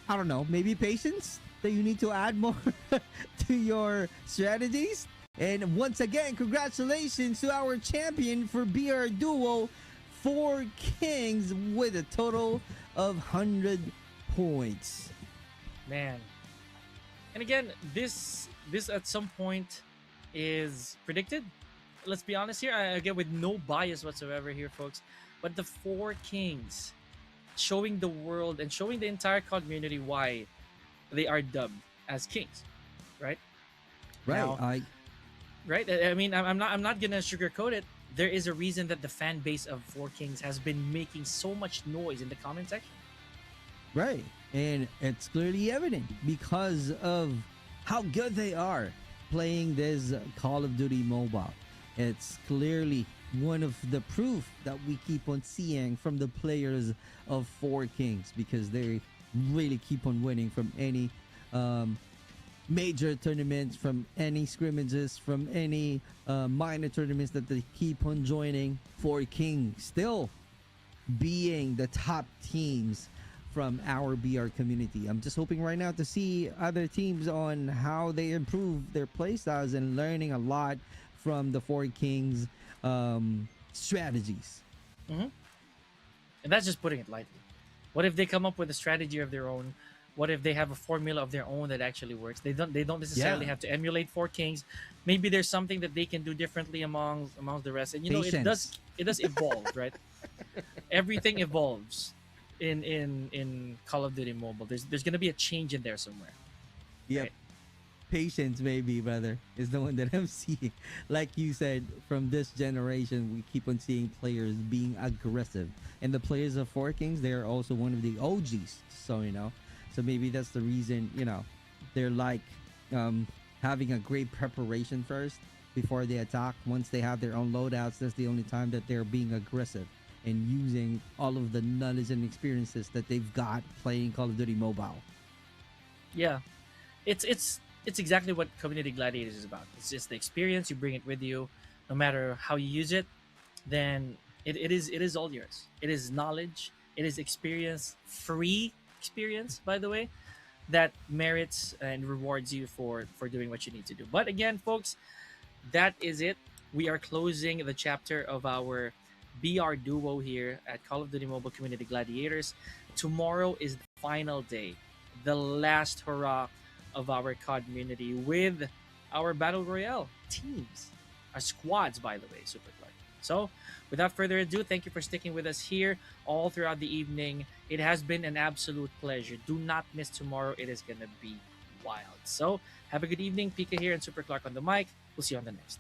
A: I don't know, maybe patience that you need to add more to your strategies. And once again, congratulations to our champion for BR Duo, 4 Kings, with a total of 100 points.
B: Man. And again, this at some point is predicted. Let's be honest here. Again, with no bias whatsoever here, folks. But the 4 Kings showing the world and showing the entire community why they are dubbed as kings, right?
A: Right.
B: Now, right. I mean, I'm not gonna sugarcoat it. There is a reason that the fan base of 4 Kings has been making so much noise in the comment section.
A: Right. And it's clearly evident because of how good they are playing this Call of Duty mobile. It's clearly one of the proof that we keep on seeing from the players of 4 Kings because they really keep on winning from any major tournaments, from any scrimmages, from any minor tournaments that they keep on joining. 4 Kings still being the top teams from our BR community. I'm just hoping right now to see other teams on how they improve their playstyles and learning a lot from the Four Kings strategies.
B: Hmm. And that's just putting it lightly. What if they come up with a strategy of their own? What if they have a formula of their own that actually works? They don't necessarily
A: Yeah,
B: have to emulate Four Kings. Maybe there's something that they can do differently amongst the rest. And
A: patience.
B: it does evolve, right? Everything evolves in Call of Duty Mobile. There's gonna be a change in there somewhere,
A: Yep.
B: right?
A: Patience, maybe, brother, is the one that I'm seeing. Like you said, from this generation, we keep on seeing players being aggressive. And the players of Four Kings, they are also one of the OGs. So, so maybe that's the reason, they're like um, having a great preparation first before they attack. Once they have their own loadouts, that's the only time that they're being aggressive and using all of the knowledge and experiences that they've got playing Call of Duty Mobile.
B: Yeah, it's exactly what Community Gladiators is about. It's just the experience. You bring it with you, no matter how you use it. Then it is all yours. It is knowledge. It is experience, free experience, by the way, that merits and rewards you for doing what you need to do. But again, folks, that is it. We are closing the chapter of our BR duo here at Call of Duty Mobile Community Gladiators. Tomorrow is the final day, the last hurrah of our COD community with our Battle Royale teams, our squads, by the way, Super Clark. So, without further ado, thank you for sticking with us here all throughout the evening. It has been an absolute pleasure. Do not miss tomorrow. It is going to be wild. So, have a good evening. Pika here and Super Clark on the mic. We'll see you on the next.